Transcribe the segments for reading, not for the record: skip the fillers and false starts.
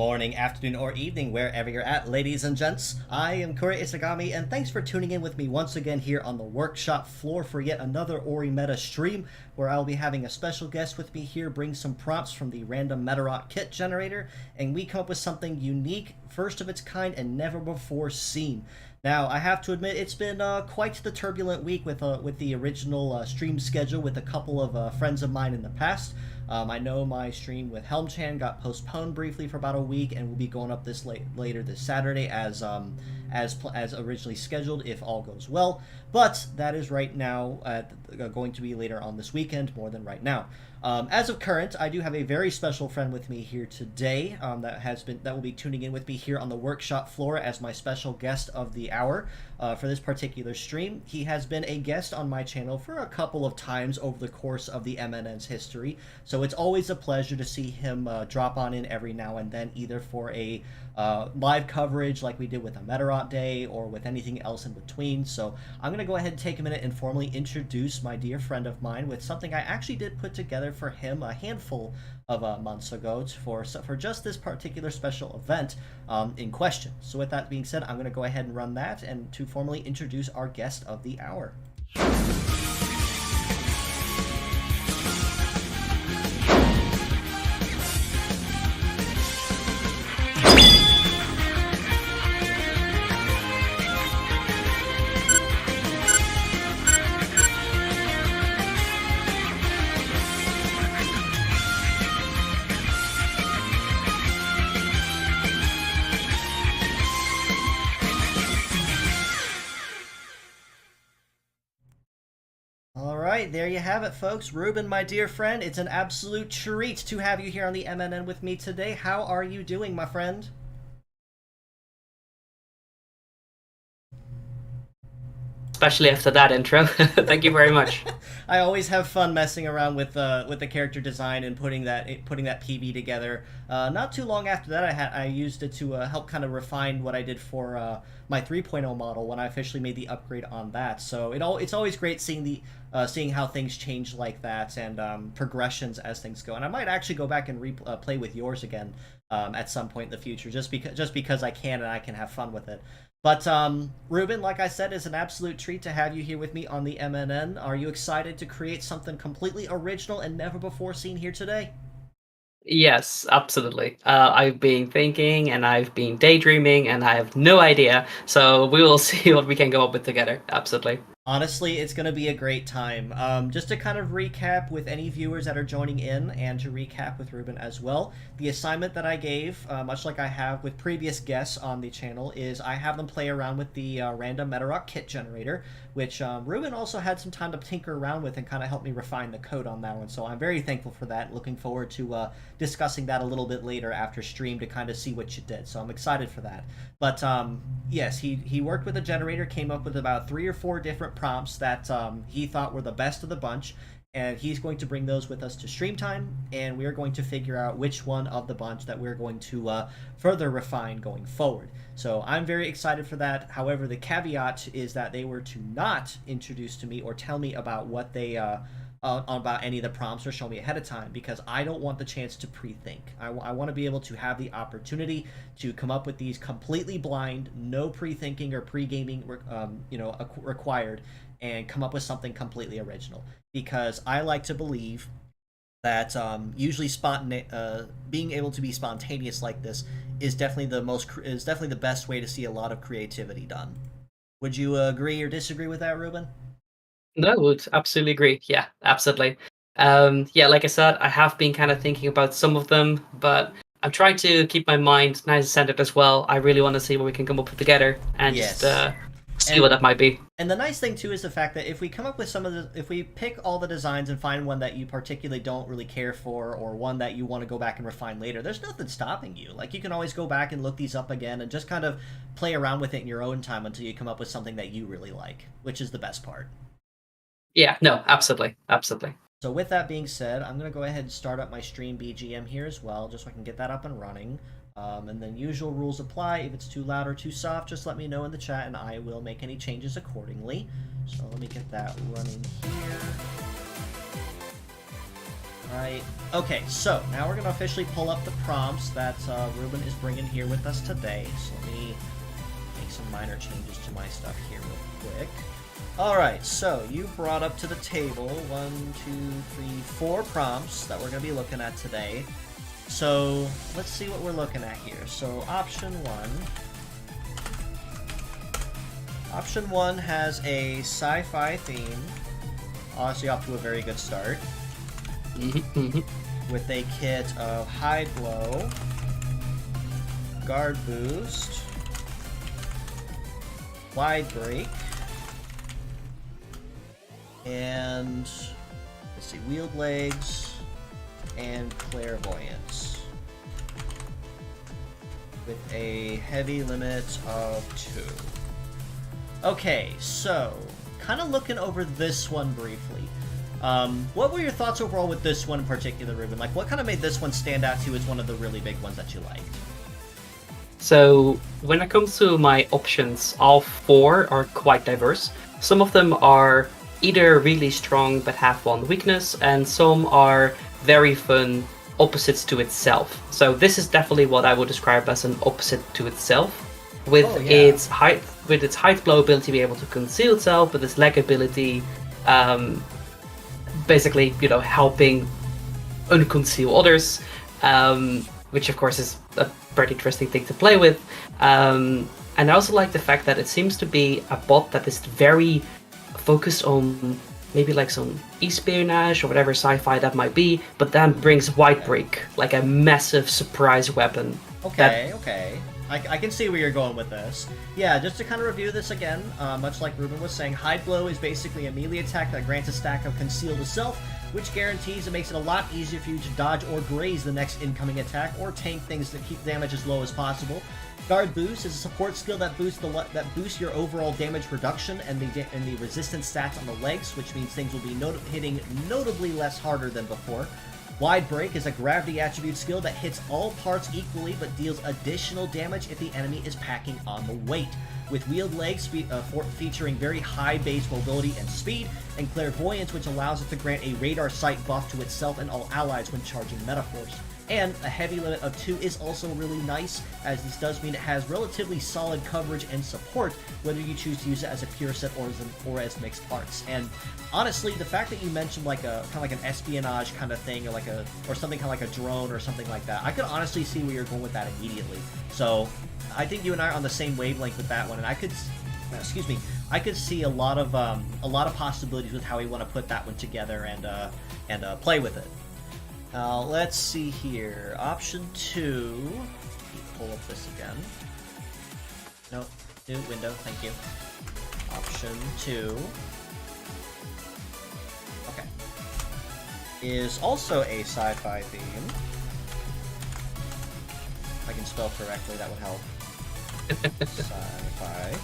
morning, afternoon, or evening, wherever you're at, ladies and gents. I am Kuura, and thanks for tuning in with me once again here on the workshop floor for yet another Orimeda stream, where I'll be having a special guest with me here bring some prompts from the random Meta kit generator, and we come up with something unique, first of its kind, and never before seen. Now, I have to admit, it's been quite the turbulent week with the original stream schedule with a couple of friends of mine in the past. I know my stream with Helmchan got postponed briefly for about a week, and will be going up later this Saturday as originally scheduled, if all goes well. But that is right now going to be later on this weekend, more than right now. As of current, I do have a very special friend with me here today that will be tuning in with me here on the workshop floor as my special guest of the hour for this particular stream. He has been a guest on my channel for a couple of times over the course of the MNN's history, so it's always a pleasure to see him drop on in every now and then, either for a live coverage like we did with a Metarot Day or with anything else in between. So I'm going to go ahead and take a minute and formally introduce my dear friend of mine with something I actually did put together for him a handful of months ago for just this particular special event in question. So with that being said, I'm going to go ahead and run that and to formally introduce our guest of the hour. There you have it, folks. Ruben, my dear friend, it's an absolute treat to have you here on the MNN with me today. How are you doing, my friend? Especially after that intro. Thank you very much. I always have fun messing around with the character design and putting that PB together. Not too long after that, I used it to help kind of refine what I did for my 3.0 model when I officially made the upgrade on that. So it's always great seeing seeing how things change like that and progressions as things go. And I might actually go back and play with yours again at some point in the future, just because I can and I can have fun with it. But Ruben, like I said, it's an absolute treat to have you here with me on the MNN. Are you excited to create something completely original and never before seen here today? Yes, absolutely. I've been thinking and I've been daydreaming and I have no idea. So we will see what we can come up with together. Absolutely. Honestly, it's going to be a great time. Just to kind of recap with any viewers that are joining in, and to recap with Ruben as well, the assignment that I gave, much like I have with previous guests on the channel, is I have them play around with the random Meta kit generator, which Ruben also had some time to tinker around with and kind of help me refine the code on that one. So I'm very thankful for that. Looking forward to discussing that a little bit later after stream to kind of see what you did. So I'm excited for that. But yes, he worked with a generator, came up with about 3 or 4 different prompts that he thought were the best of the bunch, and he's going to bring those with us to stream time, and we're going to figure out which one of the bunch that we're going to further refine going forward. So I'm very excited for that. However, the caveat is that they were to not introduce to me or tell me about what they about any of the prompts or show me ahead of time, because I don't want the chance to pre-think. I want to be able to have the opportunity to come up with these completely blind, no pre-thinking or pre-gaming required, and come up with something completely original, because I like to believe that usually being able to be spontaneous like this is definitely the best way to see a lot of creativity done. Would you agree or disagree with that, Ruben? No, would absolutely agree. Yeah, absolutely. Yeah, like I said, I have been kind of thinking about some of them, but I'm trying to keep my mind nice and centered as well. I really want to see what we can come up with together and Yes. just see what that might be. And the nice thing too is the fact that if we come up with if we pick all the designs and find one that you particularly don't really care for, or one that you want to go back and refine later, there's nothing stopping you. Like, you can always go back and look these up again and just kind of play around with it in your own time until you come up with something that you really like, which is the best part. Yeah, no, absolutely, absolutely. So with that being said, I'm going to go ahead and start up my stream BGM here as well, just so I can get that up and running. And then usual rules apply. If it's too loud or too soft, just let me know in the chat and I will make any changes accordingly. So let me get that running here. Right. Okay, so now we're going to officially pull up the prompts that Ruben is bringing here with us today. So let me make some minor changes to my stuff here real quick. Alright, so you brought up to the table 4 prompts that we're going to be looking at today. So let's see what we're looking at here. So option 1. Option 1 has a sci-fi theme. Honestly, off to a very good start. With a kit of Hide Blow, Guard Boost, Wide Break, and let's see, Wheeled Legs, and Clairvoyance. With a heavy limit of 2. Okay, so kind of looking over this one briefly. What were your thoughts overall with this one in particular, Ruben? Like, what kind of made this one stand out to you as one of the really big ones that you liked? So, when it comes to my options, all 4 are quite diverse. Some of them are either really strong but have one weakness, and some are very fun opposites to itself. So this is definitely what I would describe as an opposite to itself. With its height blow ability to be able to conceal itself, with its leg ability, basically, helping unconceal others, which of course is a pretty interesting thing to play with. And I also like the fact that it seems to be a bot that is very focused on maybe like some espionage or whatever sci-fi that might be, but then brings White Break, like a massive surprise weapon. Okay. I can see where you're going with this. Yeah, just to kind of review this again, much like Ruben was saying, Hide Blow is basically a melee attack that grants a stack of Conceal to Self, which guarantees it makes it a lot easier for you to dodge or graze the next incoming attack, or tank things that keep damage as low as possible. Guard Boost is a support skill that boosts your overall damage reduction and the resistance stats on the legs, which means things will be hitting notably less harder than before. Wide Break is a gravity attribute skill that hits all parts equally but deals additional damage if the enemy is packing on the weight. With Wheeled Legs featuring very high base mobility and speed, and Clairvoyance, which allows it to grant a radar sight buff to itself and all allies when charging Metaforce. And a heavy limit of 2 is also really nice, as this does mean it has relatively solid coverage and support, whether you choose to use it as a pure set or as mixed parts. And honestly, the fact that you mentioned like a kind of like an espionage kind of thing, or something kind of like a drone or something like that, I could honestly see where you're going with that immediately. So I think you and I are on the same wavelength with that one, and I could see a lot of possibilities with how we want to put that one together and play with it. Let's see here. Option 2. Let me pull up this again. No, new window. Thank you. Option 2. Okay. Is also a sci-fi theme. If I can spell correctly, that would help. Sci-fi.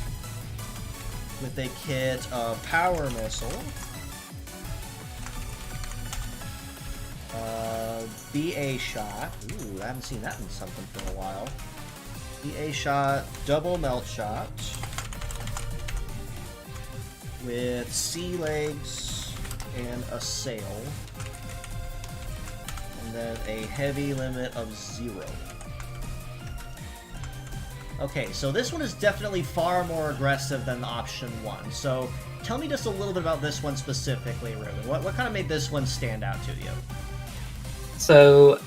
With a kit of Power Missile. BA Shot. Ooh, I haven't seen that in something for a while. BA Shot, Double Melt Shot. With Sea Legs and a Sail. And then a heavy limit of 0. Okay, so this one is definitely far more aggressive than option 1. So tell me just a little bit about this one specifically, Ruben. What kind of made this one stand out to you? So,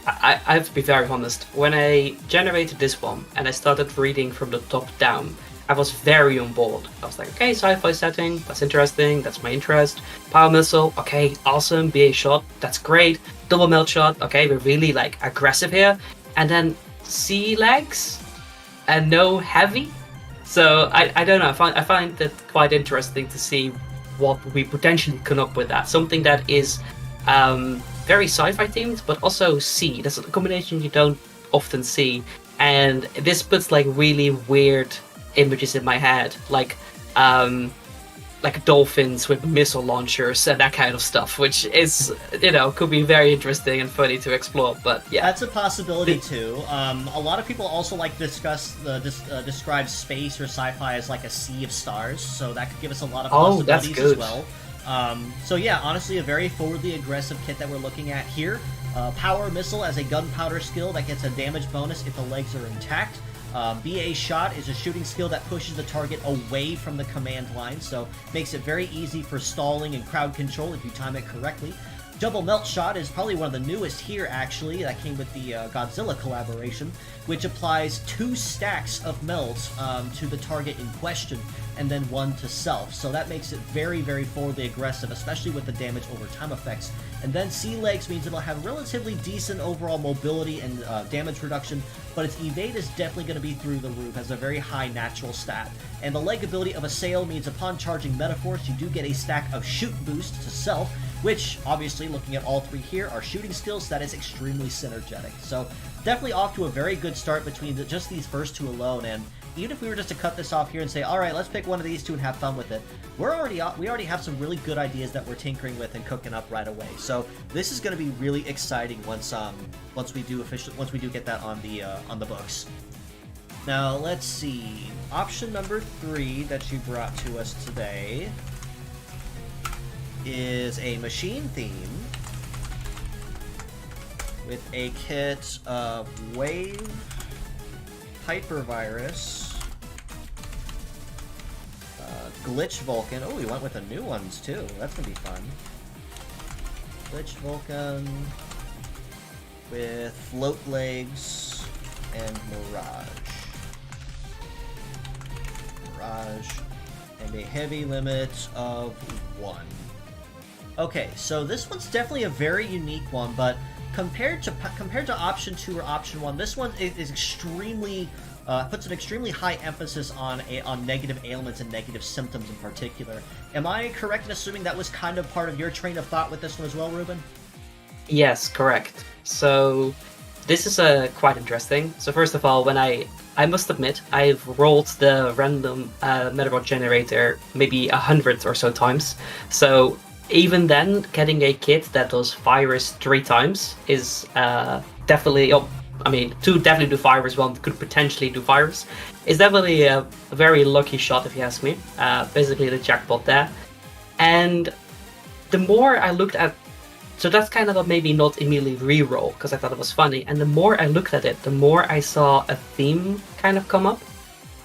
I have to be very honest. When I generated this one and I started reading from the top down, I was very on board. I was like, okay, sci-fi setting, that's interesting, that's my interest. Power Missile, okay, awesome. BA Shot, that's great. Double Melt Shot, okay, we're really like aggressive here. And then Sea Legs and no heavy. So I don't know. I find that quite interesting to see what we potentially come up with that. Something that is very sci-fi themed, but also sea. That's a combination you don't often see, and this puts like really weird images in my head, like dolphins with missile launchers and that kind of stuff, which is, could be very interesting and funny to explore. But yeah, that's a possibility too. A lot of people also like describe space or sci-fi as like a sea of stars, so that could give us a lot of possibilities as well. So yeah, honestly, a very forwardly aggressive kit that we're looking at here. Power Missile as a gunpowder skill that gets a damage bonus if the legs are intact. BA Shot is a shooting skill that pushes the target away from the command line, so makes it very easy for stalling and crowd control if you time it correctly. Double Melt Shot is probably one of the newest here, actually. That came with the Godzilla collaboration, which applies 2 stacks of melt to the target in question, and then 1 to self. So that makes it very, very forwardly aggressive, especially with the damage over time effects. And then Sea Legs means it'll have relatively decent overall mobility and damage reduction, but its evade is definitely going to be through the roof, has a very high natural stat. And the leg ability of Assail means upon charging Metaforce, you do get a stack of shoot boost to self, which, obviously, looking at all 3 here, are shooting skills that is extremely synergetic. So, definitely off to a very good start between just these first 2 alone, and even if we were just to cut this off here and say, alright, let's pick one of these 2 and have fun with it, we already have some really good ideas that we're tinkering with and cooking up right away. So, this is going to be really exciting once we do get that on the books. Now, let's see. Option number 3 that you brought to us today is a machine theme with a kit of Wave, Hypervirus, Glitch Vulcan. Oh, we went with the new ones too. That's gonna be fun. Glitch Vulcan with Float Legs and Mirage. And a heavy limit of 1. Okay, so this one's definitely a very unique one, but compared to option 2 or option 1, this one is extremely puts an extremely high emphasis on negative ailments and negative symptoms in particular. Am I correct in assuming that was kind of part of your train of thought with this one as well, Ruben? Yes, correct. So this is quite interesting. So first of all, when I must admit, I've rolled the random Metabot generator maybe 100 or so times. So even then, getting a kit that does virus 3 times is definitely... Oh, I mean, 2 definitely do virus, 1 could potentially do virus. It's definitely a very lucky shot, if you ask me. Basically the jackpot there. And the more I looked at... So that's kind of a maybe not immediately re-roll, because I thought it was funny. And the more I looked at it, the more I saw a theme kind of come up.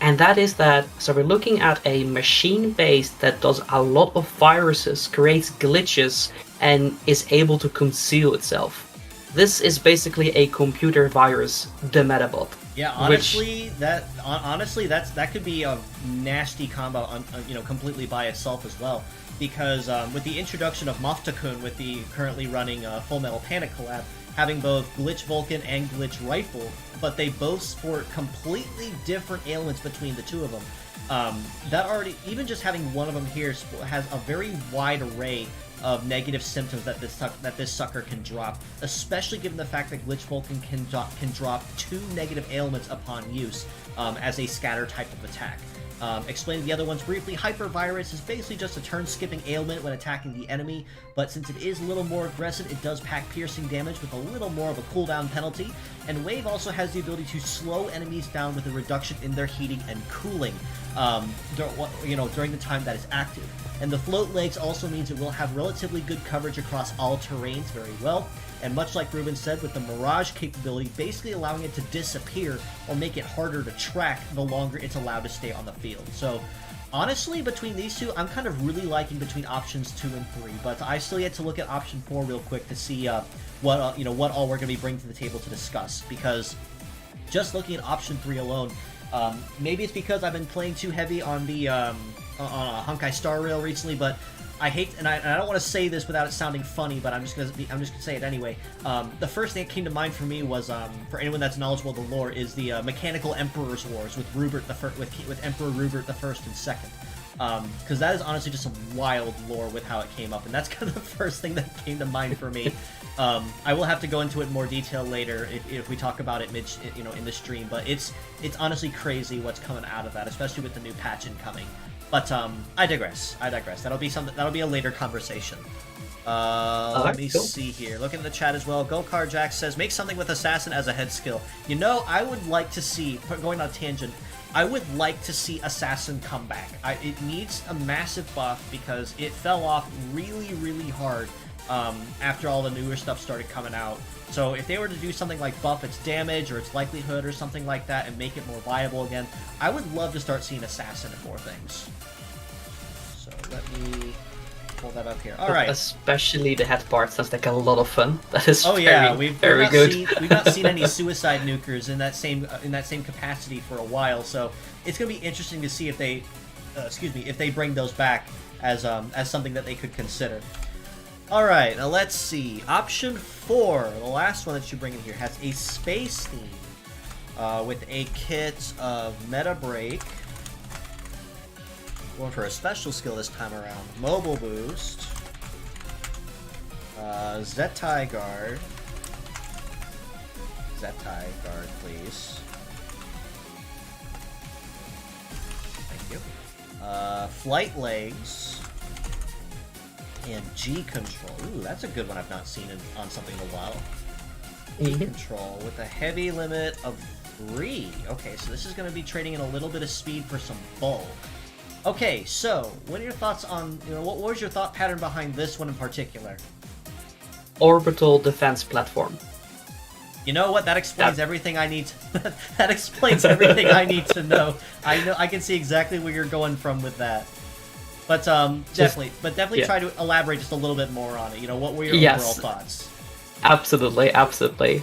And that is that, so we're looking at a machine base that does a lot of viruses, creates glitches, and is able to conceal itself. This is basically a computer virus, the Metabot. Yeah, honestly, that could be a nasty combo, completely by itself as well. Because with the introduction of Moftakun, with the currently running Full Metal Panic collab, having both Glitch Vulcan and Glitch Rifle, but they both sport completely different ailments between the 2 of them. That already, even just having one of them here has a very wide array of negative symptoms that this sucker can drop, especially given the fact that Glitch Vulcan can drop 2 negative ailments upon use as a scatter type of attack. Explaining the other ones briefly, Hypervirus is basically just a turn-skipping ailment when attacking the enemy, but since it is a little more aggressive, it does pack piercing damage with a little more of a cooldown penalty, and Wave also has the ability to slow enemies down with a reduction in their heating and cooling during the time that is active. And the Float Legs also means it will have relatively good coverage across all terrains very well, and much like Ruben said, with the Mirage capability, basically allowing it to disappear or make it harder to track the longer it's allowed to stay on the field. So, honestly, between these 2, I'm kind of really liking between options 2 and 3, but I still yet to look at option 4 real quick to see what all we're going to be bringing to the table to discuss, because just looking at option 3 alone, maybe it's because I've been playing too heavy on the on a Honkai Star Rail recently, but I hate, and I don't want to say this without it sounding funny, but I'm just gonna say it anyway. The first thing that came to mind for me was, for anyone that's knowledgeable of the lore, is the Mechanical Emperor's Wars with Rupert with Emperor Rupert the First and Second, because that is honestly just some wild lore with how it came up, and that's kind of the first thing that came to mind for me. I will have to go into it in more detail later if we talk about it in the stream, but it's honestly crazy what's coming out of that, especially with the new patch incoming. But I digress. That'll be a later conversation. Let me see here. Looking at the chat as well. Gokar Jack says, make something with Assassin as a head skill. I would like to see, going on a tangent, I would like to see Assassin come back. It needs a massive buff because it fell off really, really hard after all the newer stuff started coming out. So if they were to do something like buff its damage or its likelihood or something like that and make it more viable again, I would love to start seeing Assassin in more things. So let me pull that up here. All right. Especially the head part sounds like a lot of fun. That is very good. We've not seen any suicide nukers in that same capacity for a while, so it's going to be interesting to see if they, if they bring those back as something that they could consider. All right, now let's see. Option 4, the last one that you bring in here, has a space theme with a kit of Meta Break. Going for a special skill this time around. Mobile Boost. Zetai Guard. Zetai Guard, please. Thank you. Flight Legs. And G Control. Ooh, that's a good one I've not seen on something in a while. G Control with a heavy limit of 3. Okay, so this is going to be trading in a little bit of speed for some bulk. Okay, so what are your thoughts on, what was your thought pattern behind this one in particular? Orbital defense platform. You know what? That explains everything I need. That explains everything I need to know. I can see exactly where you're going from with that. But definitely try to elaborate just a little bit more on it. What were your overall thoughts? Absolutely.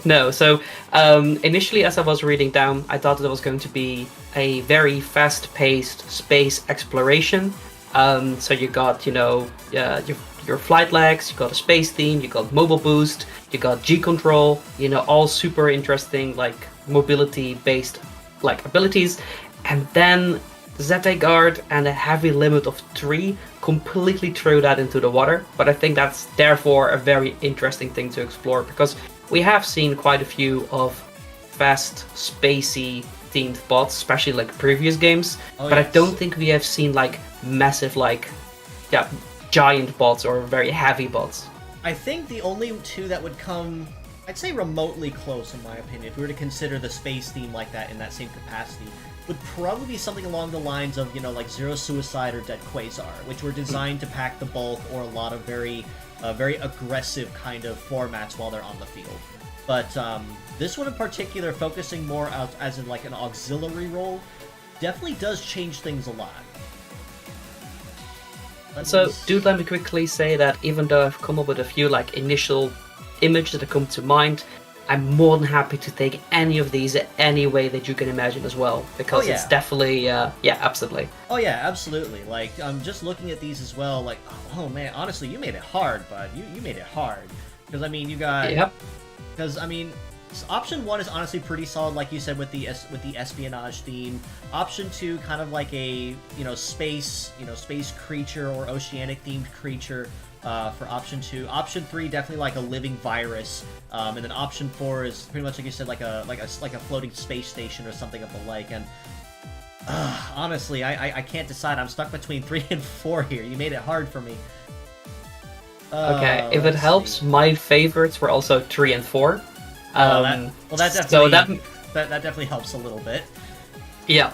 No, so initially as I was reading down, I thought that it was going to be a very fast-paced space exploration. So you got, your flight legs, you got a space theme, you got mobile boost, you got G control, all super interesting, like, mobility-based, like, abilities. And then Zeta Guard and a heavy limit of 3 completely threw that into the water, but I think that's therefore a very interesting thing to explore, because we have seen quite a few of fast, spacey themed bots, especially like previous games, but yes. I don't think we have seen like massive, giant bots or very heavy bots. I think the only 2 that would come, I'd say remotely close in my opinion, if we were to consider the space theme like that in that same capacity, would probably be something along the lines of, like Zero Suicide or Dead Quasar, which were designed to pack the bulk or a lot of very aggressive kind of formats while they're on the field. But this one in particular, focusing more out as in like an auxiliary role, definitely does change things a lot. Let me quickly say that even though I've come up with a few like initial images that come to mind, I'm more than happy to take any of these any way that you can imagine as well, because it's definitely, absolutely. Oh yeah, absolutely. Like, I'm just looking at these as well, like, oh man, honestly, you made it hard, bud. You made it hard. Because, I mean, you got... Yep. Because, I mean, option 1 is honestly pretty solid, like you said, with the espionage theme. Option 2, kind of like a, space creature or oceanic themed creature. For option 2. Option 3, definitely like a living virus, and then option 4 is pretty much like you said, like a floating space station or something of the like. And honestly, I can't decide. I'm stuck between 3 and 4 here. You made it hard for me. Okay, if it helps, my favorites were also 3 and 4. That definitely helps a little bit. Yeah.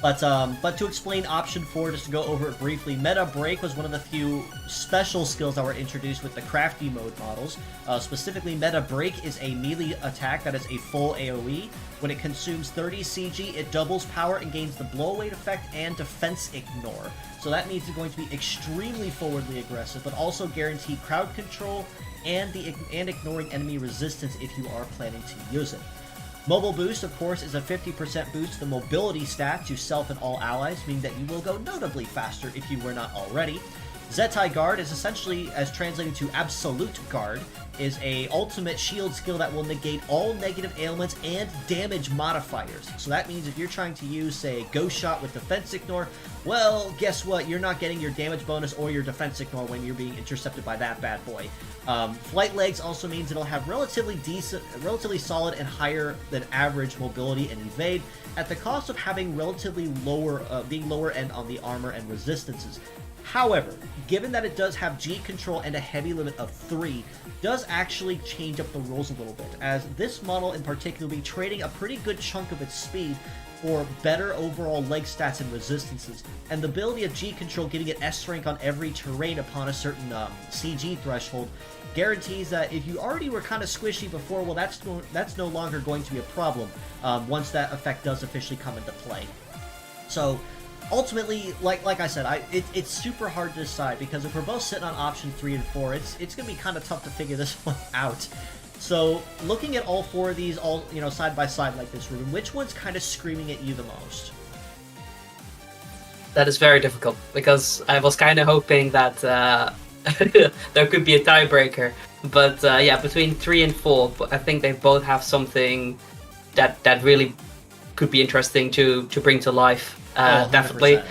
But to explain option 4, just to go over it briefly, Meta Break was one of the few special skills that were introduced with the crafty mode models. Specifically, Meta Break is a melee attack that is a full AoE. When it consumes 30 CG, it doubles power and gains the blow weight effect and defense ignore. So that means it's going to be extremely forwardly aggressive, but also guarantee crowd control and ignoring enemy resistance if you are planning to use it. Mobile Boost, of course, is a 50% boost to the mobility stat to self and all allies, meaning that you will go notably faster if you were not already. Zetai Guard is essentially, as translated to Absolute Guard, is a ultimate shield skill that will negate all negative ailments and damage modifiers. So that means if you're trying to use, say, Ghost Shot with defense ignore, well, guess what? You're not getting your damage bonus or your defense ignore when you're being intercepted by that bad boy. Flight Legs also means it'll have relatively solid and higher than average mobility and evade, at the cost of having relatively being lower end on the armor and resistances. However, given that it does have G control and a heavy limit of 3, does actually change up the rules a little bit, as this model in particular will be trading a pretty good chunk of its speed for better overall leg stats and resistances, and the ability of G-Control giving it S rank on every terrain upon a certain CG threshold guarantees that if you already were kind of squishy before, well, that's no longer going to be a problem once that effect does officially come into play. So ultimately, like I said, it's super hard to decide, because if we're both sitting on option 3 and 4, it's going to be kind of tough to figure this one out. So, looking at all 4 of these, all side by side like this, Ruben, which one's kind of screaming at you the most? That is very difficult, because I was kind of hoping that there could be a tiebreaker. But yeah, between 3 and 4, I think they both have something that really could be interesting to bring to life. Definitely.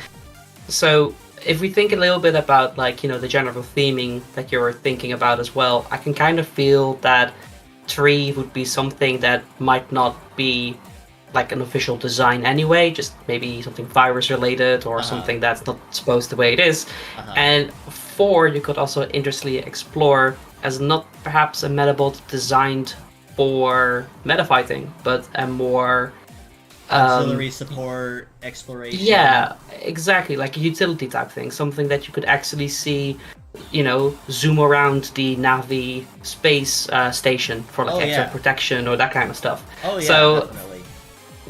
So, if we think a little bit about, like, the general theming that you were thinking about as well, I can kind of feel that 3 would be something that might not be like an official design anyway, just maybe something virus related or something that's not supposed the way it is. And 4 you could also interestingly explore as not perhaps a metabot designed for meta fighting, but a more auxiliary support, exploration. Yeah, exactly, like a utility type thing, something that you could actually see, zoom around the Navi space station for like extra protection or that kind of stuff. Oh yeah, so definitely.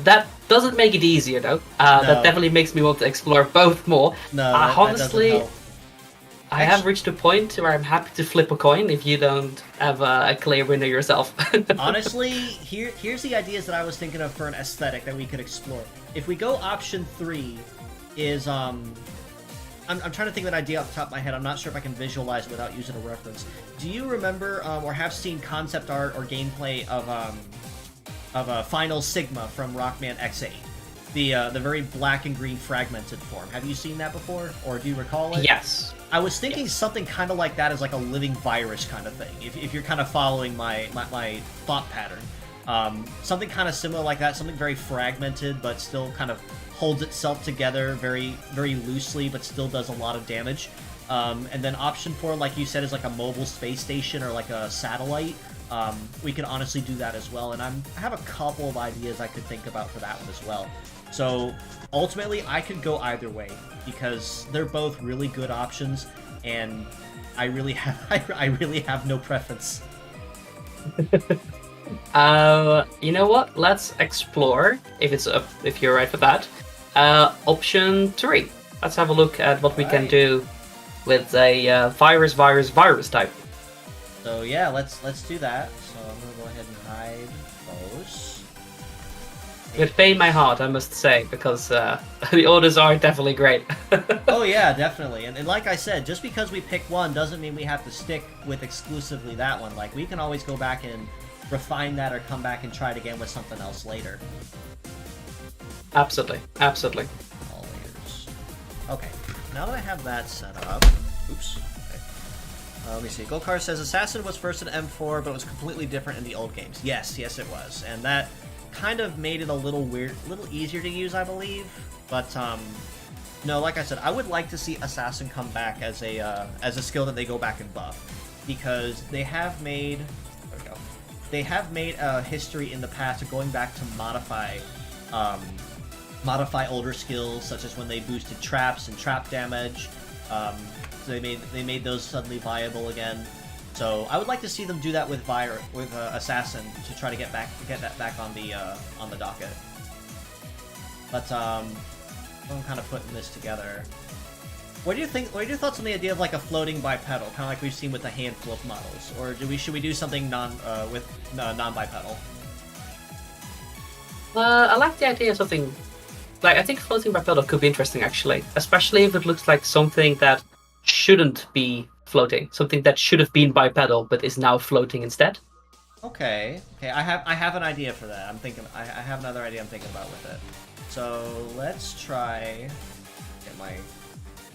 That doesn't make it easier though. No. That definitely makes me want to explore both more. No, honestly, that doesn't help. I have reached a point where I'm happy to flip a coin if you don't have a clear winner yourself. Honestly, here's the ideas that I was thinking of for an aesthetic that we could explore. If we go option 3, is I'm trying to think of an idea off the top of my head. I'm not sure if I can visualize it without using a reference. Do you remember or have seen concept art or gameplay of Final Sigma from Rockman X8? The very black and green fragmented form. Have you seen that before, or do you recall it? Yes. I was thinking something kind of like that, as like a living virus kind of thing. If you're kind of following my thought pattern, something kind of similar like that. Something very fragmented, but still kind of holds itself together very very loosely, but still does a lot of damage. And then option 4, like you said, is like a mobile space station or like a satellite. We could honestly do that as well, and I have a couple of ideas I could think about for that one as well. So ultimately, I could go either way, because they're both really good options, and I really have no preference. You know what? Let's explore if you're right for that. Option 3. Let's have a look at what we can do with a virus type. So yeah, let's do that. So I'm gonna go ahead and hide those. It pained my heart, I must say, because the orders are definitely great. Oh yeah, definitely. And like I said, just because we pick one doesn't mean we have to stick with exclusively that one. Like, we can always go back and refine that, or come back and try it again with something else later. Absolutely. All layers. Okay, now that I have that set up... Oops. Okay. Let me see. Golkar says, Assassin was first in M4, but it was completely different in the old games. Yes, it was. And that kind of made it a little easier to use, I believe. But no, like I said, I would like to see Assassin come back as a skill that they go back and buff, because they have made a history in the past of going back to modify older skills, such as when they boosted traps and trap damage. So they made those suddenly viable again. So I would like to see them do that with Assassin, to try to get that back on the docket. But I'm kind of putting this together. What do you think? What are your thoughts on the idea of like a floating bipedal, kind of like we've seen with a handful of models, or should we do something non-bipedal? I like the idea of something like, I think floating bipedal could be interesting actually, especially if it looks like something that shouldn't be floating, something that should have been bipedal but is now floating instead. Okay. I have an idea for that. I have another idea I'm thinking about with it. So let's try get my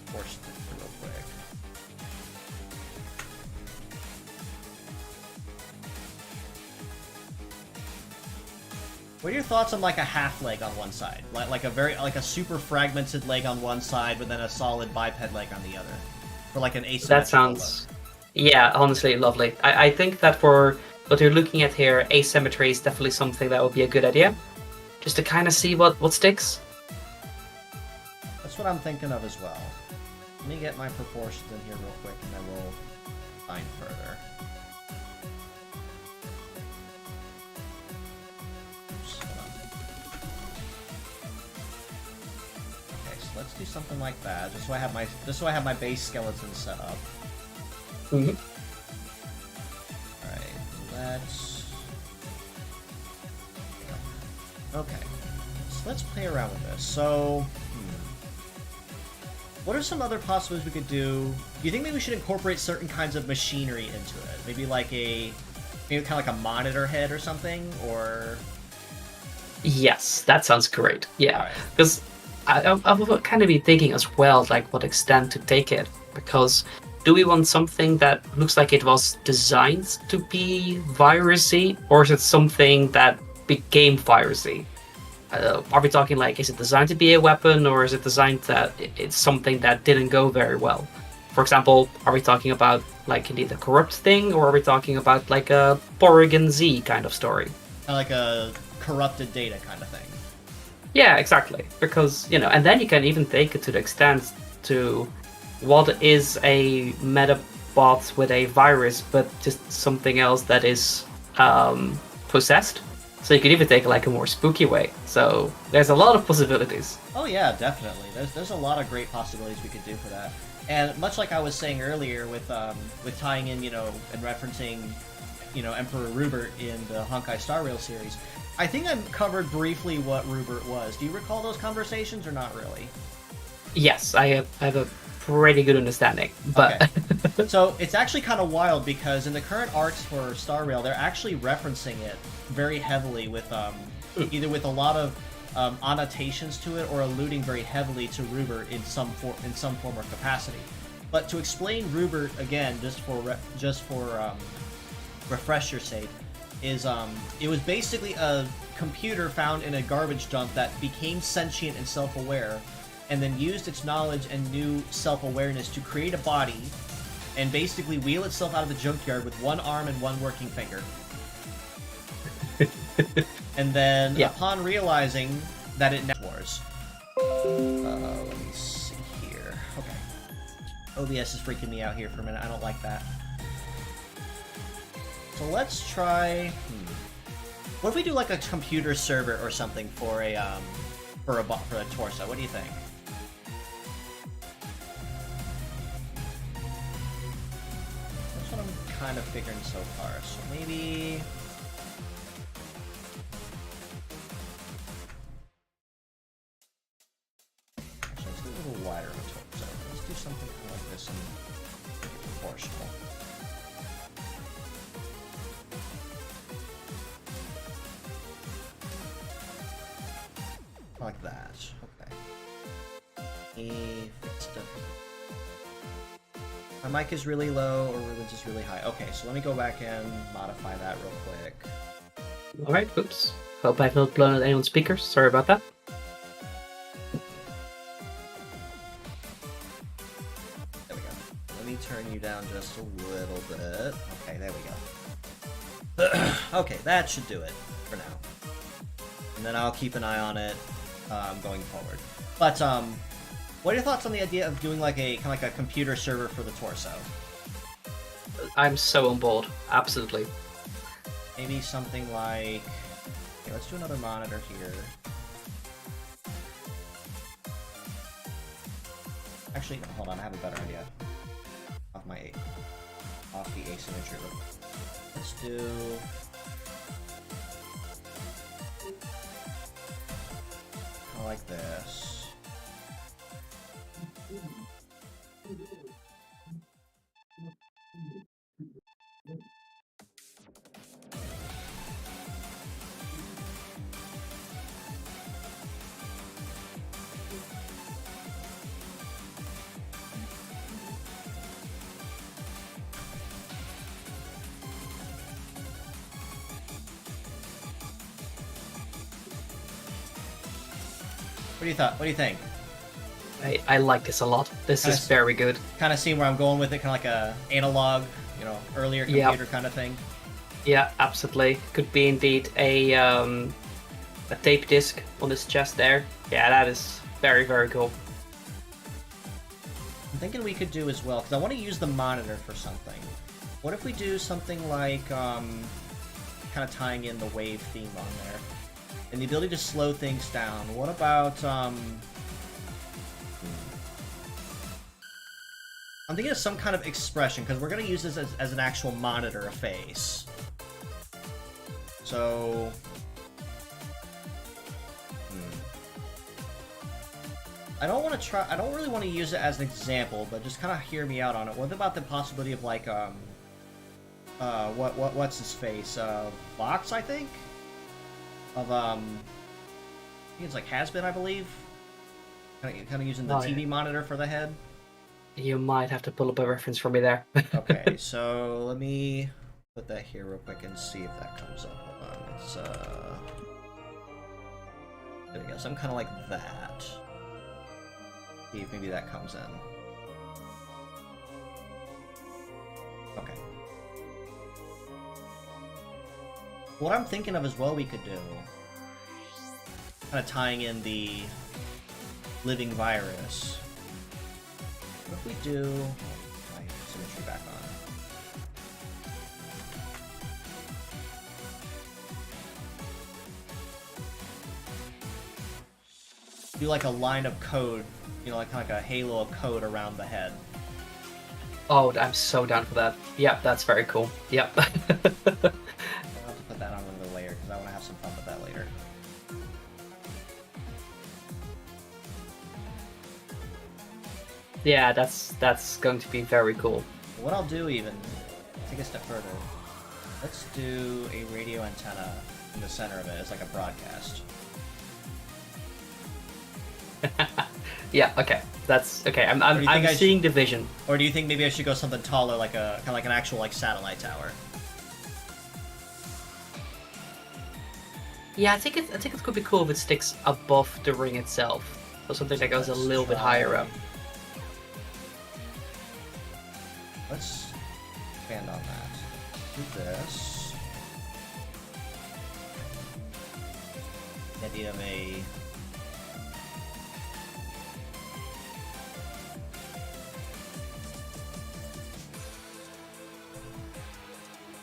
force real quick. What are your thoughts on like a half leg on one side, like a super fragmented leg on one side, but then a solid biped leg on the other, for like an asymmetrical That sounds, look? yeah, honestly lovely. I think that for what you're looking at here, asymmetry is definitely something that would be a good idea. just to kind of see what sticks. That's what I'm thinking of as well. Let me get my proportions in here real quick, and then we'll find further. Oops, hold on. Okay, so let's do something like that, just so I have my base skeleton set up. Mm-hmm. Alright, let's... Okay, so let's play around with this. So, what are some other possibilities we could do? Do you think maybe we should incorporate certain kinds of machinery into it? Maybe maybe kind of like a monitor head or something, or... Yes, that sounds great. Yeah, Alright. because I would kind of be thinking as well, like what extent to take it. Because do we want something that looks like it was designed to be virusy, or is it something that became virusy? Are we talking like, is it designed to be a weapon, or is it designed that it's something that didn't go very well? For example, are we talking about like indeed a corrupt thing, or are we talking about like a Porygon Z kind of story? Like a corrupted data kind of thing. Yeah, exactly. Because, and then you can even take it to the extent to what is a Metabot with a virus, but just something else that is possessed. So you could even take it like a more spooky way. So there's a lot of possibilities. Oh yeah, definitely. There's a lot of great possibilities we could do for that. And much like I was saying earlier with tying in, and referencing, Emperor Rupert in the Honkai Star Rail series, I think I covered briefly what Rupert was. Do you recall those conversations or not really? Yes, I have a pretty good understanding. But okay. So it's actually kind of wild because in the current arcs for Star Rail, they're actually referencing it very heavily with either with a lot of annotations to it or alluding very heavily to Rupert in some form or capacity. But to explain Rupert again, just for refresher sake, is it was basically a computer found in a garbage dump that became sentient and self-aware, and then used its knowledge and new self-awareness to create a body and basically wheel itself out of the junkyard with one arm and one working finger. And then, upon realizing that it wars. Let me see here. Okay. OBS is freaking me out here for a minute. I don't like that. So let's try... What if we do like a computer server or something for a torso? What do you think? That's what I'm kind of figuring so far. So maybe... Actually, let's do a little wider of a torso. Let's do something like this and make it proportional. Like that. Okay. My mic is really low, or Ruben's is really high. Okay, so let me go back and modify that real quick. Alright, oops. Hope I've not blown out anyone's speakers. Sorry about that. There we go. Let me turn you down just a little bit. Okay, there we go. Okay, that should do it for now. And then I'll keep an eye on it going forward. But what are your thoughts on the idea of doing like a kind of like a computer server for the torso? I'm so on board. Absolutely. Maybe something like... Okay, let's do another monitor here. Actually, no, hold on, I have a better idea. Off the asymmetry. Let's do... kind of like this. What do you think? I like this a lot. This is very good. Kind of seeing where I'm going with it, kind of like a analog, earlier computer kind of thing. Yeah, absolutely. Could be indeed a a tape disc on his chest there. Yeah, that is very, very cool. I'm thinking we could do as well, because I want to use the monitor for something. What if we do something like, kind of tying in the wave theme on there? And the ability to slow things down. What about, I'm thinking of some kind of expression, because we're going to use this as an actual monitor, a face. So... I don't really want to use it as an example, but just kind of hear me out on it. What about the possibility of, like, what's his face? Vox, I think? Of, I think it's like Has-Been, I believe? Kind of using the TV monitor for the head? You might have to pull up a reference for me there. Okay, so let me put that here real quick and see if that comes up. Hold on, it's, there we go, something kind of like that. See if maybe that comes in. Okay. What I'm thinking of as well we could do, kind of tying in the living virus. What if we do... Oh, I have symmetry back on. Do like a line of code, you know, like kind of like a halo of code around the head. Oh, I'm so down for that. Yep, that's very cool. Yep. I'll have to put that on another layer because I want to have some fun with that later. Yeah, that's going to be very cool. What I'll do even, take a step further, let's do a radio antenna in the center of it as like a broadcast. Yeah, okay. That's okay. I'm seeing the vision. Or do you think maybe I should go something taller, like a kind of like an actual like satellite tower? Yeah, I think it could be cool if it sticks above the ring itself, or something that goes a little bit higher up. Let's expand on that. Do this. The idea of a...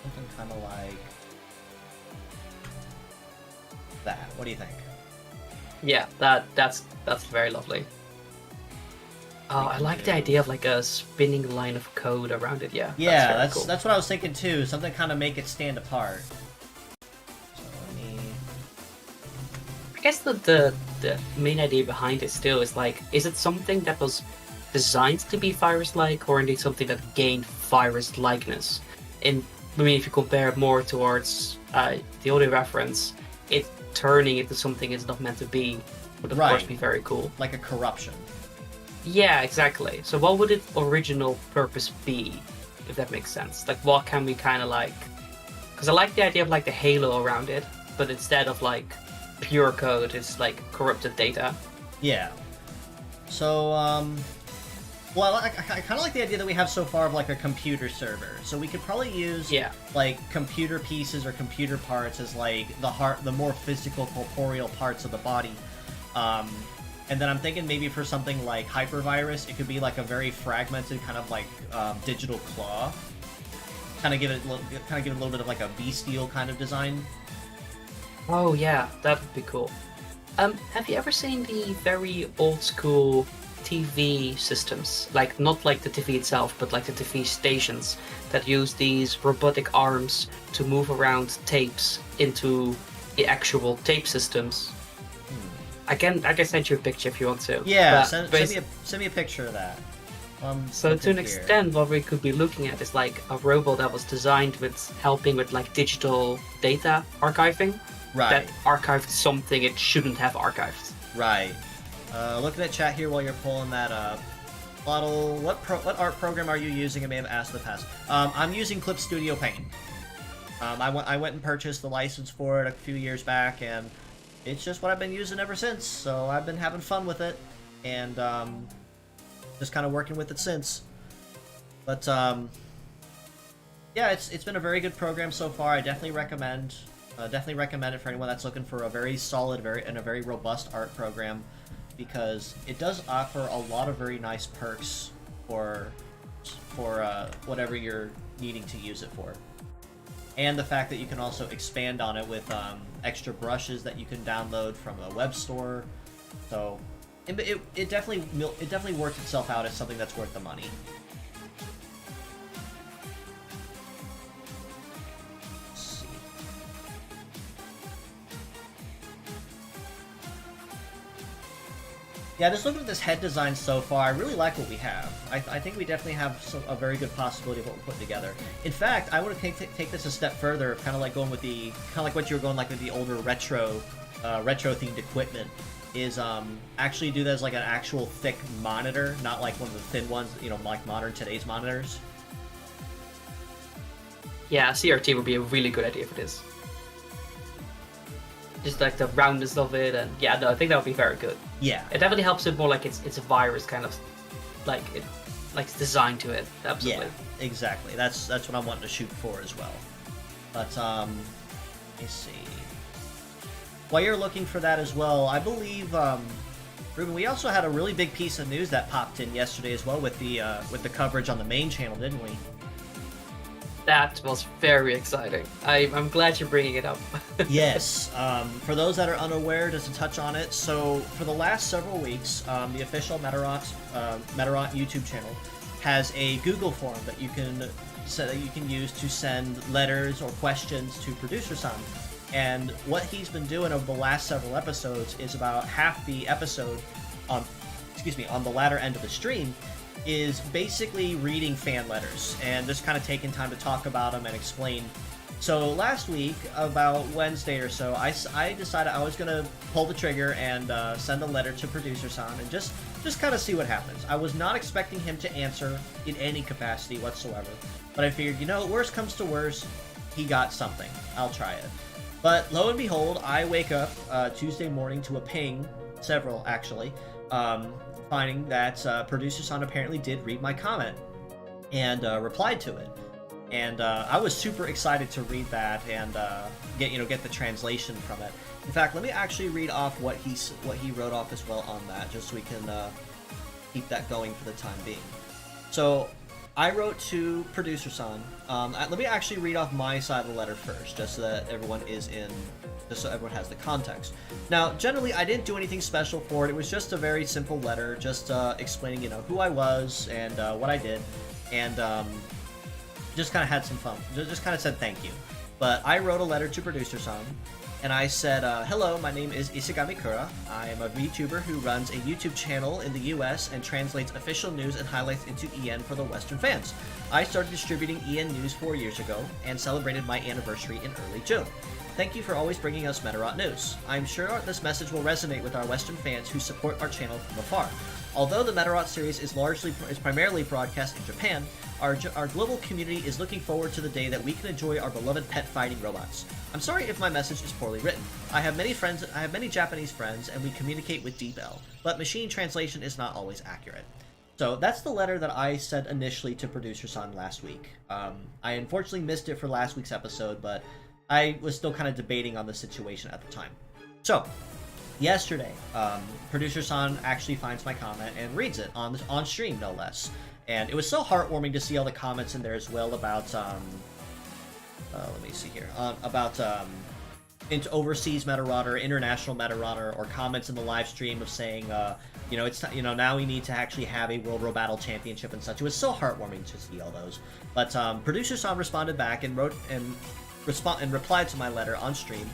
something kind of like... that. What do you think? Yeah, that's very lovely. Oh, I like the idea of like a spinning line of code around it. Yeah. Yeah, that's cool. That's what I was thinking too. Something kind of make it stand apart. So let me... I guess the main idea behind it still is like, is it something that was designed to be virus-like, or indeed something that gained virus-likeness? And I mean, if you compare it more towards the audio reference, it turning into something it's not meant to be would of course be very cool. Like a corruption. Yeah, exactly. So what would its original purpose be, if that makes sense? Like, what can we kind of like... Because I like the idea of like the halo around it, but instead of like pure code, it's like corrupted data. Yeah. So, well, I kind of like the idea that we have so far of like a computer server. So we could probably use like computer pieces or computer parts as like the more physical, corporeal parts of the body. And then I'm thinking maybe for something like hypervirus, it could be like a very fragmented kind of like digital claw. Kind of give it a little bit of like a bestial kind of design. Oh yeah, that would be cool. Have you ever seen the very old school TV systems? Like, not like the TV itself, but like the TV stations that use these robotic arms to move around tapes into the actual tape systems. I can send you a picture if you want to. Yeah, send me a picture of that. So to an extent, what we could be looking at is like a robot that was designed with helping with like digital data archiving. Right. That archived something it shouldn't have archived. Right. Looking at chat here while you're pulling that up. Bottle, what art program are you using? I may have asked in the past. I'm using Clip Studio Paint. I went and purchased the license for it a few years back, and it's just what I've been using ever since. So I've been having fun with it, and just kind of working with it since. But yeah, it's been a very good program so far. I definitely recommend Definitely recommend it for anyone that's looking for a very solid, and a very robust art program, because it does offer a lot of very nice perks for whatever you're needing to use it for. And the fact that you can also expand on it with extra brushes that you can download from a web store. So it definitely works itself out as something that's worth the money. Let's see. Yeah, just looking at this head design so far, I really like what we have. I think we definitely have a very good possibility of what we're putting together. In fact, I want to take this a step further, kind of like going with what you were going like with the older retro themed equipment. Is actually do that as like an actual thick monitor, not like one of the thin ones, like today's monitors. Yeah, CRT would be a really good idea for this. Just like the roundness of it, and yeah, no, I think that would be very good. Yeah, it definitely helps it more like it's a virus kind of, like it's designed to it. Absolutely. Yeah, exactly. That's what I'm wanting to shoot for as well. But let me see. While you're looking for that as well, I believe, Ruben, we also had a really big piece of news that popped in yesterday as well with the coverage on the main channel, didn't we? That was very exciting. I'm glad you're bringing it up. Yes. For those that are unaware, just to touch on it, so for the last several weeks, the official Metarot YouTube channel has a Google form that you can use to send letters or questions to Producer Son. And what he's been doing over the last several episodes is about half the episode on the latter end of the stream is basically reading fan letters and just kind of taking time to talk about them and explain. So last week, about Wednesday or so, I decided I was going to pull the trigger and send a letter to Producer San and just kind of see what happens. I was not expecting him to answer in any capacity whatsoever, but I figured, worst comes to worst, he got something. I'll try it. But lo and behold, I wake up Tuesday morning to a ping, several actually, finding that Producer Son apparently did read my comment and replied to it. And I was super excited to read that and get the translation from it. In fact, let me actually read off what he wrote off as well on that, just so we can keep that going for the time being. So I wrote to Producer Son. Let me actually read off my side of the letter first, just so everyone has the context. Now, generally, I didn't do anything special for it. It was just a very simple letter, just explaining, who I was and what I did, and just kind of had some fun. Just kind of said thank you. But I wrote a letter to Producer Son, and I said, hello, my name is Isagami Kuura. I am a VTuber who runs a YouTube channel in the US and translates official news and highlights into EN for the Western fans. I started distributing EN news 4 years ago and celebrated my anniversary in early June. Thank you for always bringing us Metarot news. I'm sure this message will resonate with our Western fans who support our channel from afar. Although the Metarot series is primarily broadcast in Japan, our global community is looking forward to the day that we can enjoy our beloved pet fighting robots. I'm sorry if my message is poorly written. I have many Japanese friends, and we communicate with DeepL, but machine translation is not always accurate. So that's the letter that I sent initially to Producer Son last week. I unfortunately missed it for last week's episode, but I was still kind of debating on the situation at the time. So yesterday, Producer San actually finds my comment and reads it on stream, no less. And it was so heartwarming to see all the comments in there as well about, let me see here, about into overseas Metarodder, international Metarodder, or comments in the live stream of saying, now we need to actually have a World Row Battle Championship and such. It was so heartwarming to see all those. But Producer San responded back and replied to my letter on stream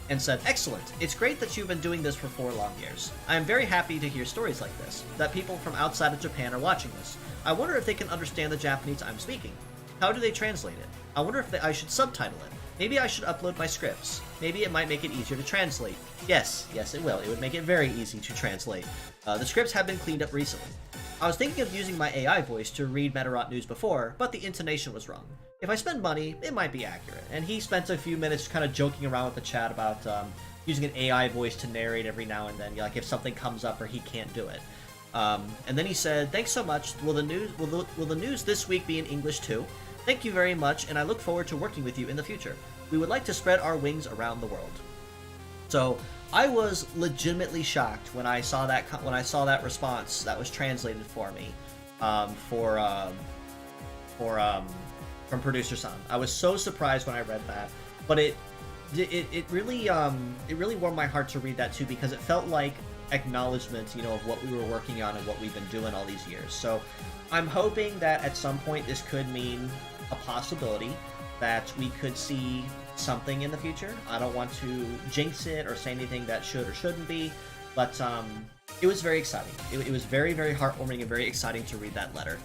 and said, "Excellent. It's great that you've been doing this for 4 long years. I am very happy to hear stories like this, that people from outside of Japan are watching this. I wonder if they can understand the Japanese I'm speaking. How do they translate it? I wonder if I should subtitle it. Maybe I should upload my scripts. Maybe it might make it easier to translate. Yes, it will. It would make it very easy to translate. The scripts have been cleaned up recently. I was thinking of using my AI voice to read Metarot news before, but the intonation was wrong. If I spend money, it might be accurate." And he spent a few minutes kind of joking around with the chat about using an AI voice to narrate every now and then, like if something comes up or he can't do it. And then he said, "Thanks so much. Will the news this week be in English too? Thank you very much, and I look forward to working with you in the future. we would like to spread our wings around the world. So I was legitimately shocked when I saw that response that was translated for me, for from producer San. I was so surprised when I read that, but it really warmed my heart to read that too, because it felt like acknowledgement, of what we were working on and what we've been doing all these years. So I'm hoping that at some point this could mean a possibility that we could see something in the future. I don't want to jinx it or say anything that should or shouldn't be, but it was very exciting. It was very, very heartwarming and very exciting to read that letter.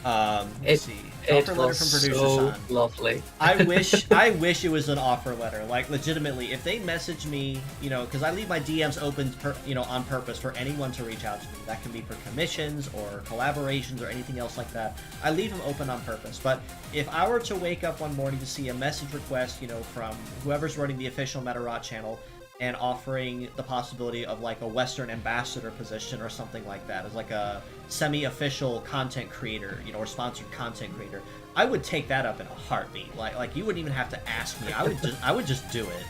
Let's see. Offer letter from producer so San. lovely. I wish it was an offer letter. Like, legitimately, if they message me, because I leave my DMs open, on purpose for anyone to reach out to me. That can be for commissions or collaborations or anything else like that. I leave them open on purpose. But if I were to wake up one morning to see a message request, from whoever's running the official Metarot channel, and offering the possibility of like a Western ambassador position or something like that, as like a semi-official content creator, or sponsored content creator, I would take that up in a heartbeat. Like you wouldn't even have to ask me. I would just do it.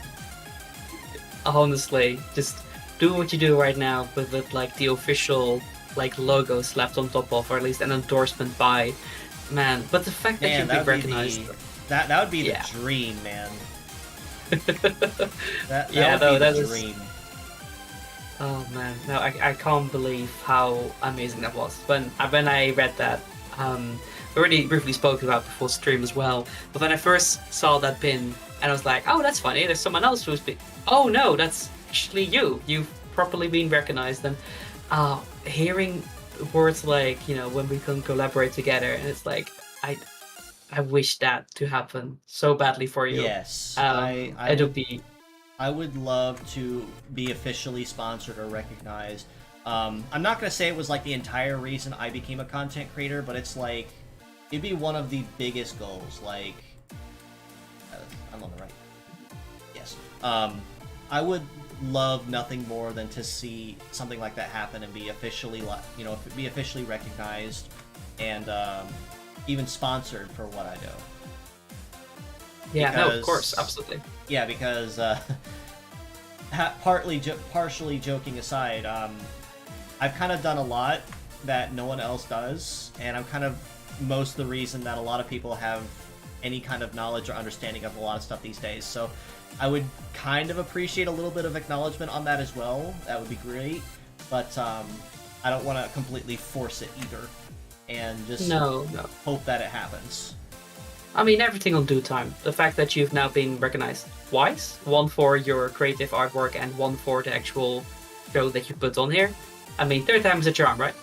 Honestly, just do what you do right now with like the official like logo slapped on top of, or at least an endorsement by. Man, but the fact that you've been recognized, that would be the dream, man. that yeah, would be that the dream. Oh man, no, I can't believe how amazing that was. When I read that, we already briefly spoke about before stream as well. But when I first saw that pin, and I was like, oh, that's funny. There's someone else who's been. Oh no, that's actually you. You've properly been recognized. And hearing words like, when we can collaborate together, and it's like, I wish that to happen so badly for you. Yes, I would love to be officially sponsored or recognized. I'm not going to say it was like the entire reason I became a content creator, but it's like, it'd be one of the biggest goals. Like, I'm on the right. Yes. I would love nothing more than to see something like that happen and be officially, be officially recognized and even sponsored for what I do. Yeah, no, of course, absolutely. Yeah, because partially joking aside, I've kind of done a lot that no one else does, and I'm kind of most of the reason that a lot of people have any kind of knowledge or understanding of a lot of stuff these days. So I would kind of appreciate a little bit of acknowledgement on that as well. That would be great, but I don't want to completely force it either, and just hope that it happens. I mean, everything on due time. The fact that you've now been recognized twice, one for your creative artwork and one for the actual show that you put on here. I mean, third time's a charm, right?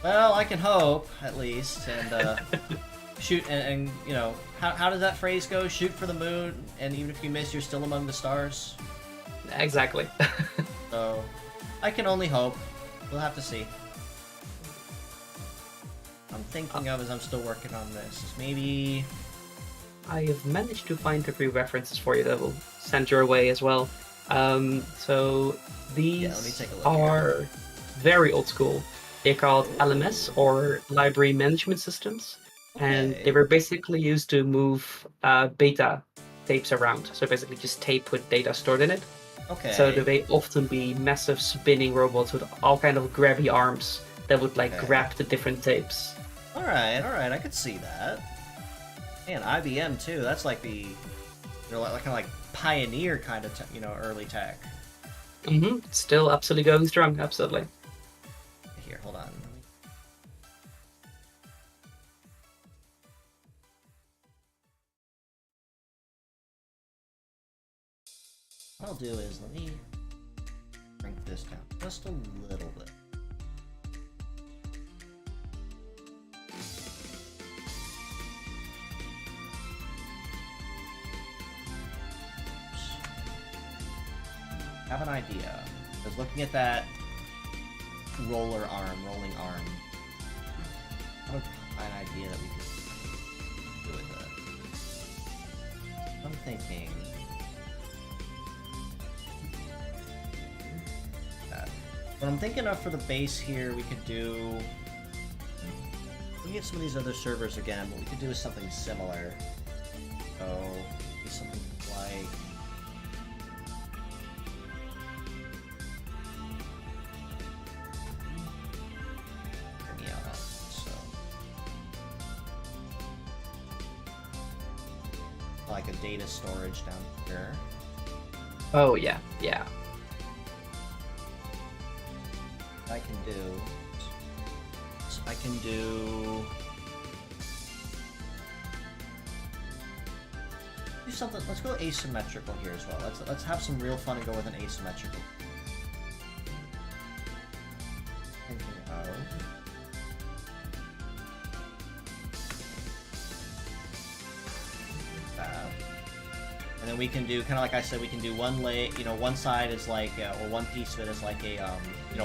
Well, I can hope, at least, and shoot, and how does that phrase go? Shoot for the moon, and even if you miss, you're still among the stars? Exactly. So, I can only hope. We'll have to see. I'm thinking of, as I'm still working on this, is maybe... I have managed to find a few references for you that will send your way as well. So these are very old school. They're called LMS, or Library Management Systems, and they were basically used to move beta tapes around. So basically just tape with data stored in it. Okay. So they may often be massive spinning robots with all kind of grabby arms that would grab the different tapes. All right, I could see that. Man, IBM too. That's like the, kind of like pioneer kind of, early tech. Mm-hmm. Still absolutely going strong. Absolutely. Here, hold on. What I'll do is let me bring this down just a little bit. I have an idea. I was looking at that rolling arm. I have an idea that we could do with it. I'm thinking... What I'm thinking of for the base here, we could do... We get some of these other servers again, but we could do something similar. So, do something like... like a data storage down here. Oh yeah, yeah. I can do. So I can do something. Let's go asymmetrical here as well. Let's have some real fun and go with an asymmetrical. Thinking of. And then we can do, kind of like I said, we can do one one side is like, or one piece of it is like a,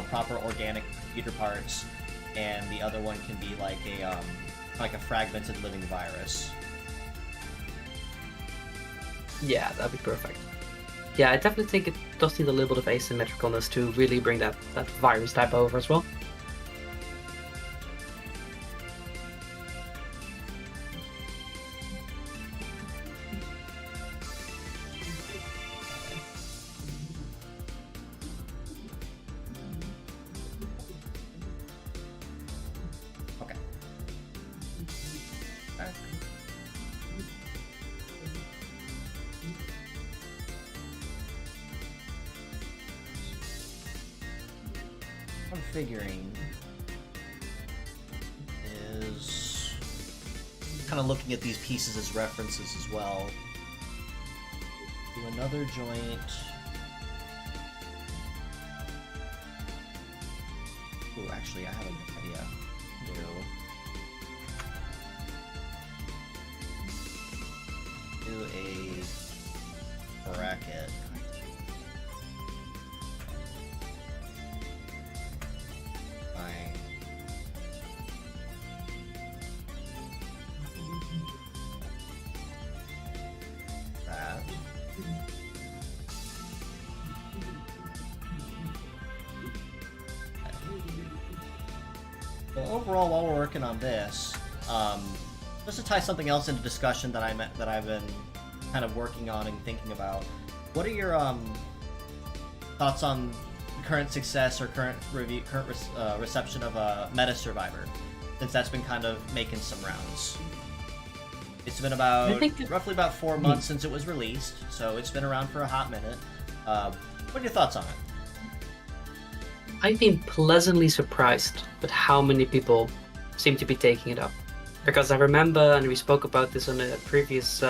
proper organic computer parts, and the other one can be like a fragmented living virus. Yeah, that'd be perfect. Yeah, I definitely think it does need a little bit of asymmetricalness to really bring that virus type over as well. Figuring is kind of looking at these pieces as references as well. Do another joint. Ooh, actually, I have an idea. Do a bracket. Overall, while we're working on this, just to tie something else into discussion that I've been kind of working on and thinking about, what are your thoughts on the current success or current reception of Meta Survivor, since that's been kind of making some rounds? It's been roughly about 4 months since it was released, so it's been around for a hot minute. What are your thoughts on it? I've been pleasantly surprised with how many people seem to be taking it up. Because I remember, and we spoke about this on a previous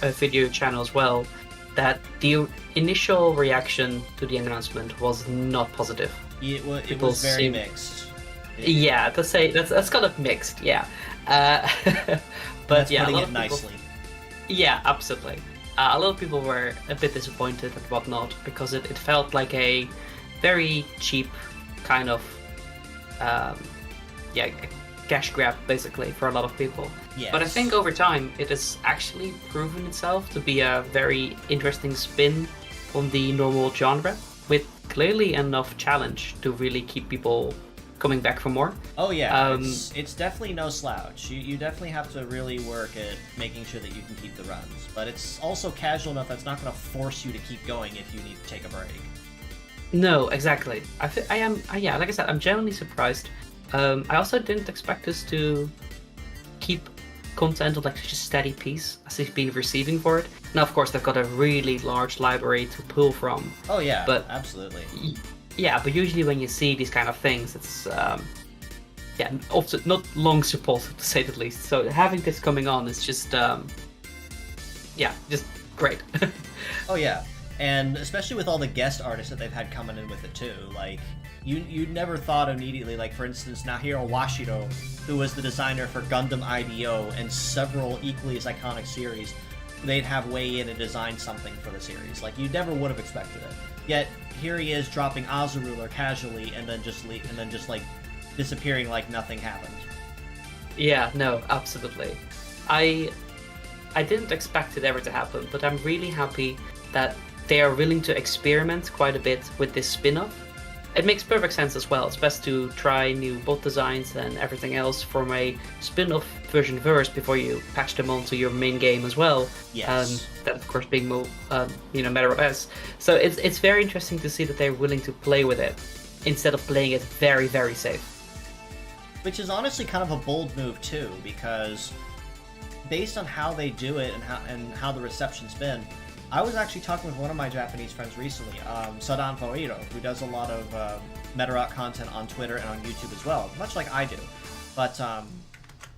video channel as well, that the initial reaction to the announcement was not positive. It was very mixed. Yeah, to say that's kind of mixed, yeah. But that's yeah, putting it nicely. Yeah, absolutely. A lot of people were a bit disappointed and whatnot because it felt like a very cheap kind of cash grab basically for a lot of people. Yes. But I think over time it has actually proven itself to be a very interesting spin on the normal genre with clearly enough challenge to really keep people coming back for more. Oh yeah, it's definitely no slouch. You definitely have to really work at making sure that you can keep the runs, but it's also casual enough that's not going to force you to keep going if you need to take a break. No, exactly. I am, like I said, I'm genuinely surprised. I also didn't expect us to keep content of like such a steady piece as they've been receiving for it. Now, of course, they've got a really large library to pull from. Oh yeah, but absolutely. Yeah, but usually when you see these kind of things, it's also not long supported to say the least. So having this coming on is just just great. Oh yeah. And especially with all the guest artists that they've had coming in with it too, like you never thought immediately, like for instance Nahiro Washiro, who was the designer for Gundam IDO and several equally as iconic series, they'd have weigh in and design something for the series. Like you never would have expected it. Yet here he is dropping Azaruler casually and then just like disappearing like nothing happened. Yeah, no, absolutely. I didn't expect it ever to happen, but I'm really happy that they are willing to experiment quite a bit with this spin-off, it makes perfect sense as well. It's best to try new bot designs and everything else from a spin-off version first before you patch them onto your main game as well. Yes. That of course being Matter of S. So it's very interesting to see that they're willing to play with it instead of playing it very, very safe. Which is honestly kind of a bold move too, because based on how they do it and how the reception's been, I was actually talking with one of my Japanese friends recently, Sadan Foiro, who does a lot of Meta-Rock content on Twitter and on YouTube as well, much like I do. But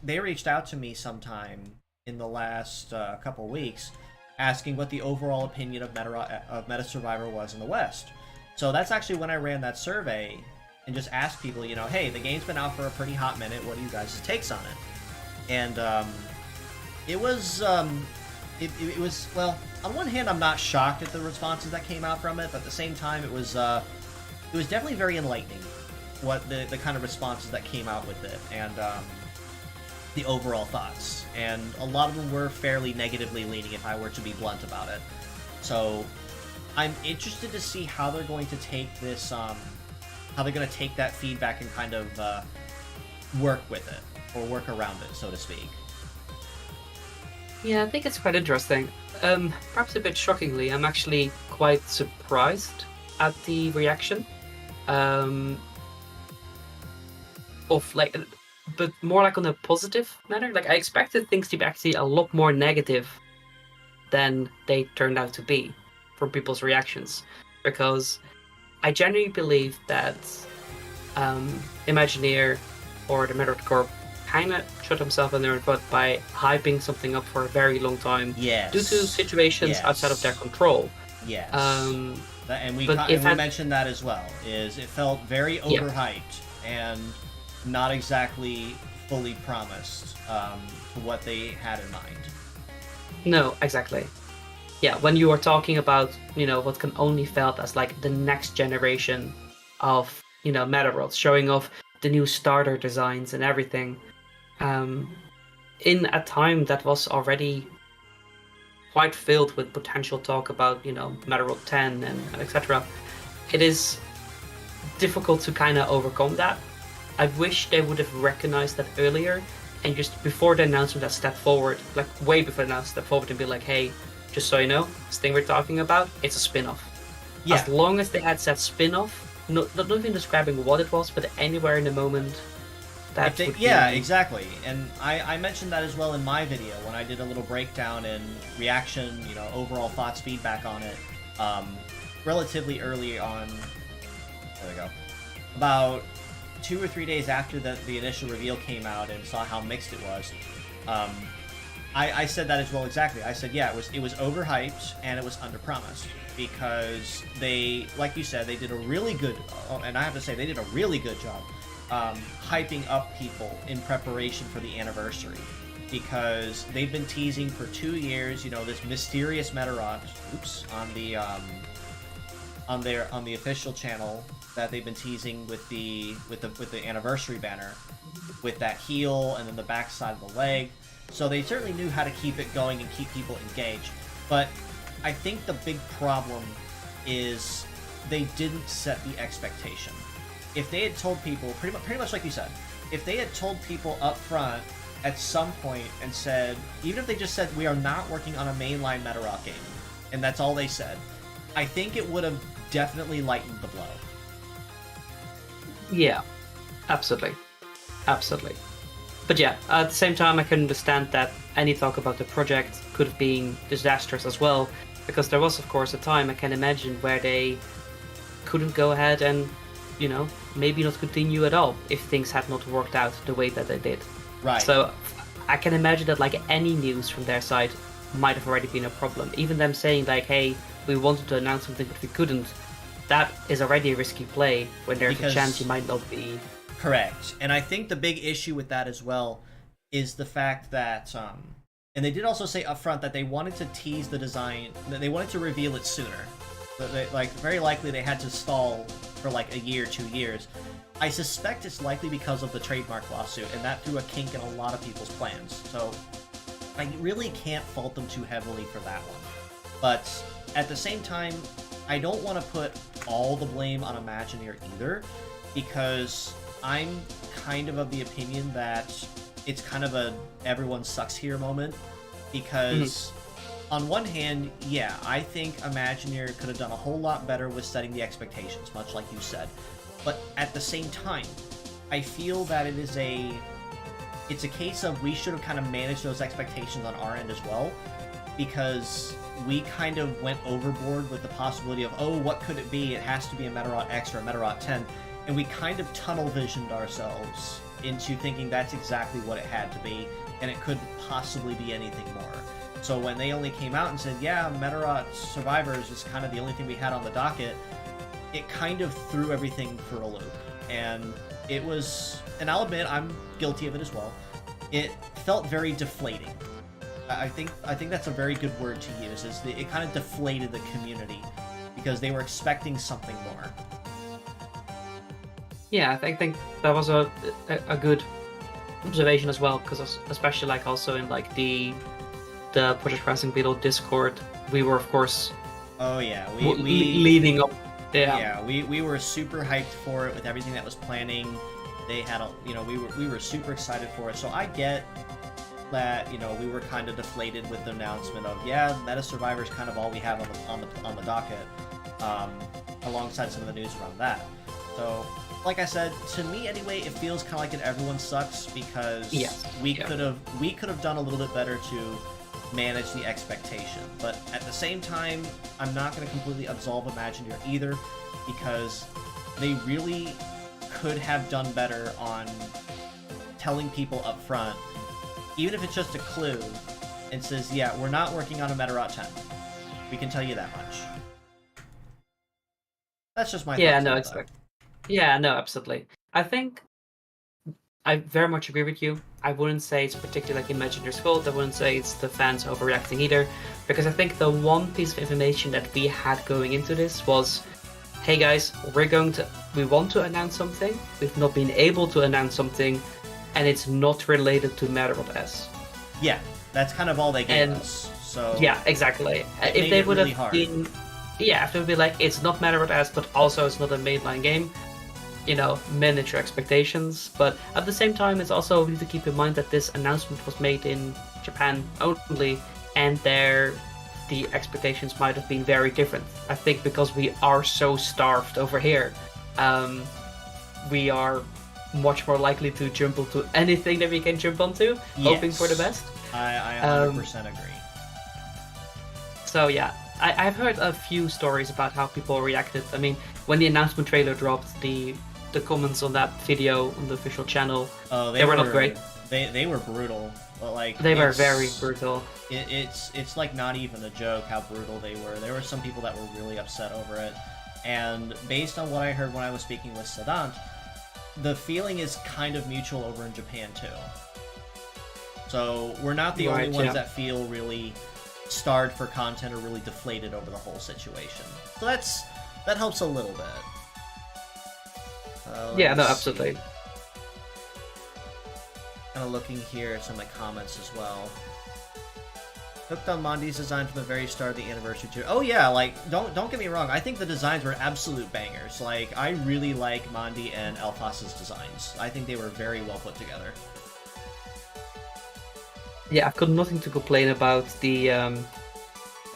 they reached out to me sometime in the last couple weeks, asking what the overall opinion of Meta Survivor was in the West. So that's actually when I ran that survey and just asked people, hey, the game's been out for a pretty hot minute. What are you guys' takes on it? And it was well, on one hand, I'm not shocked at the responses that came out from it, but at the same time, it was definitely very enlightening what the kind of responses that came out with it, and the overall thoughts. And a lot of them were fairly negatively leaning, if I were to be blunt about it. So I'm interested to see how they're going to take this, how they're going to take that feedback and kind of work with it, or work around it, so to speak. Yeah, I think it's quite interesting. Perhaps a bit shockingly, I'm actually quite surprised at the reaction. Of like, but more like on a positive manner. Like I expected things to be actually a lot more negative than they turned out to be from people's reactions, because I genuinely believe that Imagineer or the Meta Corp kind of shot himself in their own foot by hyping something up for a very long time, yes, due to situations outside of their control. Yes. And we but mentioned that as well. Is it felt very overhyped and not exactly fully promised to what they had in mind. No, exactly. Yeah, when you are talking about what can only felt as like the next generation of meta worlds, showing off the new starter designs and everything. In a time that was already quite filled with potential talk about, Meta World 10 and etc., it is difficult to kind of overcome that. I wish they would have recognized that earlier and just before the announcement that step forward, like way before the announcement, step forward and be like, hey, just so you know, this thing we're talking about, it's a spin-off. Yeah. As long as they had said spin-off, not even describing what it was, but anywhere in the moment, exactly. And I mentioned that as well in my video when I did a little breakdown and reaction, overall thoughts, feedback on it, relatively early on. There we go. About 2 or 3 days after the initial reveal came out and saw how mixed it was, I said that as well exactly. I said, yeah, it was overhyped and it was underpromised because they, like you said, they did a really good, and I have to say, they did a really good job hyping up people in preparation for the anniversary, because they've been teasing for 2 years, this mysterious Meta-Rock, on the official channel that they've been teasing with the anniversary banner, with that heel and then the back side of the leg. So they certainly knew how to keep it going and keep people engaged. But I think the big problem is they didn't set the expectation. If they had told people, pretty much like you said, if they had told people up front at some point and said, even if they just said, we are not working on a mainline Meta-Rock game, and that's all they said, I think it would have definitely lightened the blow. Yeah, absolutely. Absolutely. But yeah, at the same time, I can understand that any talk about the project could have been disastrous as well, because there was, of course, a time, I can imagine, where they couldn't go ahead and, maybe not continue at all if things had not worked out the way that they did. Right. So I can imagine that like any news from their side might have already been a problem. Even them saying like, hey, we wanted to announce something but we couldn't, that is already a risky play when there's a chance you might not be. Correct. And I think the big issue with that as well is the fact that, and they did also say up front that they wanted to tease the design, that they wanted to reveal it sooner. But very likely they had to stall for like a year, 2 years. I suspect it's likely because of the trademark lawsuit, and that threw a kink in a lot of people's plans. So I really can't fault them too heavily for that one. But at the same time, I don't want to put all the blame on Imagineer either, because I'm kind of the opinion that it's kind of a everyone sucks here moment, because on one hand, yeah, I think Imagineer could have done a whole lot better with setting the expectations, much like you said. But at the same time, I feel that it's a case of we should have kind of managed those expectations on our end as well, because we kind of went overboard with the possibility of, oh, what could it be? It has to be a Metarot X or a Metarot 10. And we kind of tunnel visioned ourselves into thinking that's exactly what it had to be, and it couldn't possibly be anything more. So when they only came out and said, yeah, Metarot Survivors is kind of the only thing we had on the docket, it kind of threw everything for a loop. And it was, and I'll admit, I'm guilty of it as well, it felt very deflating. I think that's a very good word to use, is it kind of deflated the community, because they were expecting something more. Yeah, I think that was a good observation as well, because especially like also in like the Project Rising Beetle Discord, we were of course we leading up. Yeah, we were super hyped for it with everything that was planning. They had we were super excited for it. So I get that we were kind of deflated with the announcement of Meta Survivor is kind of all we have on the docket, alongside some of the news around that. So, like I said, to me anyway, it feels kind of like an everyone sucks, because we could have done a little bit better to manage the expectation. But at the same time, I'm not going to completely absolve Imagineer either, because they really could have done better on telling people up front, even if it's just a clue, and says, yeah, we're not working on a Metarot 10. We can tell you that much. That's just my thoughts. Yeah, no, absolutely. I think I very much agree with you. I wouldn't say it's particularly like Imagineer's fault. I wouldn't say it's the fans overreacting either, because I think the one piece of information that we had going into this was, hey guys, we want to announce something. We've not been able to announce something, and it's not related to Metarot S. Yeah, that's kind of all they gave us. So yeah, exactly. If they would have been, if they would be like, it's not Metarot S, but also it's not a mainline game, manage your expectations. But at the same time, it's also need to keep in mind that this announcement was made in Japan only, and the expectations might have been very different. I think because we are so starved over here, we are much more likely to jump onto anything that we can jump onto, hoping for the best. I 100% agree. So yeah, I've heard a few stories about how people reacted. I mean, when the announcement trailer dropped, the comments on that video on the official channel, they were not great. They were brutal. But they were very brutal. It's like not even a joke how brutal they were. There were some people that were really upset over it, and based on what I heard when I was speaking with Sadant, the feeling is kind of mutual over in Japan too. So we're not the only ones that feel really starved for content or really deflated over the whole situation. So that helps a little bit. Absolutely. Kind of looking here at some of the comments as well. Hooked on Mondi's design from the very start of the anniversary tour. Oh yeah, don't get me wrong. I think the designs were absolute bangers. I really like Mondi and Elfas's designs. I think they were very well put together. Yeah, I've got nothing to complain about the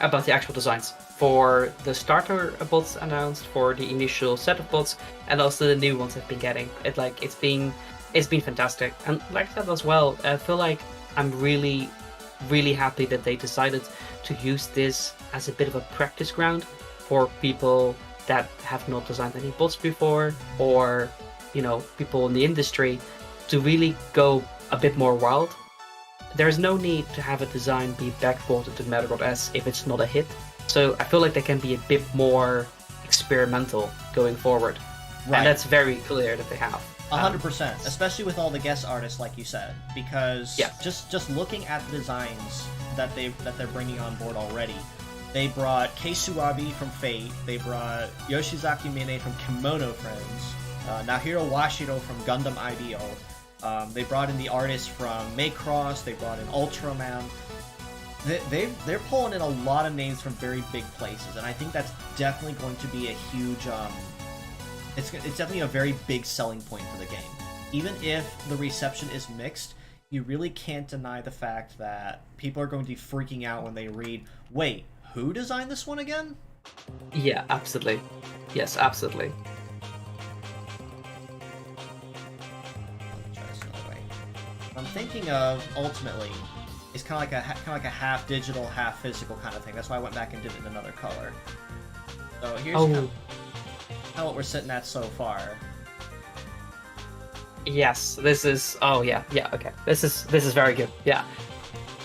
actual designs for the starter bots announced, for the initial set of bots, and also the new ones I've been getting. It's been fantastic, and like that as well. I feel like I'm really happy that they decided to use this as a bit of a practice ground for people that have not designed any bots before, or people in the industry, to really go a bit more wild. There's no need to have a design be backported to Metarot S if it's not a hit. So I feel like they can be a bit more experimental going forward. Right. And that's very clear that they have. 100%, especially with all the guest artists, like you said, because just looking at the designs that they're bringing on board already, they brought Kei Suwabi from Fate, they brought Yoshizaki Mine from Kimono Friends, Naohiro Washiro from Gundam IDO, they brought in the artists from Macross, they brought in Ultraman. they're pulling in a lot of names from very big places, and I think that's definitely going to be a huge it's definitely a very big selling point for the game. Even if the reception is mixed, you really can't deny the fact that people are going to be freaking out when they read, wait, who designed this one again? Yeah, absolutely. Yes, absolutely. Let me try this another way. What I'm thinking of ultimately is kind of like a half digital, half physical kind of thing. That's why I went back and did it in another color. So here's kind of what we're sitting at so far. Yes, this is. Oh yeah, yeah. Okay, this is very good. Yeah,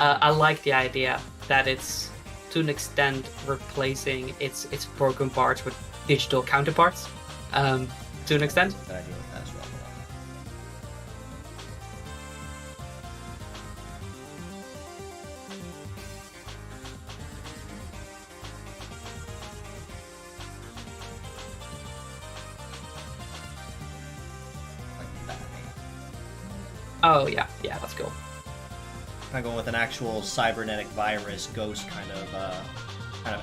I like the idea that it's to an extent replacing its broken parts with digital counterparts. To an extent. Good idea with that as well. Oh yeah, yeah, that's cool. Kind of going with an actual cybernetic virus ghost kind of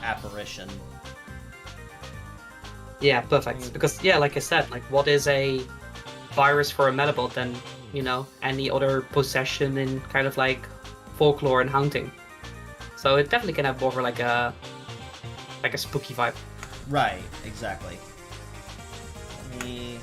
apparition. Yeah, perfect. Because yeah, like I said, like what is a virus for a metabot than any other possession in kind of like folklore and haunting. So it definitely can have more of like a spooky vibe. Right, exactly. Let me.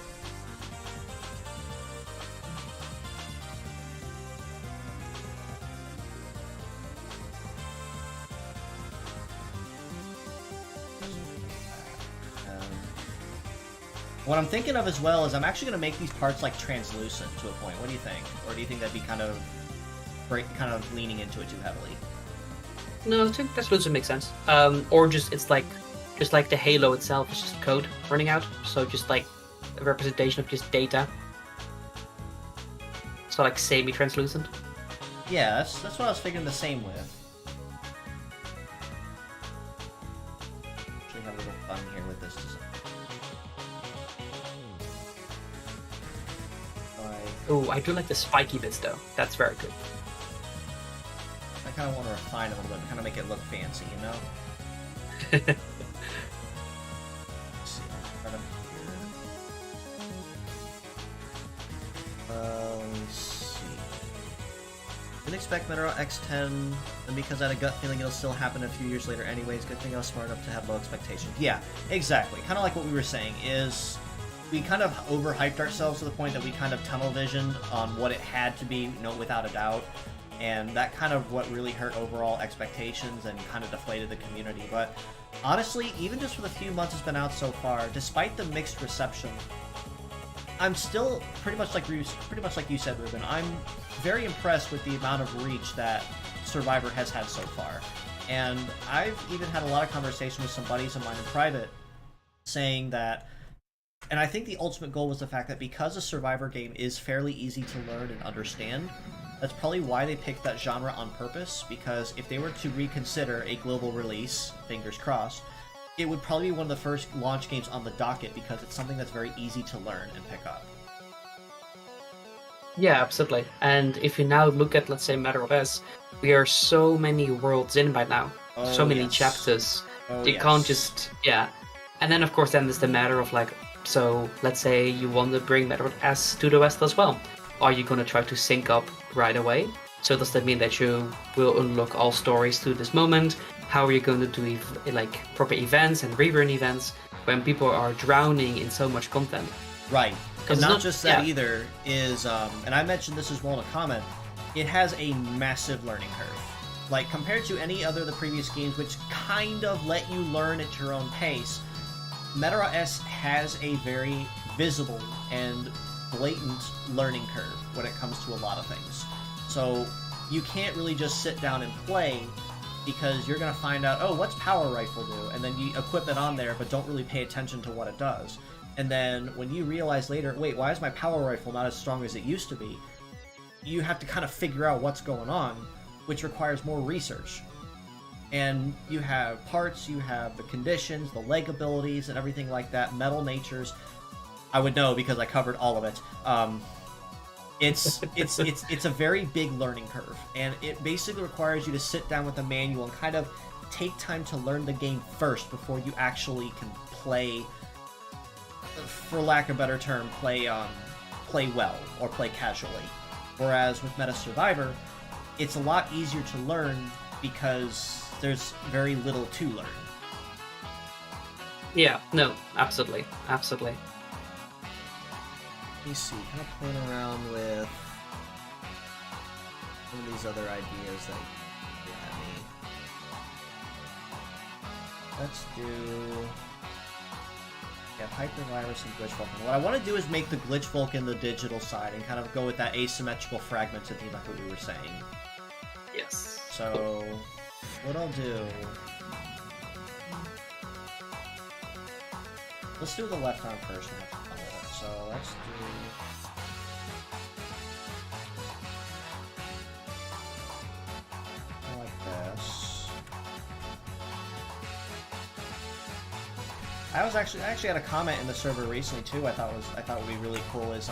What I'm thinking of as well is I'm actually going to make these parts like translucent to a point. What do you think? Or do you think that'd be kind of leaning into it too heavily? No, I think translucent makes sense. Or just like the halo itself is just code running out, so just like a representation of just data. So like semi-translucent. Yeah, that's what I was figuring the same with. Actually have a little fun here with this design. Oh, I do like the spiky bits though. That's very good. I kind of want to refine it a little bit, kind of make it look fancy, you know? Let's see. Right up here. Let me see. Didn't expect Metro X10, and because I had a gut feeling it'll still happen a few years later anyways. Good thing I was smart enough to have low expectations. Yeah, exactly. Kind of like what we were saying is we kind of overhyped ourselves to the point that we kind of tunnel visioned on what it had to be, without a doubt. And that kind of what really hurt overall expectations and kind of deflated the community. But honestly, even just for the few months it's been out so far, despite the mixed reception, I'm still pretty much like you said, Ruben. I'm very impressed with the amount of reach that Survivor has had so far. And I've even had a lot of conversation with some buddies of mine in private saying that, and I think the ultimate goal was the fact that because a Survivor game is fairly easy to learn and understand, that's probably why they picked that genre on purpose, because if they were to reconsider a global release, fingers crossed, it would probably be one of the first launch games on the docket because it's something that's very easy to learn and pick up. Yeah, absolutely. And if you now look at, let's say, Matter of Us, we are so many worlds in by now. So many chapters. You can't just... Yeah. And then, of course, then there's the matter of, like, so let's say you want to bring Matter of S to the West as well. Are you going to try to sync up right away? So does that mean that you will unlock all stories to this moment? How are you going to do like proper events and rerun events when people are drowning in so much content? Right. And not just that either is, and I mentioned this as well in a comment, it has a massive learning curve. Like, compared to any other of the previous games, which kind of let you learn at your own pace, Metro S has a very visible and blatant learning curve when it comes to a lot of things. So you can't really just sit down and play because you're going to find out, oh, what's Power Rifle do? And then you equip it on there but don't really pay attention to what it does. And then when you realize later, wait, why is my Power Rifle not as strong as it used to be? You have to kind of figure out what's going on, which requires more research. And you have parts, you have the conditions, the leg abilities, and everything like that, metal natures. I would know because I covered all of it. It's a very big learning curve, and it basically requires you to sit down with a manual and kind of take time to learn the game first before you actually can play, for lack of a better term, play well or play casually. Whereas with Meta Survivor, it's a lot easier to learn because there's very little to learn. Yeah, no, absolutely, absolutely. Let me see, kind of playing around with some of these other ideas that you at me. Let's do... Yeah, Hypervirus and Glitch Vulcan. What I want to do is make the Glitch Vulcan the digital side and kind of go with that asymmetrical fragmented theme like what we were saying. Yes. So, what I'll do... Let's do the left arm first and have some fun with it. So, let's do... I like this. I actually had a comment in the server recently too. I thought would be really cool is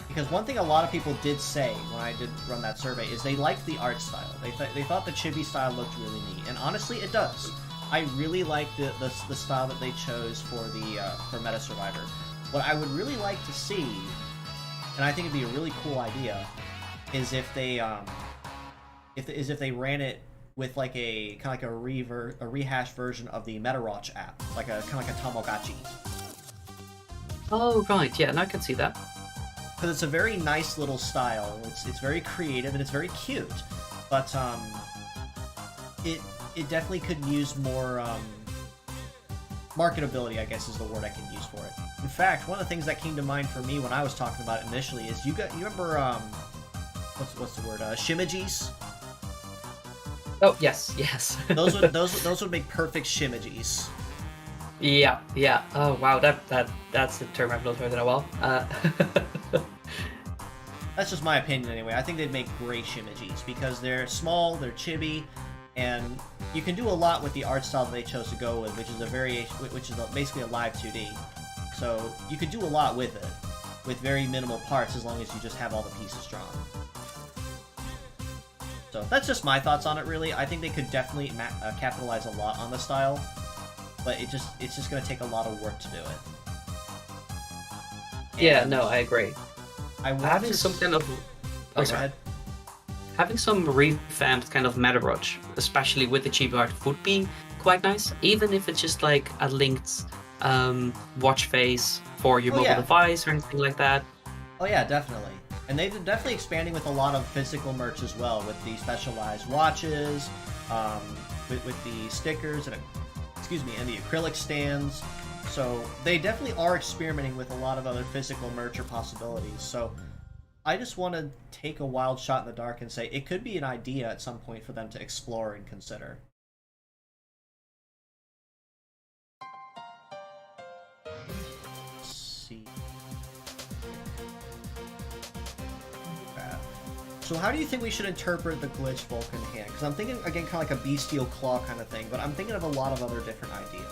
because one thing a lot of people did say when I did run that survey is they liked the art style. They thought the chibi style looked really neat, and honestly, it does. I really like the style that they chose for for Meta Survivor. What I would really like to see, and I think it'd be a really cool idea, is if they ran it with like a kind of like a rehashed version of the MetaRatch app, like a kind of like a Tamagotchi. Oh right, yeah, and I can see that. Because it's a very nice little style. It's very creative and it's very cute, but it definitely could use more marketability, I guess is the word I can use for it. In fact, one of the things that came to mind for me when I was talking about it initially is you remember what's the word, Shimajis? Oh yes, yes. those would make perfect shimajis. Yeah, yeah. Oh wow, that's the term I've not heard in a while. That's just my opinion anyway. I think they'd make great shimajis because they're small, they're chibi, and you can do a lot with the art style that they chose to go with, which is basically a live 2D. So you could do a lot with it, with very minimal parts, as long as you just have all the pieces drawn. So that's just my thoughts on it, really. I think they could definitely capitalize a lot on the style, but it's just going to take a lot of work to do it. And yeah, no, I agree. Having some kind of... Oh, go ahead. Having some revamped kind of MetaRatch, especially with the chibi art, would be quite nice, even if it's just like a linked watch face for your mobile device or anything like that. Oh yeah, definitely. And they've been definitely expanding with a lot of physical merch as well, with the specialized watches, with the stickers, and and the acrylic stands. So they definitely are experimenting with a lot of other physical merch or possibilities. So I just want to take a wild shot in the dark and say it could be an idea at some point for them to explore and consider. Let's see. So how do you think we should interpret the Glitch Vulcan hand? Because I'm thinking, again, kind of like a bestial claw kind of thing, but I'm thinking of a lot of other different ideas.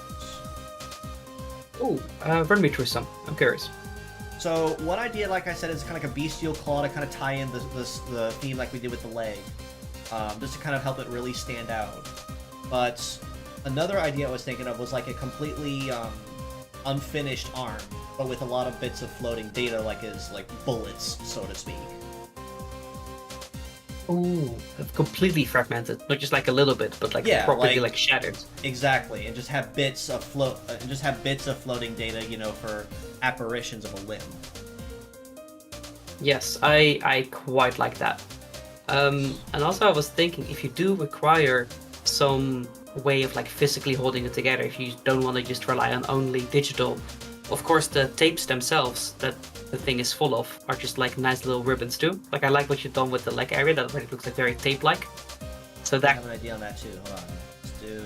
Oh, run me through some. I'm curious. So one idea, like I said, is kind of like a bestial claw to kind of tie in the theme like we did with the leg, just to kind of help it really stand out. But another idea I was thinking of was like a completely unfinished arm, but with a lot of bits of floating data, like bullets, so to speak. Ooh, completely fragmented, not just like a little bit, but like properly like shattered. Exactly, and just have bits of floating data, for apparitions of a limb. Yes, I quite like that. And also I was thinking, if you do require some way of like physically holding it together, if you don't want to just rely on only digital, of course the tapes themselves that the thing is full of are just like nice little ribbons too. Like I like what you've done with the leg area, that already looks like very tape-like. So that... I have an idea on that too, hold on. Let's do...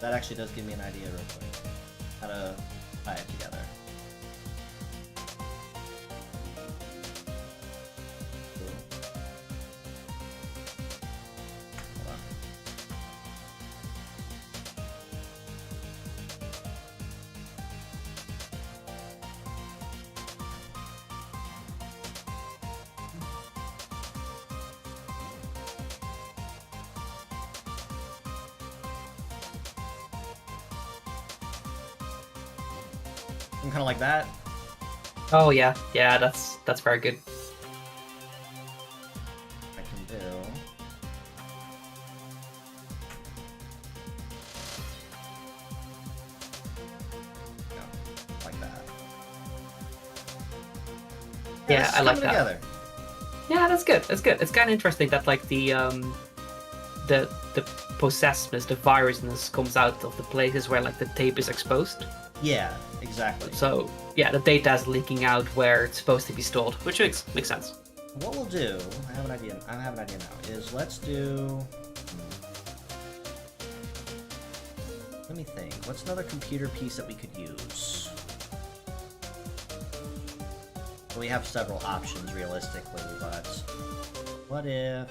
That actually does give me an idea real quick. How to tie it together. kind of like that. Oh yeah, yeah, that's very good. I can do. Yeah, like that. Yeah, this is I like coming that. together. Yeah, that's good. That's good. It's kind of interesting that like the possessedness, the virusiness comes out of the places where like the tape is exposed. Yeah, exactly. So yeah, the data is leaking out where it's supposed to be stored, which makes sense. What we'll do, I have an idea now, is let's do... Let me think. What's another computer piece that we could use? Well, we have several options, realistically, but... What if,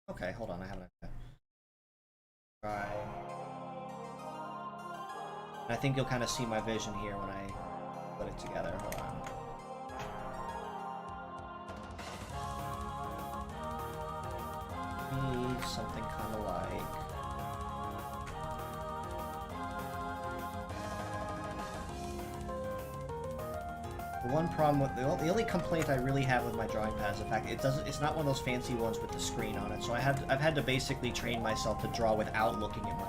Okay, hold on, I have an idea. Try... I think you'll kind of see my vision here when I put it together. Hold on. Need something kind of like... The one problem with the only complaint I really have with my drawing pad is the fact it's not one of those fancy ones with the screen on it. So I've had to basically train myself to draw without looking at my...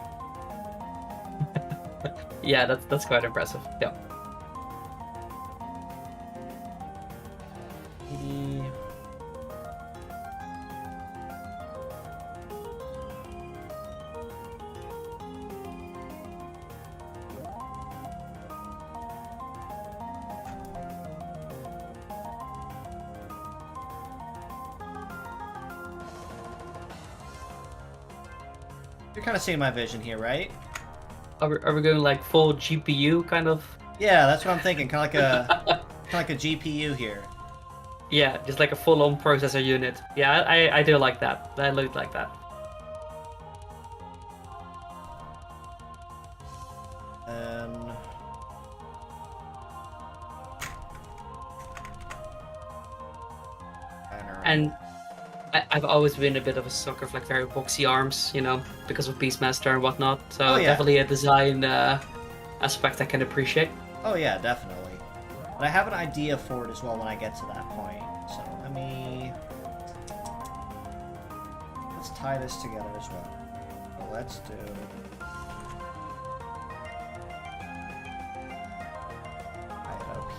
Yeah, that's quite impressive. Yeah. Maybe... You're kind of seeing my vision here, right? Are we going like full GPU kind of? Yeah, that's what I'm thinking. Kind of like a GPU here. Yeah, just like a full-on processor unit. Yeah, I do like that. I look like that. And I've always been a bit of a sucker for like very boxy arms, you know, because of Beastmaster and whatnot. So definitely a design aspect I can appreciate. Oh yeah, definitely. But I have an idea for it as well when I get to that point. So let's tie this together as well. So let's do... tie it up here.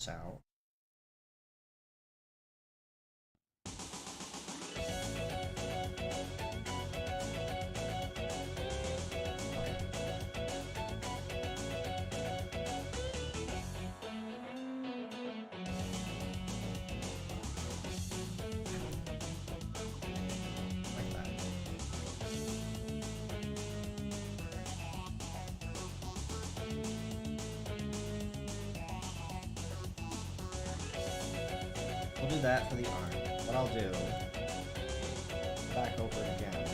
Out. Like that. We'll do that for the arm. What I'll do, back over it again.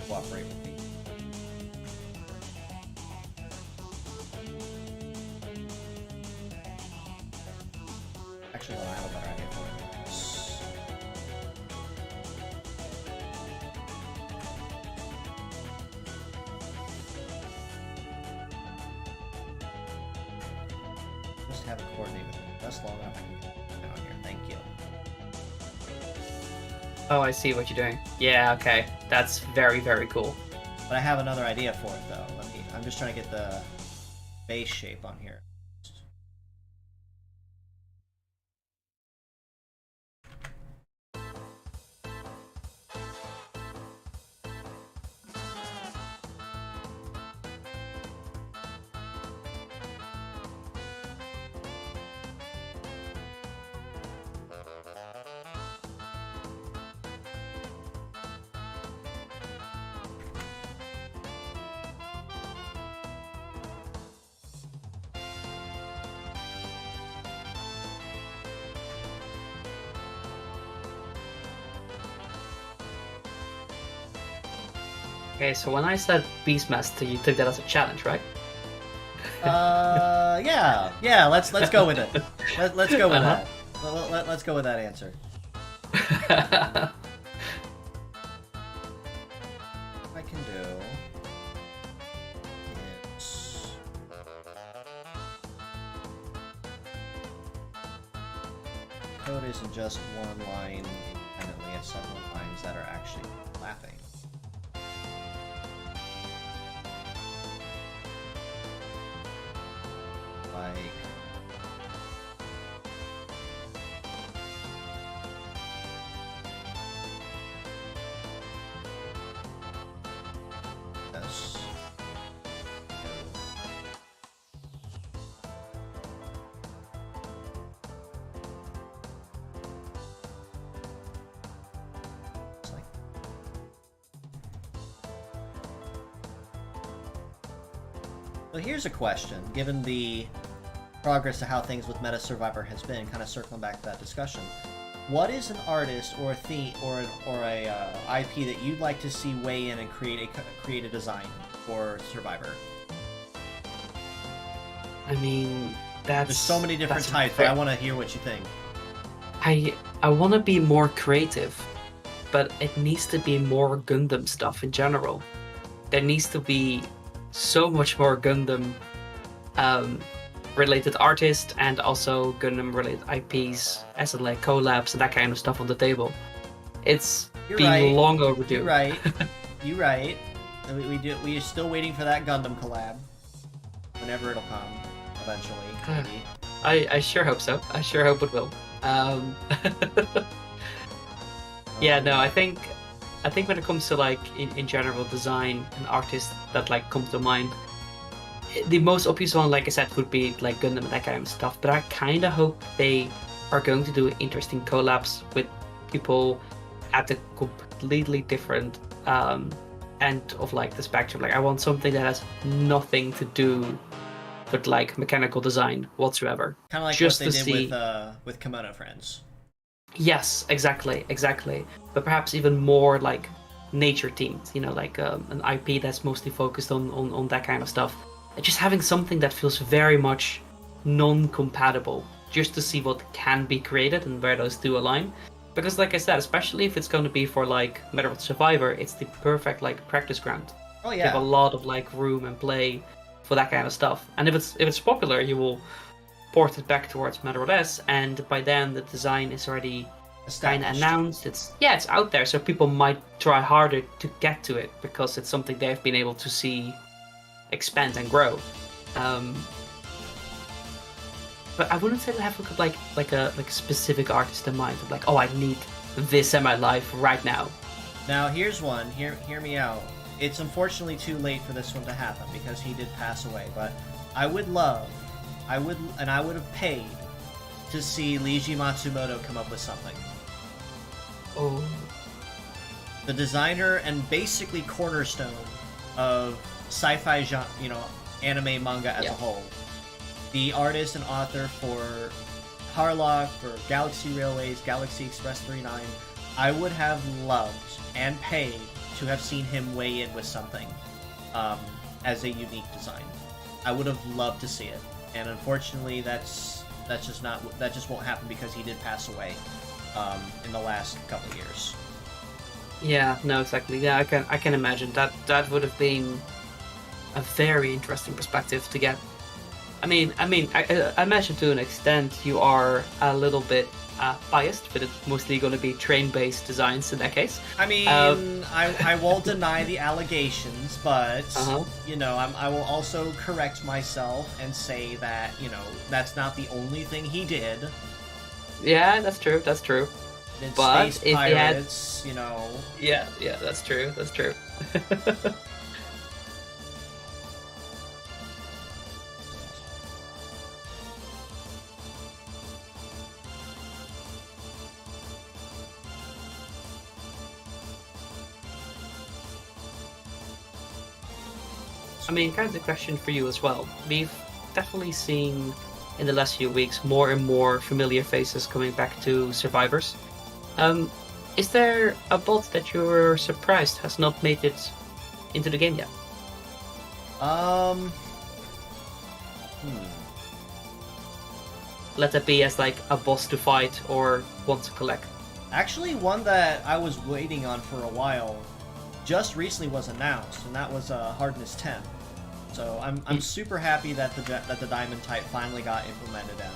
Cooperate with me. Actually, no, I have a better idea for it. Have it coordinate with it. That's long enough I can get it down here. Thank you. Oh, I see what you're doing. Yeah, okay. That's very, very cool. But I have another idea for it though. I'm just trying to get the base shape on here. Okay, so when I said Beastmaster, you took that as a challenge, right? Yeah. Let's go with it. Let's go with Uh-huh. that. Let's go with that answer. What I can do is code isn't just one line independently of several lines that are actually laughing. Like this. It's like so here's a question, given the progress to how things with Meta Survivor has been, kind of circling back to that discussion. What is an artist or a theme or a IP that you'd like to see weigh in and create a design for Survivor? I mean, that's... There's so many different that's types, but I want to hear what you think. I want to be more creative, but it needs to be more Gundam stuff in general. There needs to be so much more Gundam related artists and also Gundam related IPs, as in like collabs and that kind of stuff on the table. It's You're been right. long overdue. You're right. You're right. We are still waiting for that Gundam collab. Whenever it'll come, eventually. Maybe. I sure hope so. I sure hope it will. Yeah, no, I think when it comes to like in general design and artists that like come to mind, the most obvious one, like I said, would be like Gundam and that kind of stuff. But I kind of hope they are going to do interesting collabs with people at a completely different end of like the spectrum. Like I want something that has nothing to do with like mechanical design whatsoever. Kind of like just what they to did see... with Kimono Friends. Yes, exactly. But perhaps even more like nature themed, you know, like an IP that's mostly focused on that kind of stuff. And just having something that feels very much non-compatible, just to see what can be created and where those two align. Because like I said, especially if it's going to be for like Medal of the Survivor, it's the perfect like practice ground. Oh You have a yeah. lot of like room and play for that kind of stuff. And if it's popular, you will port it back towards Medal S, and by then the design is already kind of Established. announced. It's out there, so people might try harder to get to it because it's something they've been able to see expand and grow. But I wouldn't say that I have like a specific artist in mind. Like, oh, I need this in my life right now. Now here's one. Hear me out. It's unfortunately too late for this one to happen because he did pass away. But I would have paid to see Leiji Matsumoto come up with something. Oh, The designer and basically cornerstone of sci-fi genre, anime manga as a whole. The artist and author for Harlock, for Galaxy Railways, Galaxy Express 39. I would have loved and paid to have seen him weigh in with something as a unique design. I would have loved to see it, and unfortunately, that just won't happen because he did pass away in the last couple of years. yeah, no, exactly. Yeah, I can imagine that would have been a very interesting perspective to get. I imagine to an extent you are a little bit biased, but it's mostly going to be train-based designs in that case. I mean, I won't deny the allegations, but I will also correct myself and say that that's not the only thing he did. Yeah, that's true. In But Space if he had- Pirates, Yeah, that's true. I mean, kind of the question for you as well. We've definitely seen in the last few weeks more and more familiar faces coming back to Survivors. Is there a bot that you're surprised has not made it into the game yet? Hmm. Let it be as like a boss to fight or one to collect. Actually, one that I was waiting on for a while just recently was announced, and that was Hardness 10. So I'm super happy that the Diamond type finally got implemented in.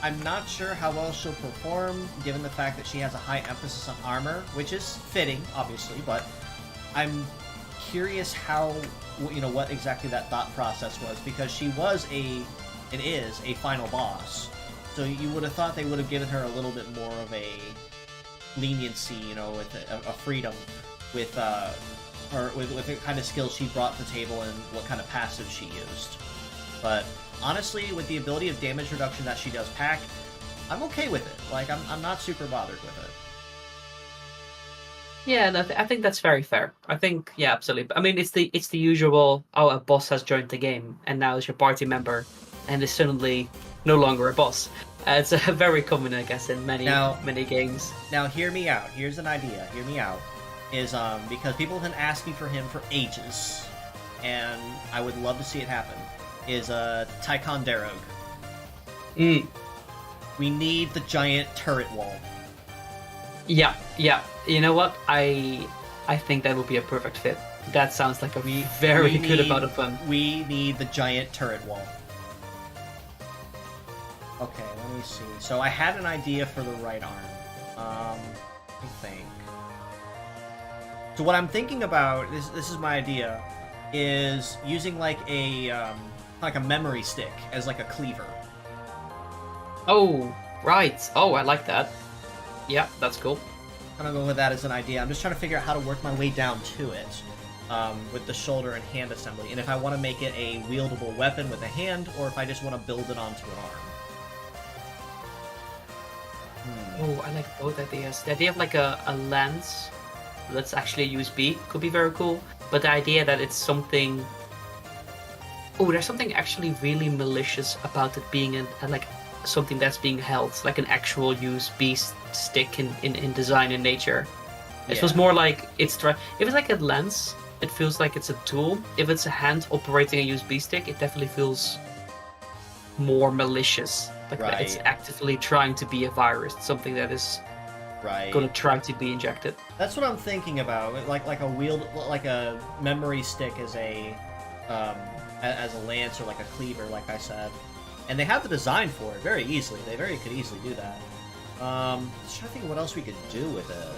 I'm not sure how well she'll perform, given the fact that she has a high emphasis on armor, which is fitting, obviously, but I'm curious how, what exactly that thought process was, because she is a final boss. So you would have thought they would have given her a little bit more of a leniency, with a freedom with the kind of skills she brought to the table and what kind of passive she used. But honestly, with the ability of damage reduction that she does pack, I'm okay with it. Like, I'm not super bothered with it. Yeah, no, I think that's very fair. I think, yeah, absolutely. I mean, it's the usual. Oh, a boss has joined the game, and now is your party member, and is suddenly no longer a boss. It's very common, I guess, in many games. Now, hear me out. Here's an idea. Hear me out. Is because people have been asking for him for ages, and I would love to see it happen. Is Tycon Darrogue. We need the giant turret wall. Yeah. You know what? I think that would be a perfect fit. That sounds like a very good amount of fun. We need the giant turret wall. Okay, let me see. So I had an idea for the right arm. I think. So what I'm thinking about, this is my idea, is using like a memory stick as like a cleaver. Oh, right. Oh, I like that. Yeah, that's cool. I'm gonna go with that as an idea. I'm just trying to figure out how to work my way down to it with the shoulder and hand assembly, and if I want to make it a wieldable weapon with a hand, or if I just want to build it onto an arm. Oh, I like both ideas. The idea of like a lens that's actually a USB could be very cool, but the idea that it's something... Oh, there's something actually really malicious about it being like something that's being held, like an actual USB stick in design and nature. It feels more like if it's like a lens, it feels like it's a tool. If it's a hand operating a USB stick, it definitely feels more malicious. Like that it's actively trying to be a virus, something that is gonna try to be injected. That's what I'm thinking about. Like a memory stick as a lance or like a cleaver, like I said. And they have the design for it very easily. They could easily do that. Just trying to think of what else we could do with it.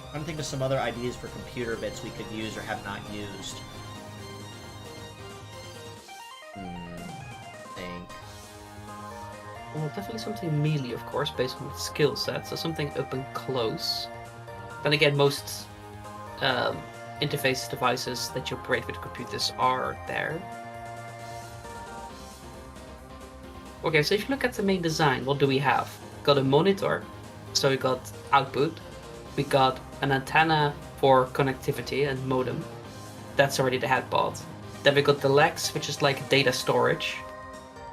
I'm trying to think of some other ideas for computer bits we could use or have not used. Well, definitely something melee, of course, based on its skill set. So something up and close. Then again, most interface devices that you operate with computers are there. Okay, so if you look at the main design, what do we have? Got a monitor, so we got output. We got an antenna for connectivity and modem. That's already the head part. Then we got the legs, which is like data storage.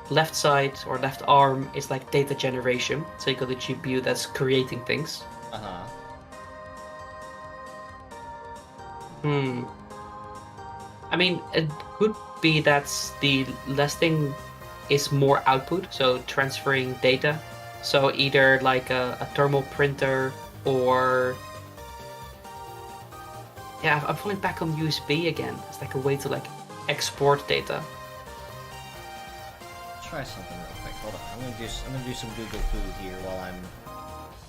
Left side or left arm is like data generation, so you got the GPU that's creating things. I mean, it could be that the last thing is more output, so transferring data. So either like a thermal printer or... Yeah, I'm falling back on USB again. It's like a way to like export data. Try something real quick. Hold on. I'm gonna do some Google food here while I'm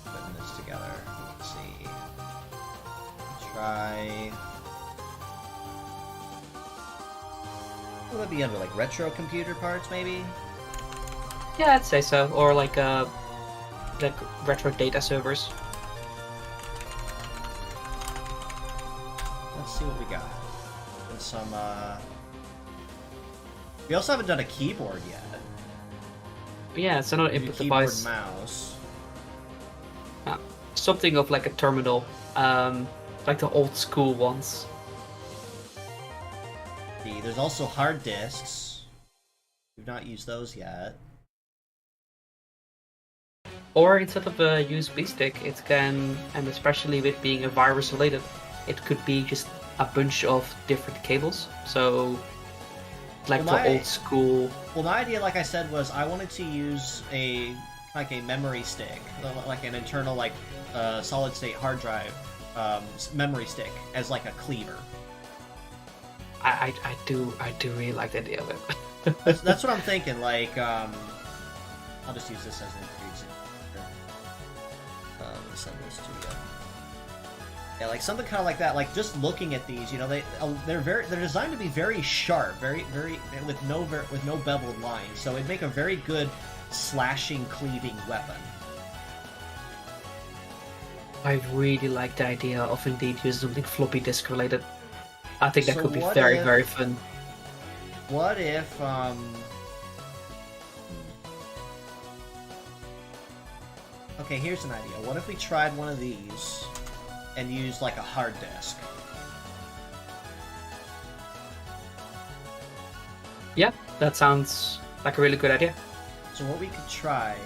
putting this together. Let's see. Try. Will that be under like retro computer parts, maybe? Yeah, I'd say so. Or like retro data servers. Let's see what we got. And some. We also haven't done a keyboard yet. Yeah, it's another input device. Mouse. Something of like a terminal, like the old school ones. See, there's also hard disks. We've not used those yet. Or instead of a USB stick, it can, and especially with being a virus related, it could be just a bunch of different cables. So like Well, for old school. Well, my idea, like I said, was I wanted to use a memory stick, like an internal solid state hard drive memory stick as like a cleaver. I do really like the idea of it. That's what I'm thinking. Like, I'll just use this as an example. Let me send this to you. Yeah, like something kind of like that. Like just looking at these, you know, they're designed to be very sharp, very with no beveled lines. So it'd make a very good slashing, cleaving weapon. I really like the idea of indeed using something floppy disk related. I think that could be very, very fun. What if, Okay, here's an idea. What if we tried one of these and used, like, a hard disk? Yeah, that sounds like a really good idea. So what we could try...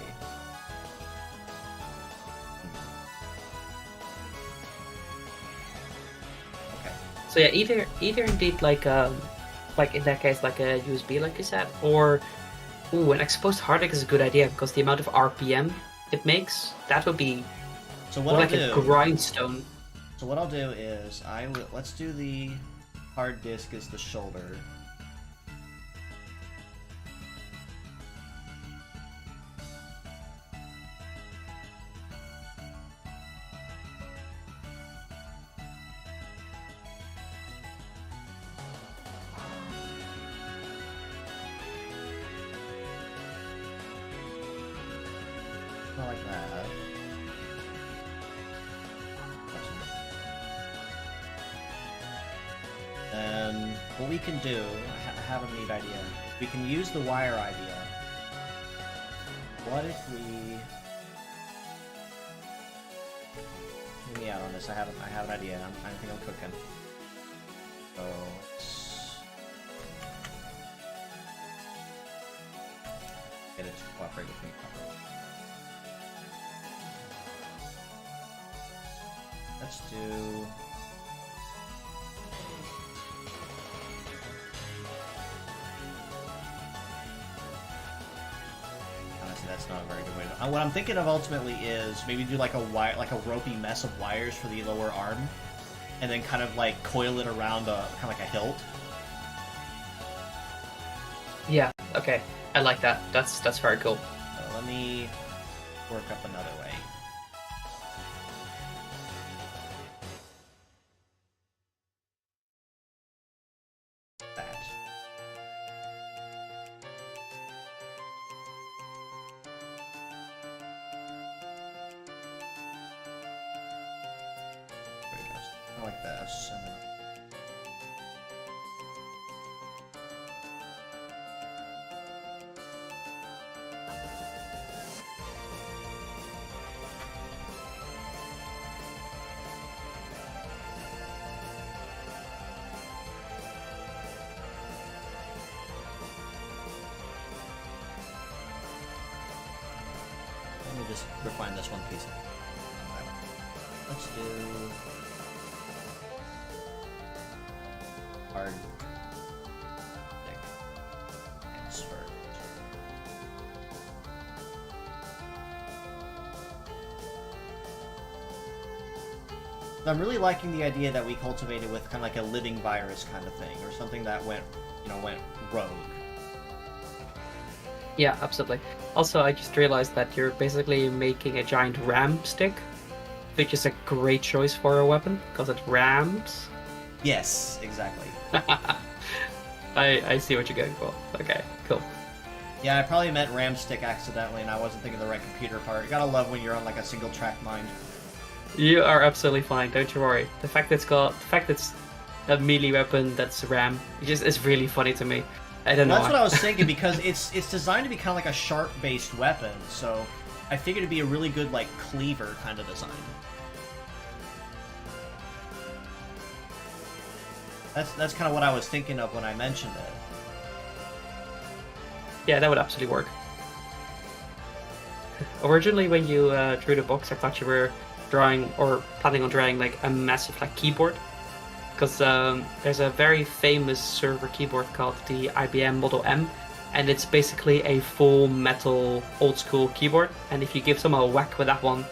So yeah, either indeed like in that case like a USB like you said, or an exposed hard disk is a good idea because the amount of RPM it makes, that would be a grindstone. So what I'll do is let's do the hard disk as the shoulder. Not like that. Then what we can do, I have a neat idea. We can use the wire idea. What if we... Hear me out on this. I have an idea. I think I'm cooking. So let's get it to cooperate with me properly. Let's do... Honestly, that's not a very good way to... What I'm thinking of ultimately is maybe do like a wire, like a ropey mess of wires for the lower arm, and then kind of like coil it around a kind of like a hilt. Yeah. Okay. I like that. That's very cool. So let me work up another way. That. There we go. Kind of like this. And then... Let me just refine this one piece. Let's do hard dick transfer. I'm really liking the idea that we cultivated with kind of like a living virus kind of thing, or something that went rogue. Yeah, absolutely. Also, I just realized that you're basically making a giant ram stick, which is a great choice for a weapon because it rams. Yes, exactly. I see what you're going for. Okay, cool. Yeah, I probably meant ram stick accidentally, and I wasn't thinking of the right computer part. You gotta love when you're on like a single track mind. You are absolutely fine. Don't you worry. The fact it's a melee weapon that's ram, is really funny to me. I don't know. That's what I was thinking, because it's designed to be kind of like a sharp-based weapon, so I figured it'd be a really good like cleaver kind of design. That's kind of what I was thinking of when I mentioned it. Yeah, that would absolutely work. Originally, when you drew the box, I thought you were drawing or planning on drawing like a massive like keyboard, because there's a very famous server keyboard called the IBM Model M, and it's basically a full metal old school keyboard. And if you give someone a whack with that one,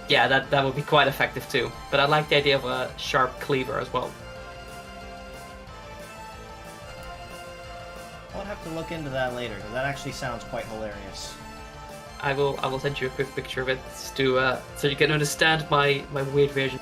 yeah, that would be quite effective too. But I like the idea of a sharp cleaver as well. I'll have to look into that later, because that actually sounds quite hilarious. I will send you a quick picture of it to so you can understand my weird version.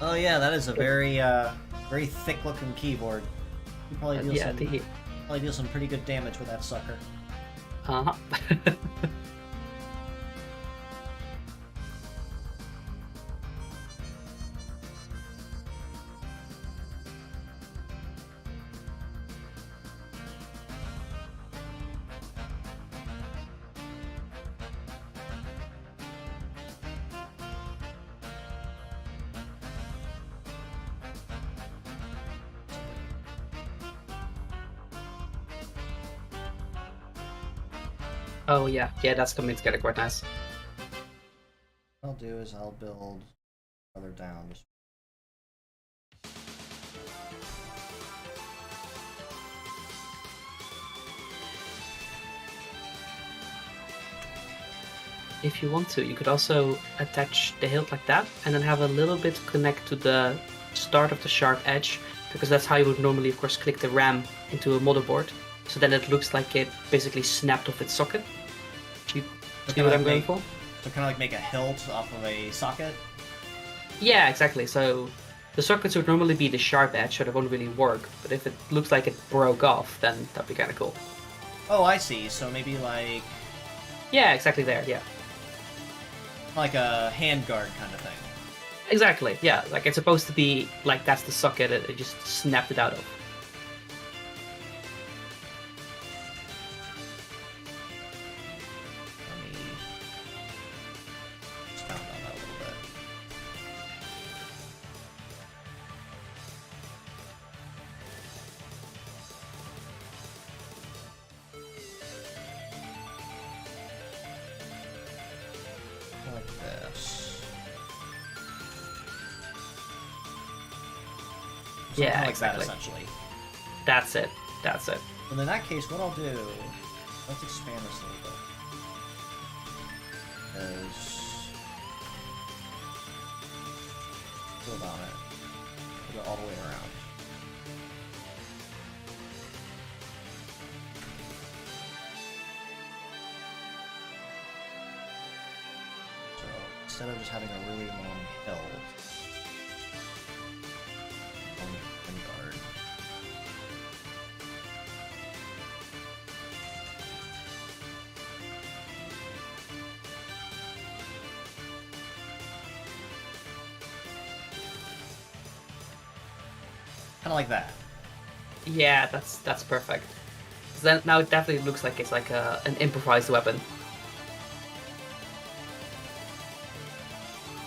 Oh yeah, that is a very very thick-looking keyboard. You probably deal Yeah, probably deal some pretty good damage with that sucker. uh-huh. Oh yeah, yeah, that's coming together quite nice. What I'll do is I'll build further down. Just... If you want to, you could also attach the hilt like that, and then have a little bit connect to the start of the sharp edge, because that's how you would normally, of course, click the RAM into a motherboard. So then it looks like it basically snapped off its socket. Do you see what I'm going for? So kind of like make a hilt off of a socket? Yeah, exactly. So the sockets would normally be the sharp edge, so they won't really work. But if it looks like it broke off, then that'd be kind of cool. Oh, I see. So maybe like... Yeah, exactly there, yeah. Like a handguard kind of thing. Exactly, yeah. Like it's supposed to be like that's the socket it just snapped it out of. Let me expound on that a little bit. Like this. Yeah, Something like exactly. that, essentially. That's it. That's it. And in that case, what I'll do... Let's expand this a little bit. Because... Build on it. Put it all the way around. So, instead of just having a really long hill... Guard. Kind of like that. Yeah, that's perfect. 'Cause then now it definitely looks like it's like an improvised weapon.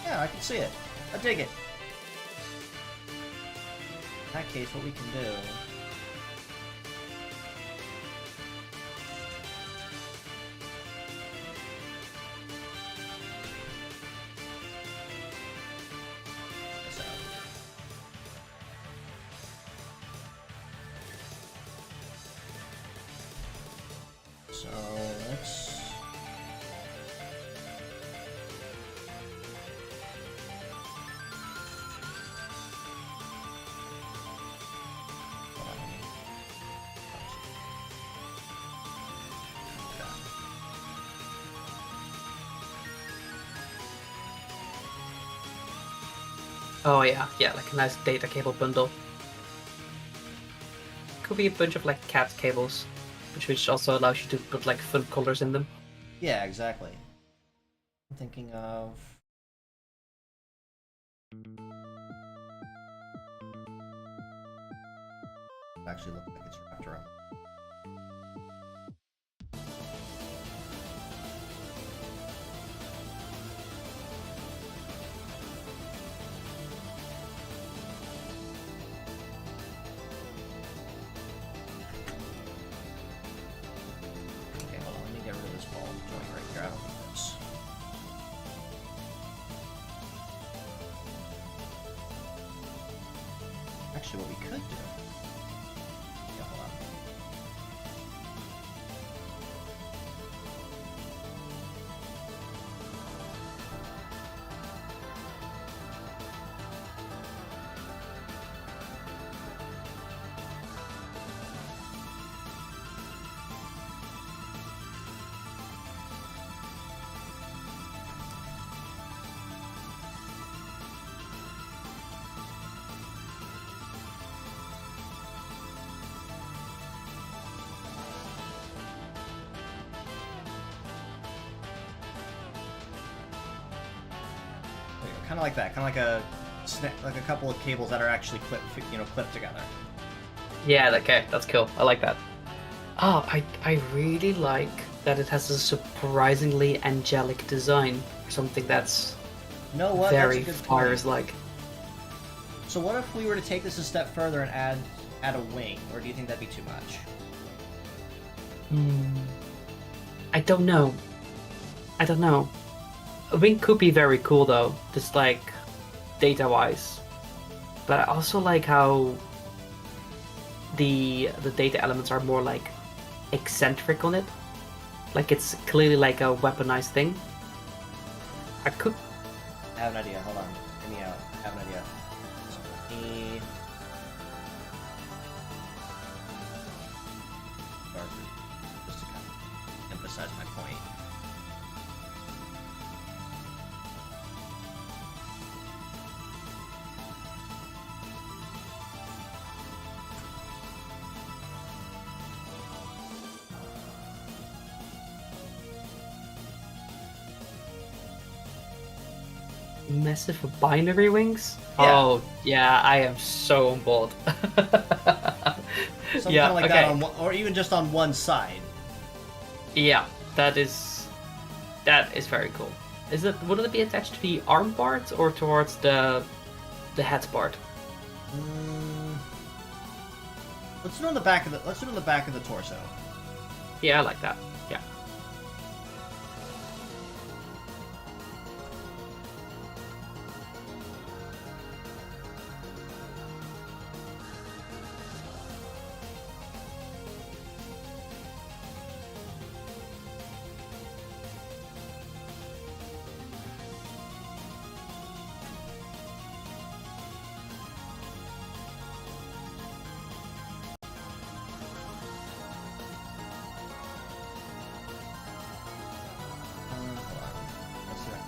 Yeah, I can see it. I dig it. In that case, what we can do... This out. So, let's... Oh yeah, yeah, like a nice data cable bundle. Could be a bunch of like cat cables, which also allows you to put like fun colors in them. Yeah, exactly. I'm thinking of. Actually, looks like it's wrapped around. Okay, hold on. Let me get rid of this ball joint right here. I don't need this. Actually, what we could do. Yeah, hold on. Kind of like that. Kind of like like a couple of cables that are actually clipped together. Yeah, okay, that's cool. I like that. Oh, I really like that it has a surprisingly angelic design. Something that's You know what? very That's a good Fires point. like. So what if we were to take this a step further and add a wing, or do you think that'd be too much? I don't know. I don't know. A wing could be very cool though, just like data-wise. But I also like how the data elements are more like eccentric on it. Like it's clearly like a weaponized thing. I could. I have an idea. Hold on. Hear me out. I have an idea. So let me darker, just to kind of emphasize my point. Massive binary wings? Yeah. Oh, yeah, I am so on board. Something Yeah, kind of like okay. that, or even just on one side. Yeah, that is very cool. Would it be attached to the arm part or towards the head part? Let's do it on the back of the. Let's do it on the back of the torso. Yeah, I like that. Yeah. Hold on. Let's see that.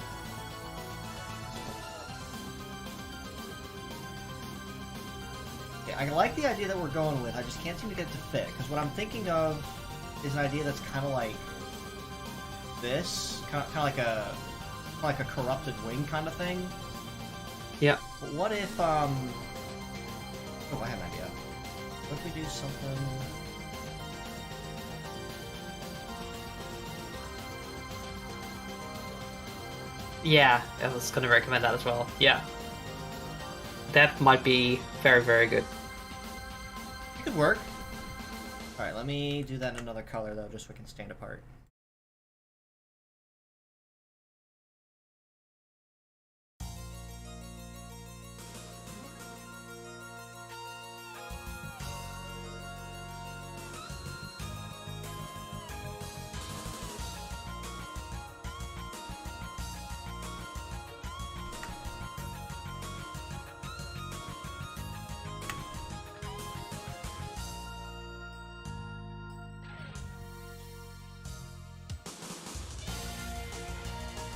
Yeah, I like the idea that we're going with. I just can't seem to get it to fit. Because what I'm thinking of is an idea that's kind of like this, kind of like a corrupted wing kind of thing. Yeah. But what if Oh, I have an idea. What if we do something? Yeah, I was gonna recommend that as well. Yeah. That might be very, very good. It could work. All right, let me do that in another color though, just so we can stand apart.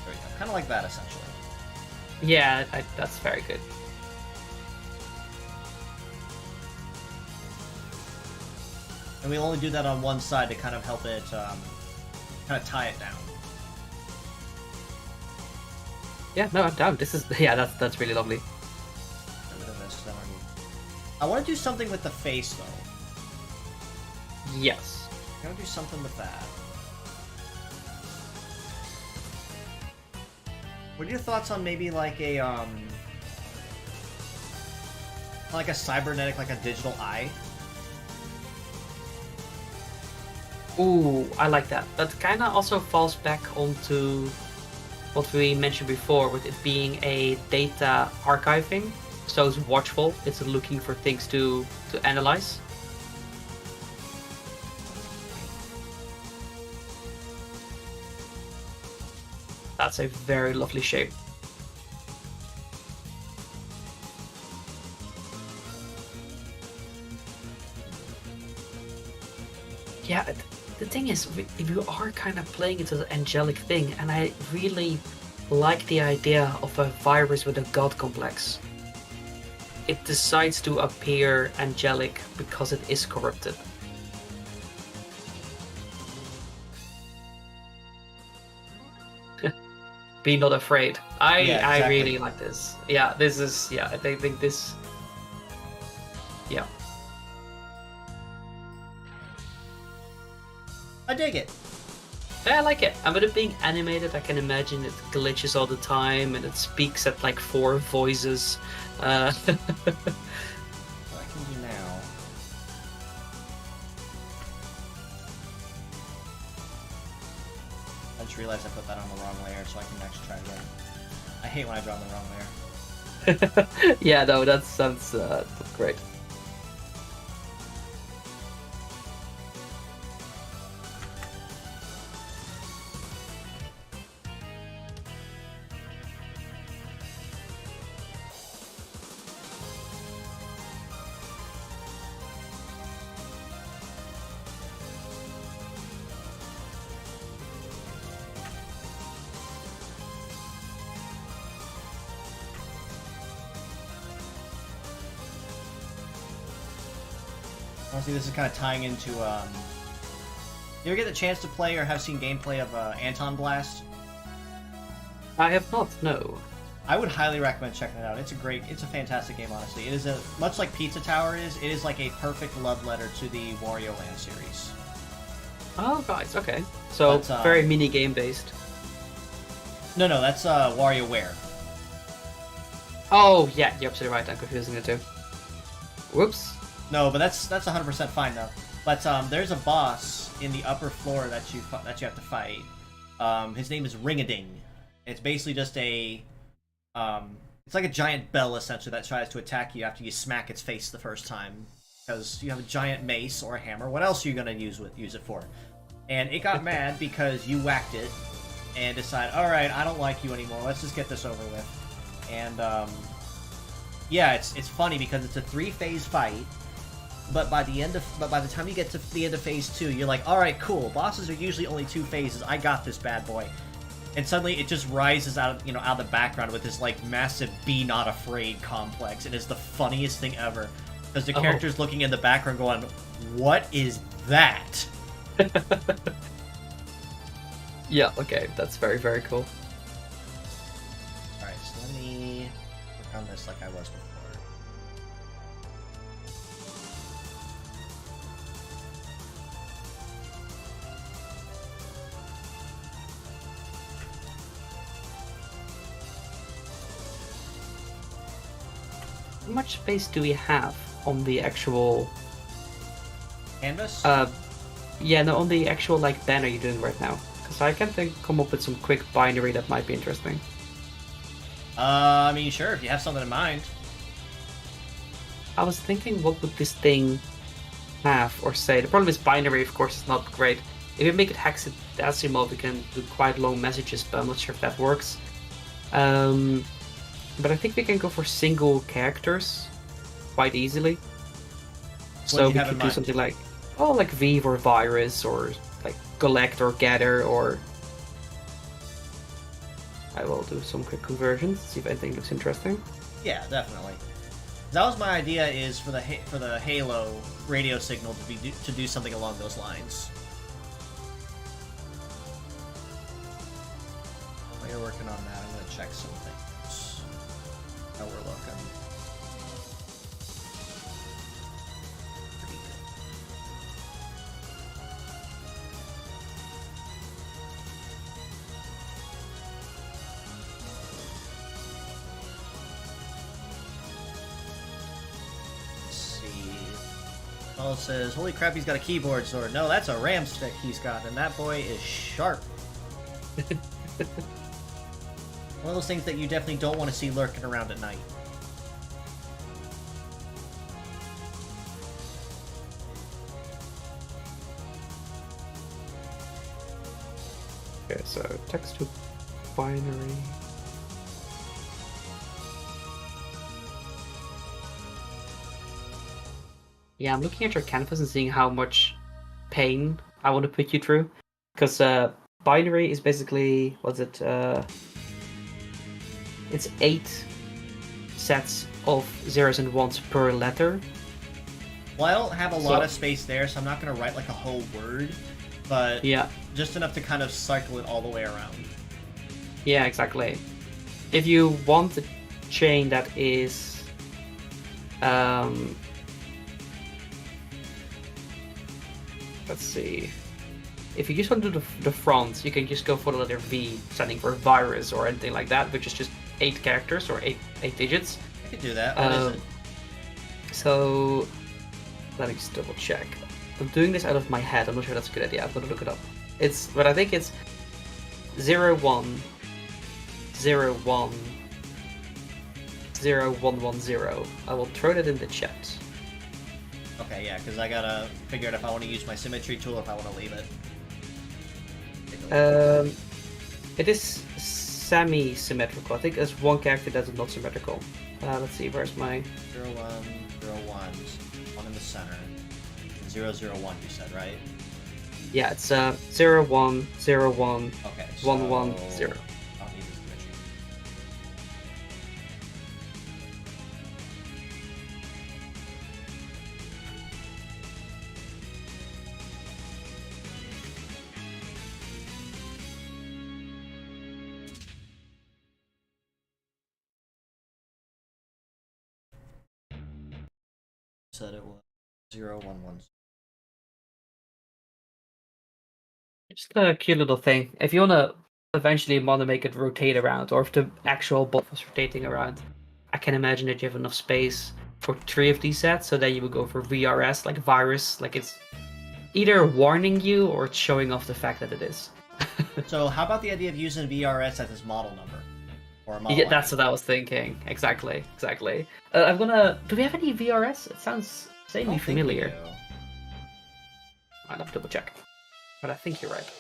There we go. Kind of like that, essentially. Yeah, that's very good. And we'll only do that on one side to kind of help it, kind of tie it down. Yeah, no, I'm down. This is that's really lovely. I want to do something with the face though. Yes. I want to do something with that. What are your thoughts on maybe like a cybernetic, like a digital eye? Ooh, I like that. That kind of also falls back onto what we mentioned before, with it being a data archiving. So it's watchful. It's looking for things to analyze. That's a very lovely shape. Yeah, the thing is, if you are kind of playing it as an angelic thing, and I really like the idea of a virus with a god complex. It decides to appear angelic because it is corrupted. Be not afraid. I exactly. really like this. Yeah, this is I think this. Yeah. I dig it. Yeah, I like it. And with it being animated, I can imagine it glitches all the time and it speaks at like 4 voices. What I can do now. I just realized I put that on the wrong layer, so I can actually try again. I hate when I draw on the wrong layer. Yeah, no, that sounds that's great. Honestly, this is kind of tying into, you ever get the chance to play or have seen gameplay of Anton Blast? I have not, no. I would highly recommend checking it out. It's a fantastic game, honestly. It is much like Pizza Tower is, it is like a perfect love letter to the Wario Land series. Oh, guys, okay. So, very mini-game based. No, that's WarioWare. Oh, yeah, you're absolutely right. I'm confusing the two. Whoops. No, but that's 100% fine though. But there's a boss in the upper floor that you have to fight. His name is Ring-a-Ding. It's basically just a it's like a giant bell essentially that tries to attack you after you smack its face the first time, because you have a giant mace or a hammer. What else are you gonna use it for? And it got mad because you whacked it and decided, all right, I don't like you anymore. Let's just get this over with. And yeah, it's funny because it's a 3-phase fight. But by the time you get to the end of phase 2, you're like, all right, cool. Bosses are usually only 2 phases. I got this bad boy. And suddenly it just rises out of the background with this like massive "Be Not Afraid" complex. It is the funniest thing ever because the character's looking in the background, going, "What is that?" Yeah. Okay, that's very, very cool. All right, so let me work on this like I was before. How much space do we have on the actual Canvas? Yeah, no, on the actual like banner you're doing right now? Because I can come up with some quick binary that might be interesting. I mean, sure, if you have something in mind. I was thinking, what would this thing have or say? The problem is binary, of course, is not great. If you make it hexadecimal, we can do quite long messages, but I'm not sure if that works. But I think we can go for single characters quite easily. So we could do something like, like Vive or Virus, or like Collect or Gather, or... I will do some quick conversions, see if anything looks interesting. Yeah, definitely. That was my idea, is for the Halo radio signal to do something along those lines. While you're working on that, I'm gonna check some things. How we're looking. Pretty good. Let's see. Paul says, "Holy crap, he's got a keyboard sword." No, that's a ram stick he's got, and that boy is sharp. One of those things that you definitely don't want to see lurking around at night. Okay, so text to binary. Yeah, I'm looking at your canvas and seeing how much pain I want to put you through. Because binary is basically, what's it? It's 8 sets of zeros and ones per letter. Well, I don't have a lot of space there, so I'm not going to write like a whole word, but yeah, just enough to kind of cycle it all the way around. Yeah, exactly. If you want a chain that is let's see. If you just want to do the front, you can just go for the letter V, standing for virus or anything like that, which is just 8 characters or 8 digits. I could do that. What is it? So let me just double check. I'm doing this out of my head. I'm not sure that's a good idea. I'm gonna look it up. But I think it's 01 01 0110. I will throw that in the chat. Okay, yeah, because I gotta figure out if I want to use my symmetry tool or if I want to leave it. It is semi-symmetrical. I think there's one character that is not symmetrical. Let's see, where's my 01, 01, one in the center. 001, you said, right? Yeah, it's 01 01 okay, 110. I'll need the symmetry. Said it was 011. Just a cute little thing. If you wanna eventually want to make it rotate around, or if the actual bot was rotating around, I can imagine that you have enough space for 3 of these sets, so then you would go for VRS, like virus, like it's either warning you or it's showing off the fact that it is. So how about the idea of using VRS as his model number? Or a model Yeah, that's ID? what I was thinking. Exactly. I'm gonna. Do we have any VRS? It sounds I vaguely don't think we familiar. do. I'll have to double check. But I think you're right.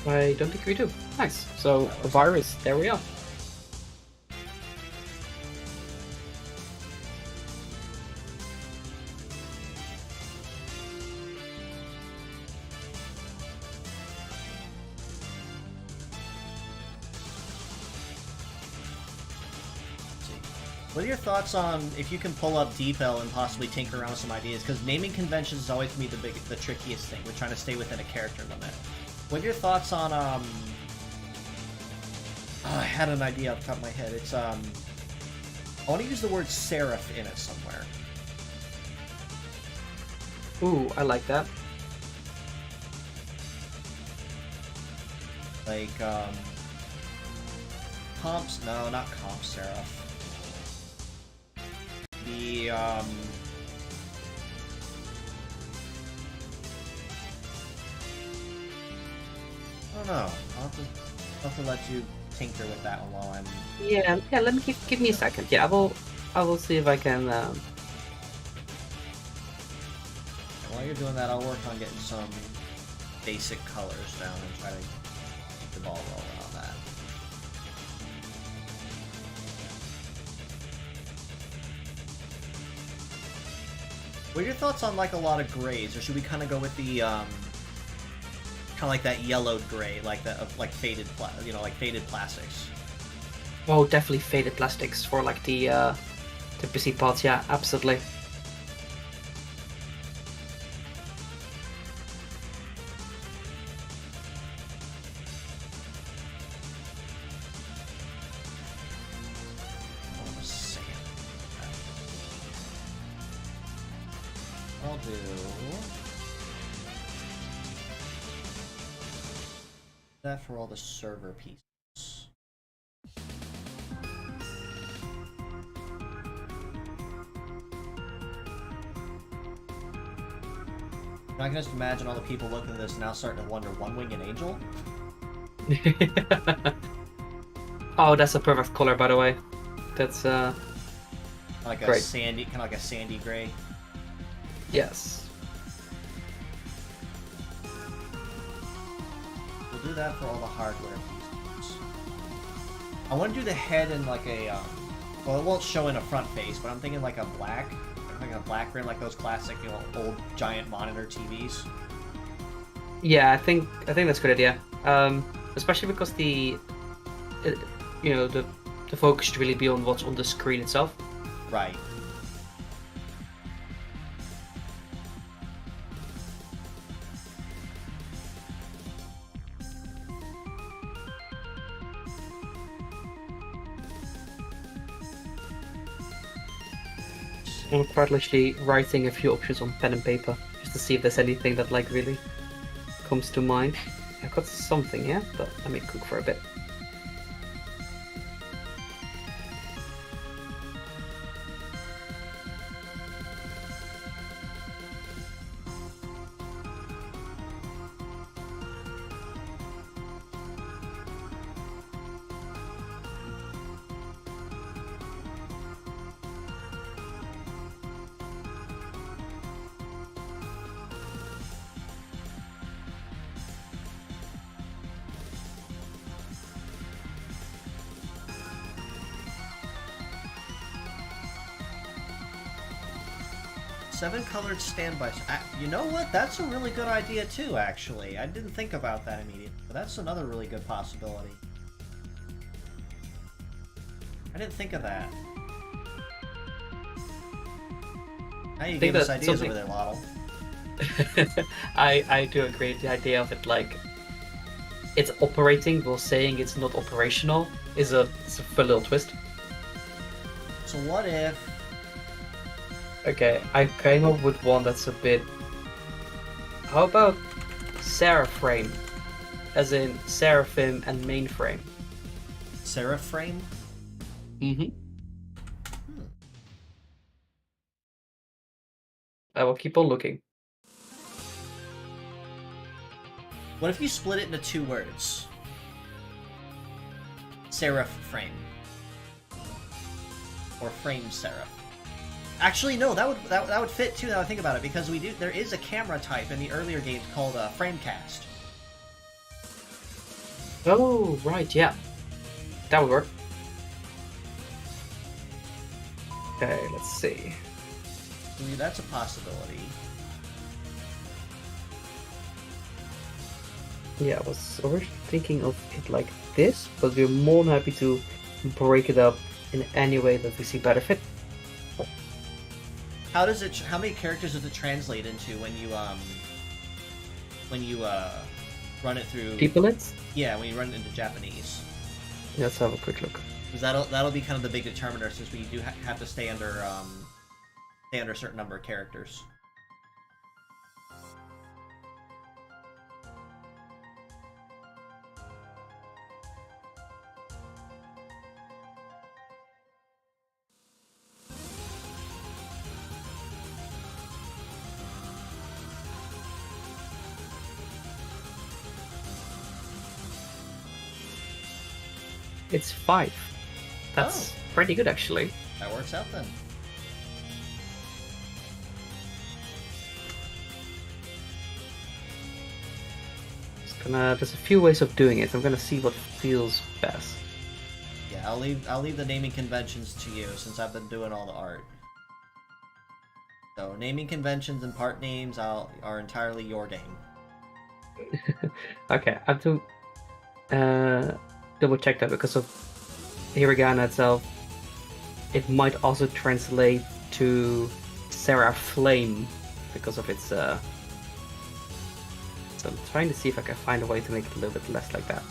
I don't think we do. Nice. So, a virus. There we are. What are your thoughts on if you can pull up DeepL and possibly tinker around with some ideas? Because naming conventions is always to me the trickiest thing. We're trying to stay within a character limit. What are your thoughts on oh, I had an idea off the top of my head. It's I want to use the word serif in it somewhere. Ooh, I like that. Like comps? No, not comp serif. The I don't know. I'll have to let you tinker with that one while I'm. Yeah. Let me give me a second. Yeah, I will see if I can. While you're doing that, I'll work on getting some basic colors down and try to keep the ball rolling on that. What are your thoughts on like a lot of grays, or should we kind of go with the kind of like that yellowed gray, like that of like faded, like faded plastics? Oh, definitely faded plastics for like the busy parts. Yeah, absolutely. I'll do that for all the server pieces. I can just imagine all the people looking at this now starting to wonder, one-winged angel? Oh, that's a perfect color, by the way. That's like a great. sandy, kind of like a sandy gray. Yes. We'll do that for all the hardware pieces. I want to do the head in like a, well, it won't show in a front face, but I'm thinking like a black rim, like those classic, old giant monitor TVs. Yeah, I think that's a good idea. Especially because the focus should really be on what's on the screen itself. Right. I'm quite literally writing a few options on pen and paper just to see if there's anything that like really comes to mind. I've got something here, but let me cook for a bit. Seven colored standby. You know what? That's a really good idea too, actually. I didn't think about that immediately, but that's another really good possibility. I didn't think of that. Now you gave us ideas over there, Lotto. I do agree with the idea of it, like, it's operating while saying it's not operational it's a fun little twist. So what if... Okay, I came up with one that's a bit... How about Seraphim? As in Seraphim and Mainframe. Seraphim? Mm-hmm. I will keep on looking. What if you split it into two words? Seraph frame. Or frame seraph. Actually, no, that would fit too. Now I think about it, because there is a camera type in the earlier games called Framecast. Oh, right, yeah. That would work. Okay, let's see. That's a possibility. Yeah, I was originally thinking of it like this, but we're more than happy to break it up in any way that we see better fit. How many characters does it translate into when you run it through? Peoplets? Yeah, when you run it into Japanese. Let's have a quick look. Because that'll be kind of the big determiner, since we do have to stay under a certain number of characters. It's 5. That's pretty good, actually. That works out then. There's a few ways of doing it. I'm gonna see what feels best. Yeah, I'll leave the naming conventions to you, since I've been doing all the art. So naming conventions and part names are entirely your game. Okay, I have to double check that because of hiragana itself. It might also translate to Sarah Flame because of its. So I'm trying to see if I can find a way to make it a little bit less like that.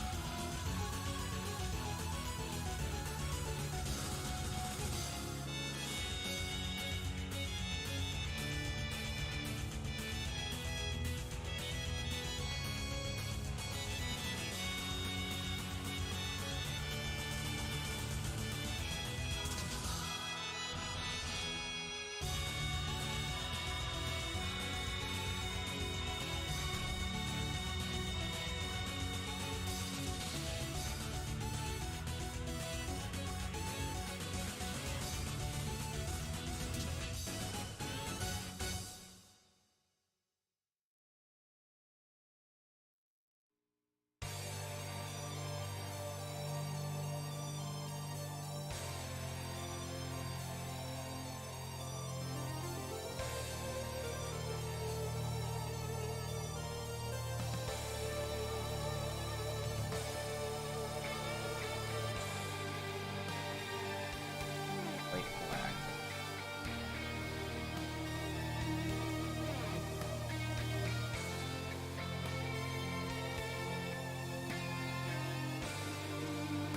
Like black.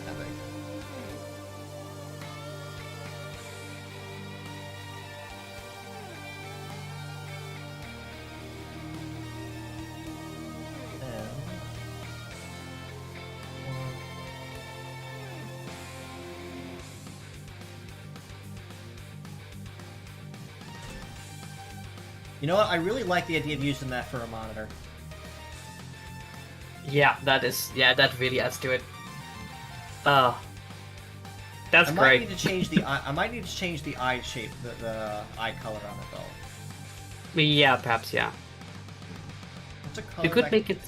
Epic. You know what? I really like the idea of using that for a monitor. Yeah, that really adds to it. That's I might great. need to change the eye. I might need to change the eye shape, the eye color on it though. Yeah, perhaps, yeah. What's a color? You could that- make it.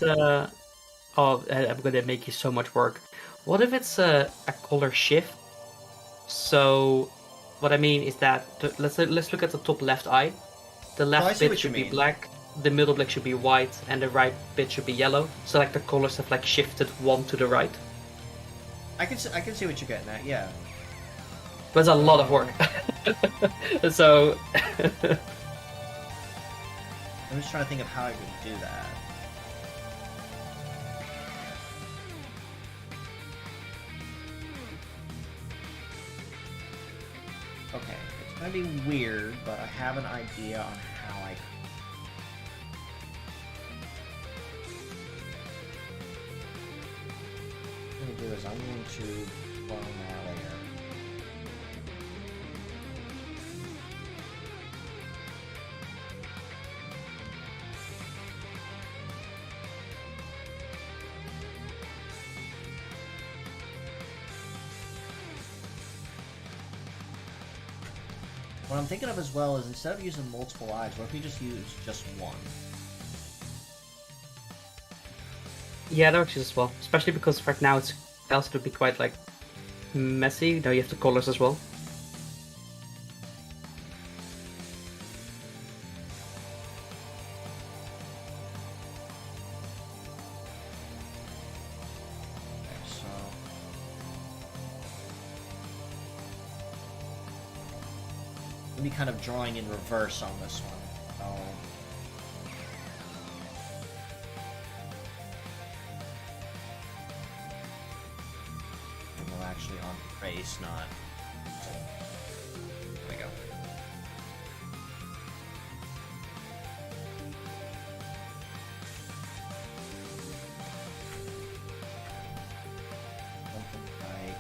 I'm gonna make you so much work. What if it's a color shift? So, what I mean is that let's look at the top left eye. The I left see bit what you should be mean. black, the middle bit should be white, and the right bit should be yellow. So like the colors have like shifted one to the right. I can see what you're getting at. Yeah. But it's a lot of work. So I'm just trying to think of how I would do that. Okay, it's gonna be weird, but I have an idea on how I. What I'm gonna do is I'm going to clone that layer. What I'm thinking of as well is instead of using multiple eyes, what if we just use just one? yeah, that works as well. Especially because right now it's also to be quite like messy. Now you have the colors as well. Okay, so let me kind of drawing in reverse on this one. Oh. Well, actually on face, not. There we go. Something like.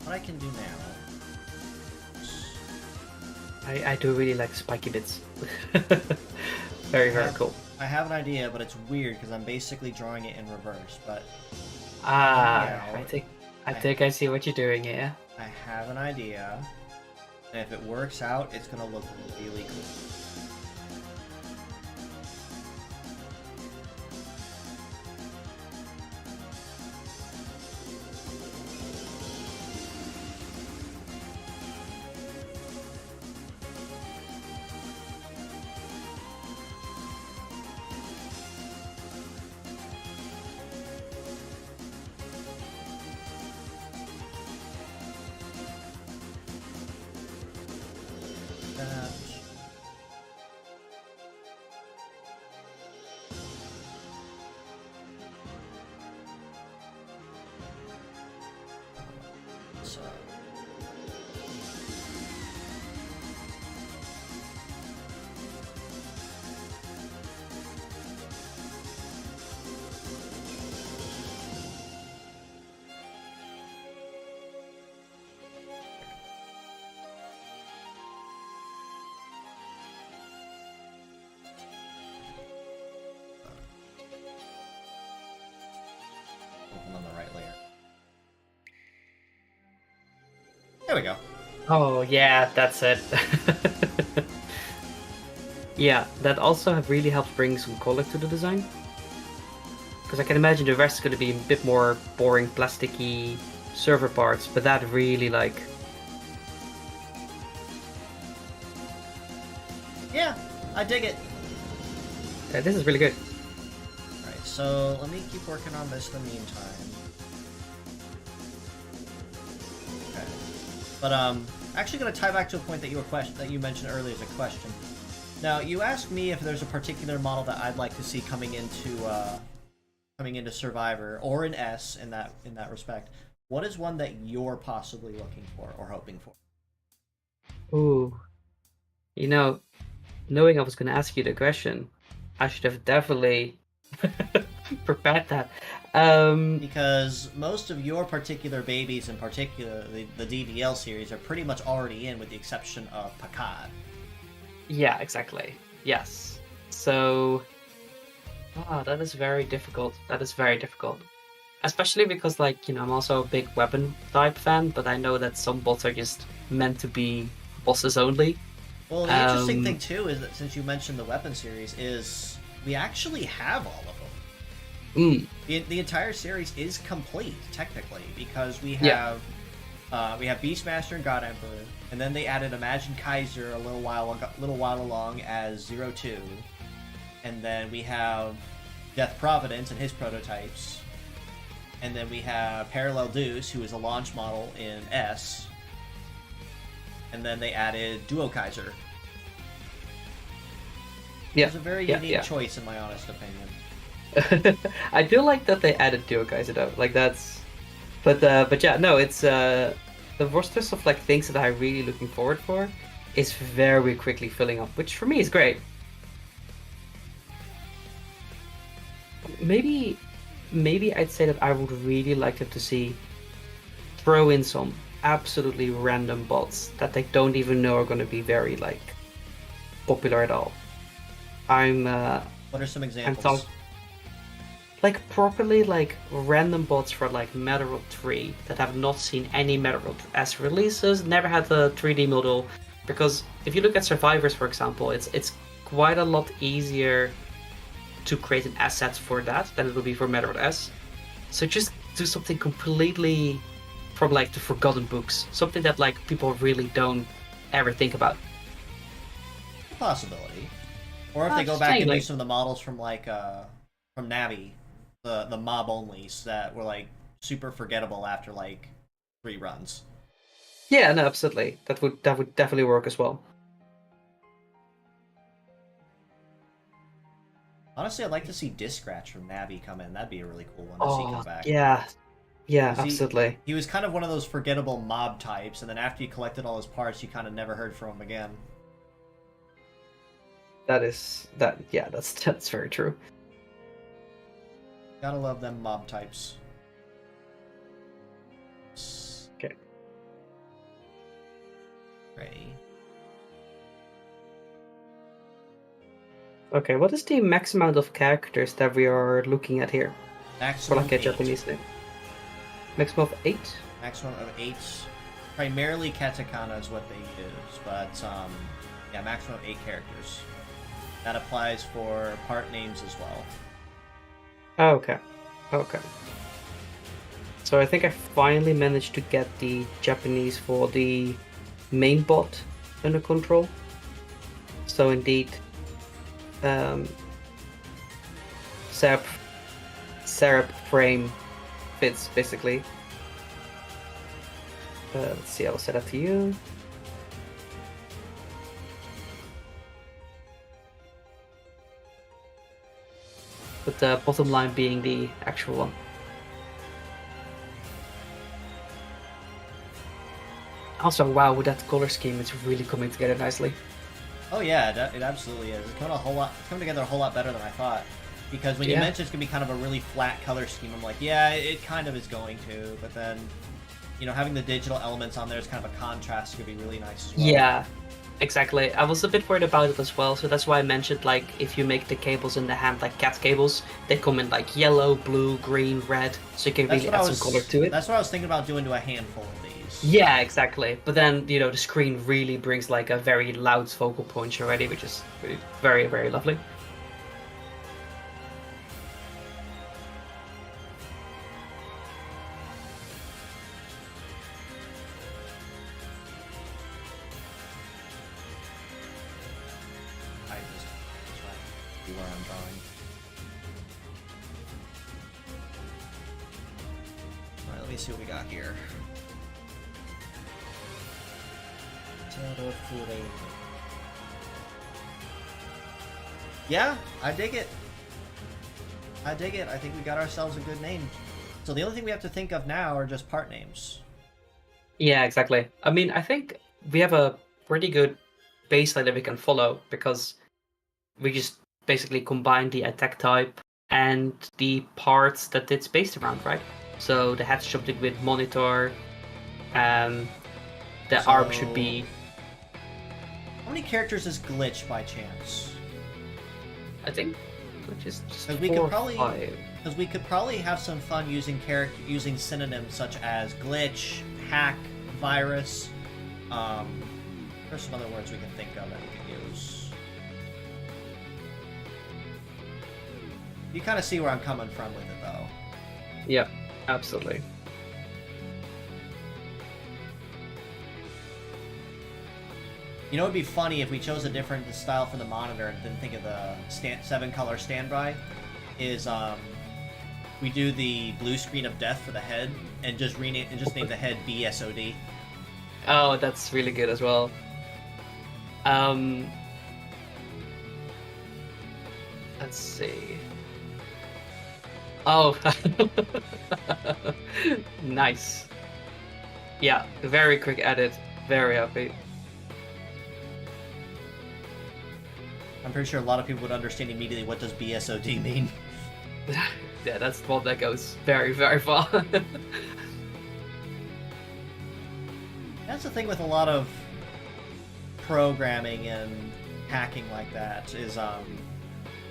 what I can do now... I do really like spiky bits. Very cool. I have an idea, but it's weird because I'm basically drawing it in reverse. But I think I see what you're doing here. I have an idea, and if it works out, it's gonna look really cool. On the right layer. There we go. Oh yeah, that's it. Yeah, that also really helps bring some color to the design. Because I can imagine the rest is going to be a bit more boring, plasticky server parts, but that really like... Yeah, I dig it. Yeah, this is really good. Alright, so let me keep working on this in the meantime. Okay. But actually going to tie back to a point that you mentioned earlier as a question. Now, you asked me if there's a particular model that I'd like to see coming into Survivor or in S in that respect. What is one that you're possibly looking for or hoping for? Ooh. You know, knowing I was going to ask you the question, I should have definitely prepared that. Because most of your particular babies, in particular the DVL series, are pretty much already in, with the exception of Pakad. Yeah, exactly. Yes. So, that is very difficult. That is very difficult. Especially because, like, I'm also a big weapon type fan, but I know that some bots are just meant to be bosses only. Well, the interesting thing, too, is that since you mentioned the weapon series, is we actually have all of them. The entire series is complete, technically, because we have Beastmaster and God Emperor, and then they added Imagine Kaiser a little while along as 02, and then we have Death Providence and his prototypes, and then we have Parallel Deuce, who is a launch model in S, and then they added Duo Kaiser. Yeah, it was a very unique choice, in my honest opinion. I do like that they added Duo Kaiser though. Like that's, but yeah, no, it's the rosters of like things that I'm really looking forward for is very quickly filling up, which for me is great. Maybe I'd say that I would really like them to see throw in some absolutely random bots that they don't even know are going to be very like popular at all. What are some examples? Like properly like random bots for like Metal 3 that have not seen any Metal S releases, never had the 3D model, because if you look at Survivors, for example, it's quite a lot easier to create an asset for that than it would be for Metal S. So just do something completely from like the forgotten books, something that like people really don't ever think about. Possibility. Or if they go back and do some of the models from like from Navi, the mob onlys that were like super forgettable after like 3 runs. Yeah, no, absolutely. That would definitely work as well. Honestly, I'd like to see Disc Scratch from Navi come in. That'd be a really cool one to see come back. Yeah, absolutely. He was kind of one of those forgettable mob types, and then after you collected all his parts, you kind of never heard from him again. That's very true. Gotta love them mob types. Okay. Okay, what is the max amount of characters that we are looking at here? For Maximum like a 8. Japanese name. Maximum of 8? Maximum of 8. Primarily katakana is what they use, but yeah, maximum of 8 characters. That applies for part names as well. Oh, okay. Okay. So I think I finally managed to get the Japanese for the main bot under control. So indeed, Serap frame fits basically. Let's see, I'll set up to you. But the bottom line being the actual one. Also, wow, with that color scheme, it's really coming together nicely. Oh yeah, it absolutely is. It's coming together a whole lot better than I thought. Because when you mentioned it's gonna be kind of a really flat color scheme, I'm like, yeah, it kind of is going to. But then, having the digital elements on there is kind of a contrast. It's gonna be really nice as well. Yeah, exactly. I was a bit worried about it as well, so that's why I mentioned like if you make the cables in the hand like cat cables, they come in like yellow, blue, green, red, so you can really add some color to it. That's what I was thinking about doing to a handful of these. Yeah, exactly. But then the screen really brings like a very loud focal point already, which is really very, very lovely. Where I'm drawing. Alright, let me see what we got here. Yeah, I dig it. I dig it. I think we got ourselves a good name. So the only thing we have to think of now are just part names. Yeah, exactly. I mean, I think we have a pretty good baseline that we can follow because we just basically combine the attack type and the parts that it's based around, right? So the head's something with monitor, the arm should be... How many characters is Glitch by chance? I think Glitch is just Because we could probably have some fun using synonyms such as glitch, hack, virus. There's some other words we can think of that we could use. You kind of see where I'm coming from with it, though. Yeah, absolutely. You know, it'd be funny if we chose a different style for the monitor and didn't think of the 7-color standby. Is we do the blue screen of death for the head and just name the head BSOD. Oh, that's really good as well. Let's see. Oh, nice. Yeah, very quick edit. Very happy. I'm pretty sure a lot of people would understand immediately what does BSOD mean. Yeah, that's the one that goes very, very far. That's the thing with a lot of programming and hacking like that is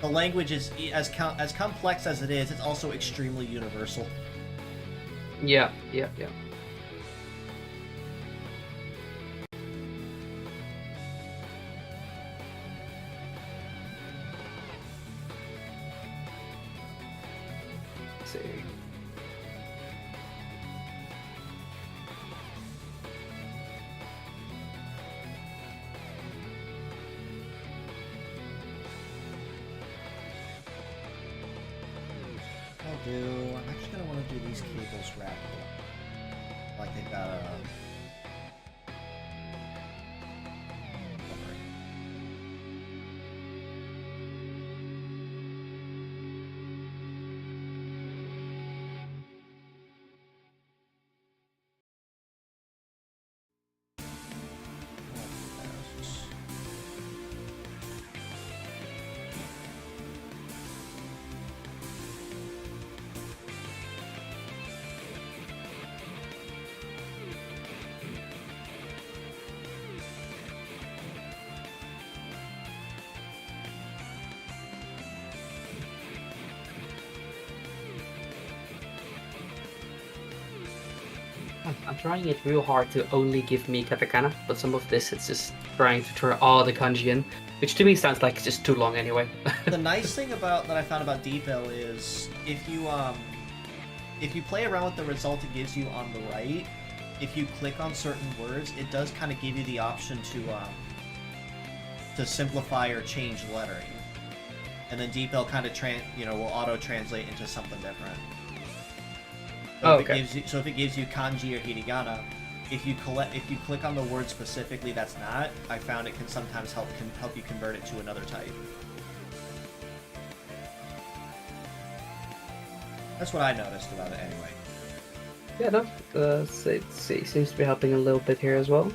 the language is as complex as it is. It's also extremely universal. Yeah. Let's see. I'm actually gonna want to do these cables wrapped like they've got a. I'm trying it real hard to only give me katakana, but some of this it's just trying to throw all the kanji in, which to me sounds like it's just too long anyway. The nice thing about that I found about Depot is if you play around with the result it gives you on the right, if you click on certain words, it does kind of give you the option to simplify or change lettering, and then Depot kind of will auto translate into something different. So if it gives you kanji or hiragana, if you click on the word specifically that's not, I found it can sometimes help you convert it to another type. That's what I noticed about it anyway. Yeah, no, it seems to be helping a little bit here as well.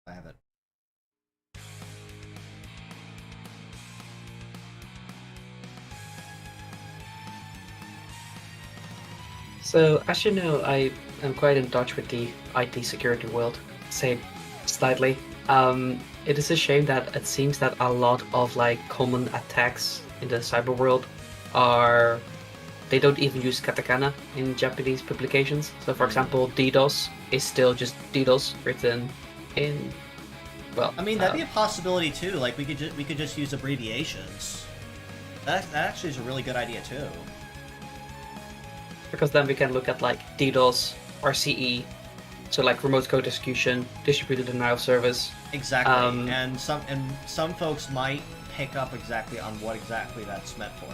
I have it. So, as you know, I am quite in touch with the IT security world, say slightly. It is a shame that it seems that a lot of like common attacks in the cyber world they don't even use katakana in Japanese publications. So, for example, DDoS is still just DDoS written in. Well, I mean, that'd be a possibility too. Like we could just use abbreviations. That actually is a really good idea too. Because then we can look at like DDoS, RCE, so like remote code execution, distributed denial of service. Exactly, and some folks might pick up exactly on what exactly that's meant for.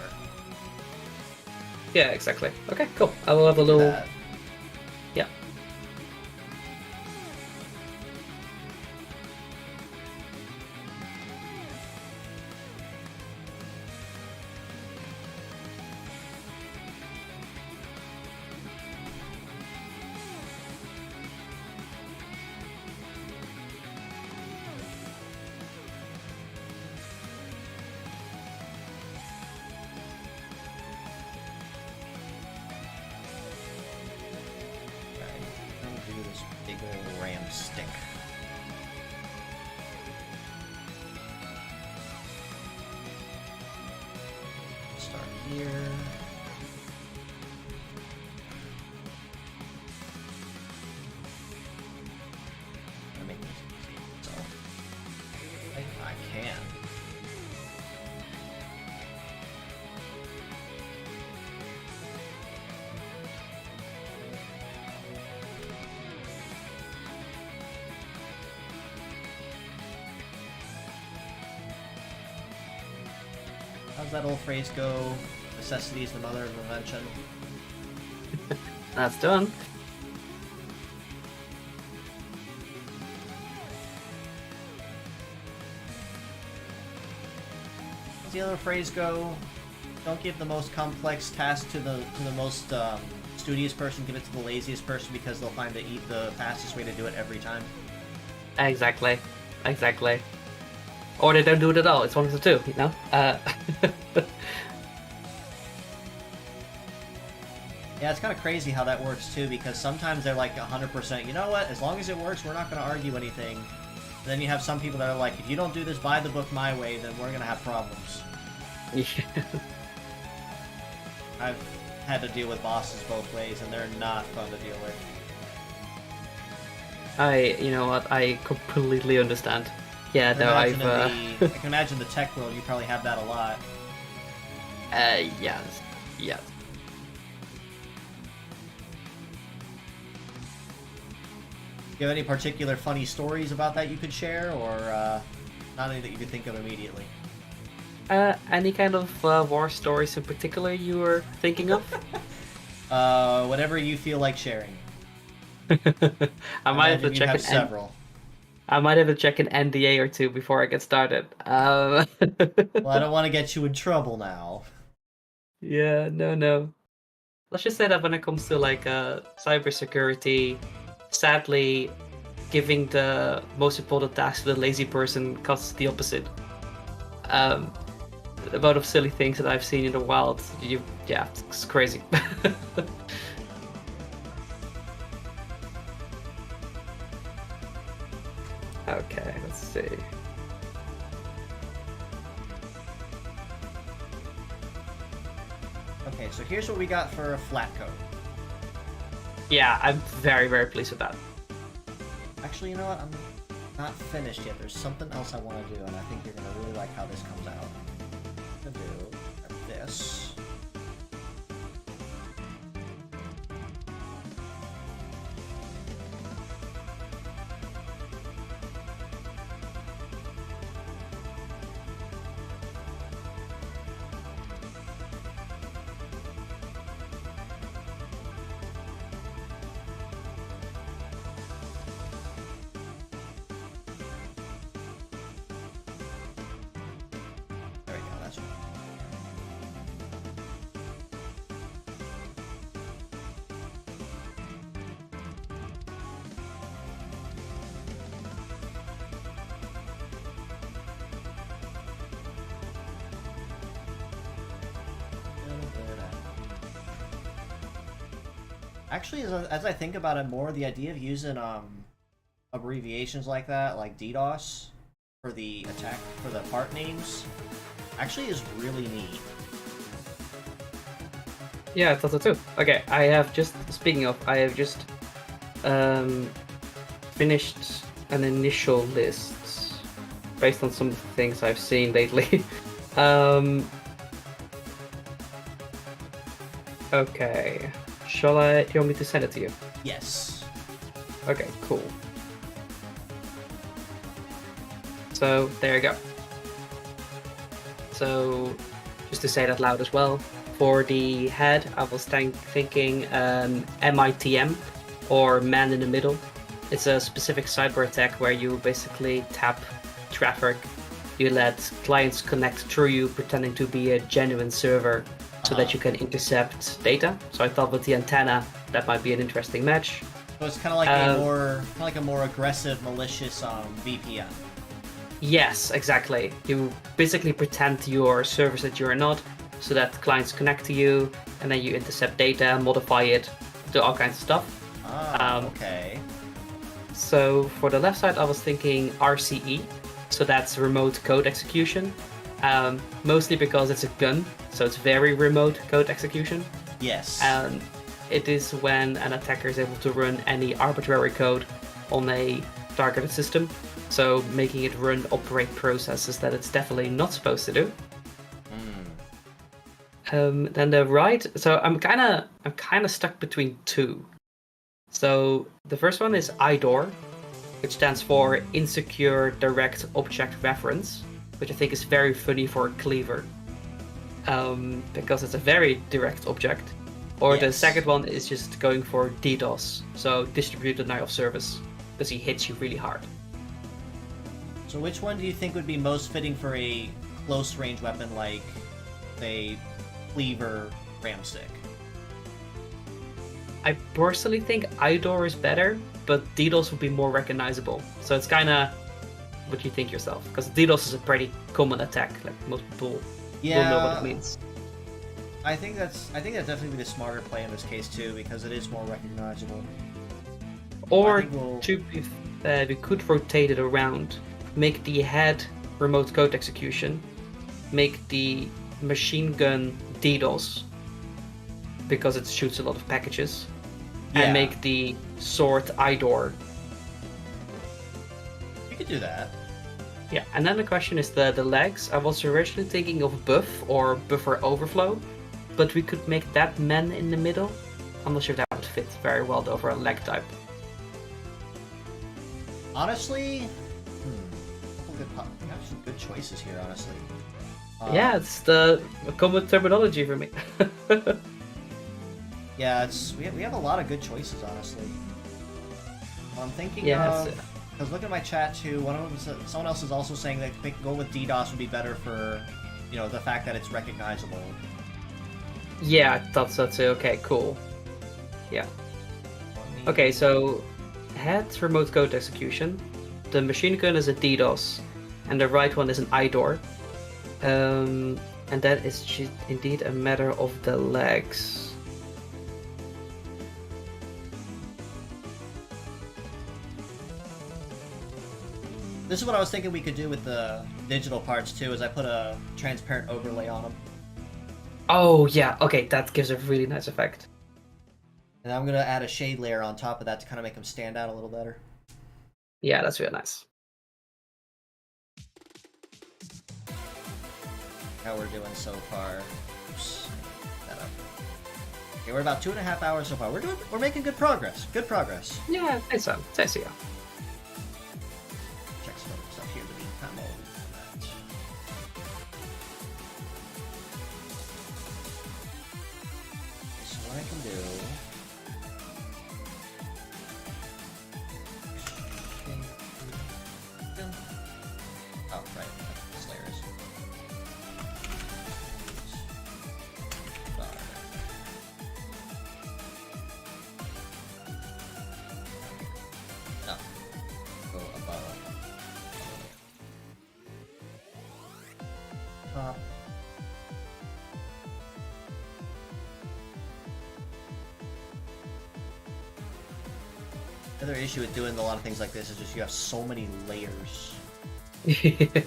Yeah, exactly. Okay, cool. I will have a little. Yeah. Stick. Start here. I'll make this easy. So I can. How's that old phrase go? Necessity is the mother of invention. That's done. How's the other phrase go? Don't give the most complex task to the most studious person. Give it to the laziest person because they'll find the fastest way to do it every time. Exactly. Exactly. Or they don't do it at all. It's one of the two, you know? Yeah, it's kind of crazy how that works too, because sometimes they're like 100%, you know what, as long as it works, we're not going to argue anything. And then you have some people that are like, if you don't do this by the book my way, then we're going to have problems. Yeah. I've had to deal with bosses both ways, and they're not fun to deal with. You know what, I completely understand. Yeah, no, I can imagine the tech world, you probably have that a lot. Yes. Yes. Do you have any particular funny stories about that you could share, or not any that you could think of immediately? Any kind of war stories in particular you were thinking of? Whatever you feel like sharing. I I might have to imagine you check have an several. I might have to check an NDA or two before I get started. Well, I don't want to get you in trouble now. Yeah, no. Let's just say that when it comes to like cybersecurity, sadly, giving the most important task to the lazy person causes the opposite. Um, the amount of silly things that I've seen in the wild, yeah, it's crazy. Okay, let's see. Okay, so here's what we got for a flat code. Yeah, I'm very, very pleased with that. Actually, you know what? I'm not finished yet. There's something else I want to do, and I think you're going to really like how this comes out. I'm going to do this. There we go, that's right. Actually, as I think about it more, the idea of using abbreviations like that, like DDoS, for the attack for the part names, actually is really neat. Yeah, I thought so too. Okay, I have just finished an initial list based on some of the things I've seen lately. Okay. Do you want me to send it to you? Yes. Okay, cool. So, there you go. So, just to say that loud as well, for the head, I was thinking MITM, or Man in the Middle. It's a specific cyber attack where you basically tap traffic, you let clients connect through you pretending to be a genuine server so that you can intercept data. So I thought with the antenna, that might be an interesting match. So it's kind of like a more aggressive, malicious VPN. Yes, exactly. You basically pretend you're a service that you're not, so that clients connect to you, and then you intercept data, modify it, do all kinds of stuff. Okay. So for the left side, I was thinking RCE, so that's remote code execution. Mostly because it's a gun, so it's very remote code execution. Yes. And it is when an attacker is able to run any arbitrary code on a targeted system, so making it operate processes that it's definitely not supposed to do. Then the right, so I'm kind of stuck between two. So the first one is IDOR, which stands for Insecure Direct Object Reference, which I think is very funny for a cleaver, because it's a very direct object. Or the second one is just going for DDoS, so Distributed Denial of Service, because he hits you really hard. So which one do you think would be most fitting for a close range weapon like, say, cleaver ramstick? I personally think IDOR is better, but DDoS would be more recognizable. So it's kind of what you think yourself, because DDoS is a pretty common attack. Like most people will know what it means. I think that's definitely be the smarter play in this case too, because it is more recognizable. Or we could rotate it around, make the head remote code execution, make the machine gun DDoS, because it shoots a lot of packages, and make the sword IDOR. You could do that. Yeah, and then the question is the legs. I was originally thinking of buff or buffer overflow, but we could make that man in the middle. I'm not sure if that would fit very well over a leg type. Honestly, got some good choices here, honestly. Yeah, it's the common terminology for me. Yeah, we have a lot of good choices, honestly. I'm thinking Yes. of, I was looking at my chat too. One of them, someone else is also saying that go with DDoS would be better for, the fact that it's recognizable. Yeah, I thought so too. Okay, cool. Yeah. Okay, so head remote code execution. The machine gun is a DDoS, and the right one is an IDOR. And that is indeed a matter of the legs. This is what I was thinking we could do with the digital parts too, is I put a transparent overlay on them. Oh yeah, okay, that gives a really nice effect. And I'm gonna add a shade layer on top of that to kind of make them stand out a little better. Yeah, that's really nice. How we're doing so far. Oops, that up. Okay, we're about 2.5 hours so far. We're making good progress. Good progress. Yeah, I think so. I see. Check some other stuff here to be kind of that. So what I can do. Oh, right. This layer is. No. Go above. Top. The other issue with doing a lot of things like this is just you have so many layers. Yeah.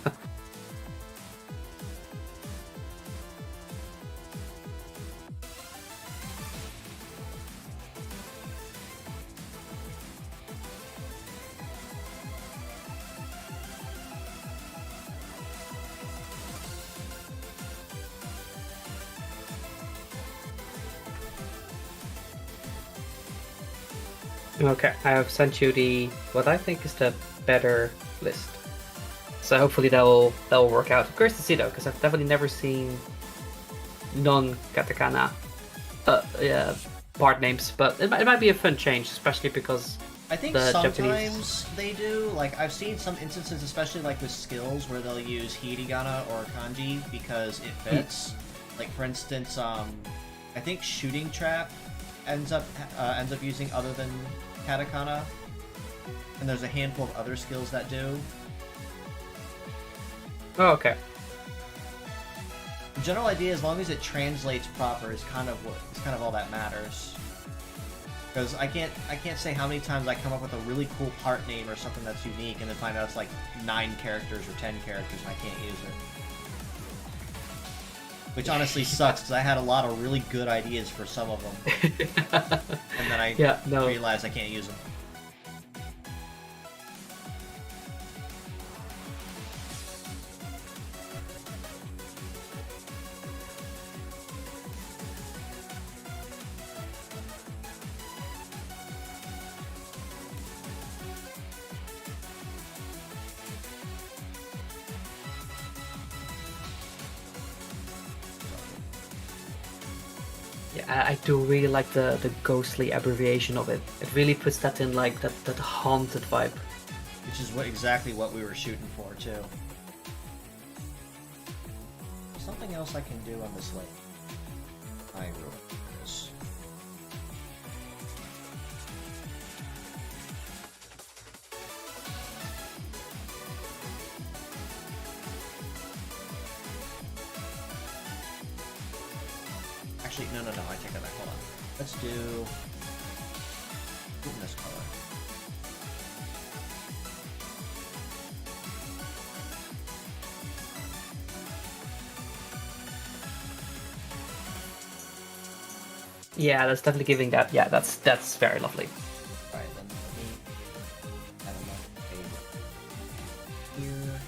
Okay, I have sent you what I think is the better list. So hopefully that will work out. Curious to see though, because I've definitely never seen non-katakana part names, but it might be a fun change, especially because I think the sometimes Japanese... they do. Like, I've seen some instances, especially like with skills, where they'll use hiragana or kanji because it fits. Like, for instance, I think shooting trap ends up using other than katakana, and there's a handful of other skills that do. Oh, okay. The general idea, as long as it translates proper, is kind of all that matters. Because I can't say how many times I come up with a really cool part name or something that's unique, and then find out it's like 9 characters or 10 characters, and I can't use it. Which honestly sucks, because I had a lot of really good ideas for some of them, and then I realized I can't use them. I do really like the ghostly abbreviation of it. It really puts that in like that haunted vibe. Which is exactly what we were shooting for too. Something else I can do on this lake. I ruined this. Actually, no, I take that back. Hold on. Let's do this color. Yeah, that's definitely giving that. Yeah, that's very lovely. Alright, then let me add another table here.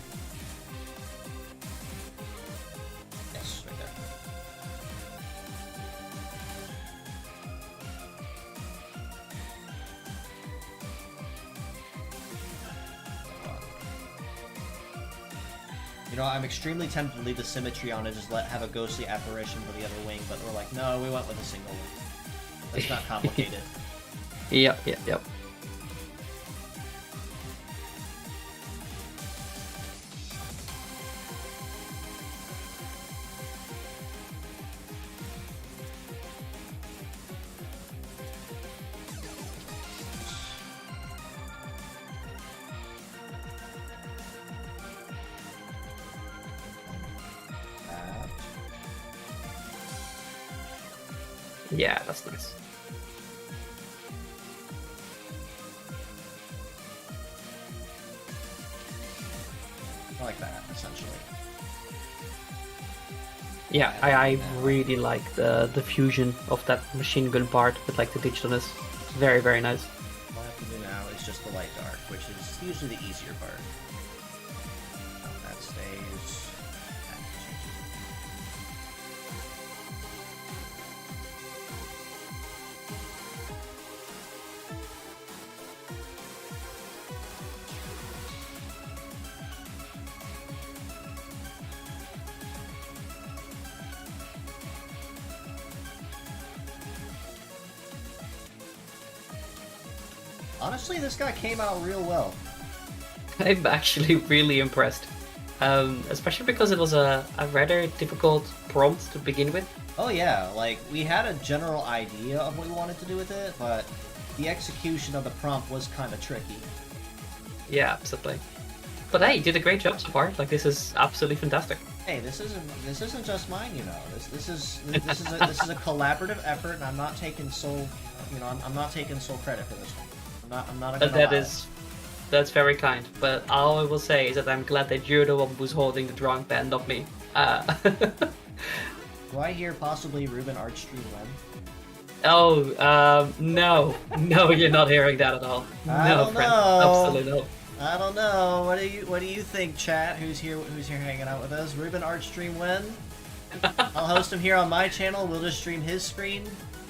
Yes, right there. You know, I'm extremely tempted to leave the symmetry on and just have a ghostly apparition for the other wing, but we're like, no, we went with a single wing. It's not complicated. Yep. Yeah, that's nice. I like that, essentially. Yeah, I really like the fusion of that machine gun part with like the digitalness. Very, very nice. All I have to do now is just the light dark, which is usually the easier part. That stays. Honestly, this guy came out real well. I'm actually really impressed. Especially because it was a rather difficult prompt to begin with. Oh yeah, like, we had a general idea of what we wanted to do with it, but the execution of the prompt was kind of tricky. Yeah, absolutely. But hey, you did a great job so far. Like, this is absolutely fantastic. Hey, this isn't just mine, you know. This is a collaborative effort, and I'm not taking sole, you know, I'm not taking sole credit for this one. I'm not gonna lie. That's very kind. But all I will say is that I'm glad that you're the one who's holding the drawing pen, not me. Do I hear possibly Ruben Archstream Len? Oh, no, you're not hearing that at all. I No, don't friend, know. absolutely not. I don't know. What do you think, chat? Who's here hanging out with us? Ruben Archstream Len? I'll host him here on my channel. We'll just stream his screen.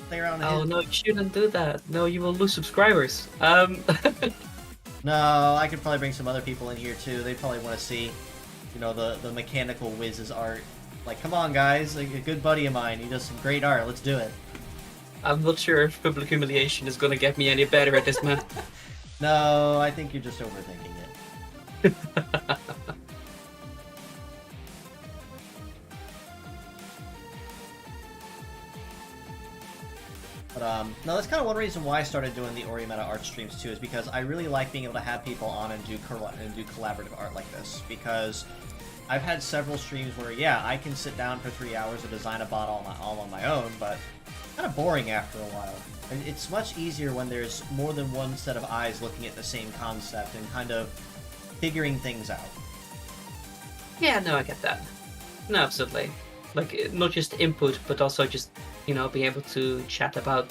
Play around Oh his... no, you shouldn't do that. No, you will lose subscribers. No, I could probably bring some other people in here too. They probably want to see, you know, the mechanical whizz's art. Like, come on, guys! Like, a good buddy of mine, he does some great art. Let's do it. I'm not sure if public humiliation is gonna get me any better at this, man. No, I think you're just overthinking it. But no, that's kind of one reason why I started doing the Orimeda art streams too, is because I really like being able to have people on and do collaborative art like this. Because I've had several streams where, yeah, I can sit down for 3 hours and design a bot all on my own, but kind of boring after a while. And it's much easier when there's more than one set of eyes looking at the same concept and kind of figuring things out. Yeah, no, I get that. No, absolutely. Like, not just input, but also just, you know, being able to chat about